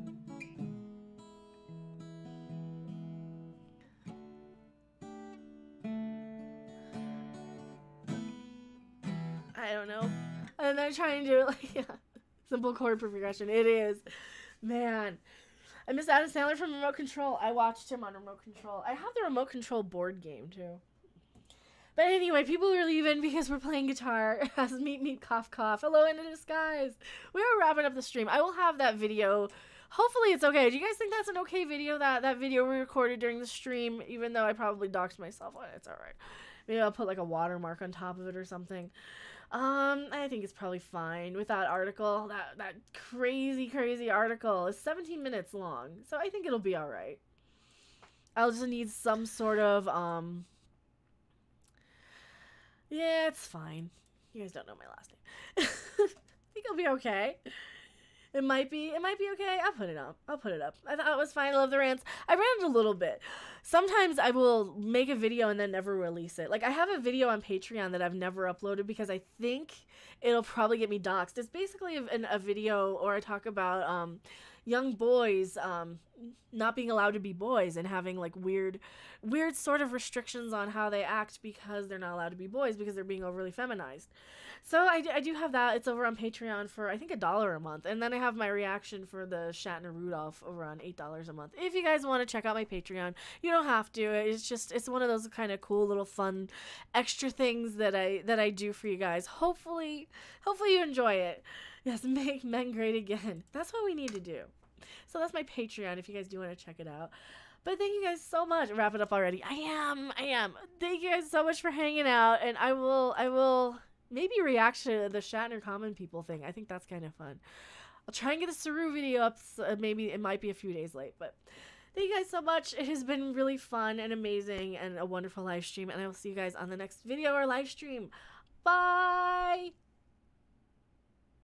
A: I don't know. And then trying to do it like, simple chord progression. It is. Man. I miss Adam Sandler from Remote Control. I watched him on Remote Control. I have the Remote Control board game, too. But anyway, people are leaving because we're playing guitar. As meet, cough, cough. Hello, in a disguise. We are wrapping up the stream. I will have that video. Hopefully it's okay. Do you guys think that's an okay video? That video we recorded during the stream, even though I probably doxed myself on it. It's alright. Maybe I'll put like a watermark on top of it or something. I think it's probably fine with that article. That crazy article is 17 minutes long. So I think it'll be alright. I'll just need some sort of, yeah, it's fine. You guys don't know my last name. I think it'll be okay. It might be okay. I'll put it up. I thought it was fine. I love the rants. I ranted a little bit. Sometimes I will make a video and then never release it. Like, I have a video on Patreon that I've never uploaded because I think it'll probably get me doxxed. It's basically a video, or I talk about young boys not being allowed to be boys and having like weird sort of restrictions on how they act because they're not allowed to be boys because they're being overly feminized. So I do have that. It's over on Patreon for I think $1 a month, and then I have my reaction for the Shatner Rudolph over on $8 a month. If you guys want to check out my Patreon, you don't have to. It's one of those kind of cool little fun extra things that I do for you guys. Hopefully you enjoy it. Yes, make men great again. That's what we need to do. So that's my Patreon if you guys do want to check it out. But thank you guys so much. Wrap it up already. I am. Thank you guys so much for hanging out, and I will maybe react to the Shatner Common People thing. I think that's kind of fun. I'll try and get a Saru video up. So maybe it might be a few days late, but thank you guys so much. It has been really fun and amazing and a wonderful live stream, and I will see you guys on the next video or live stream. Bye!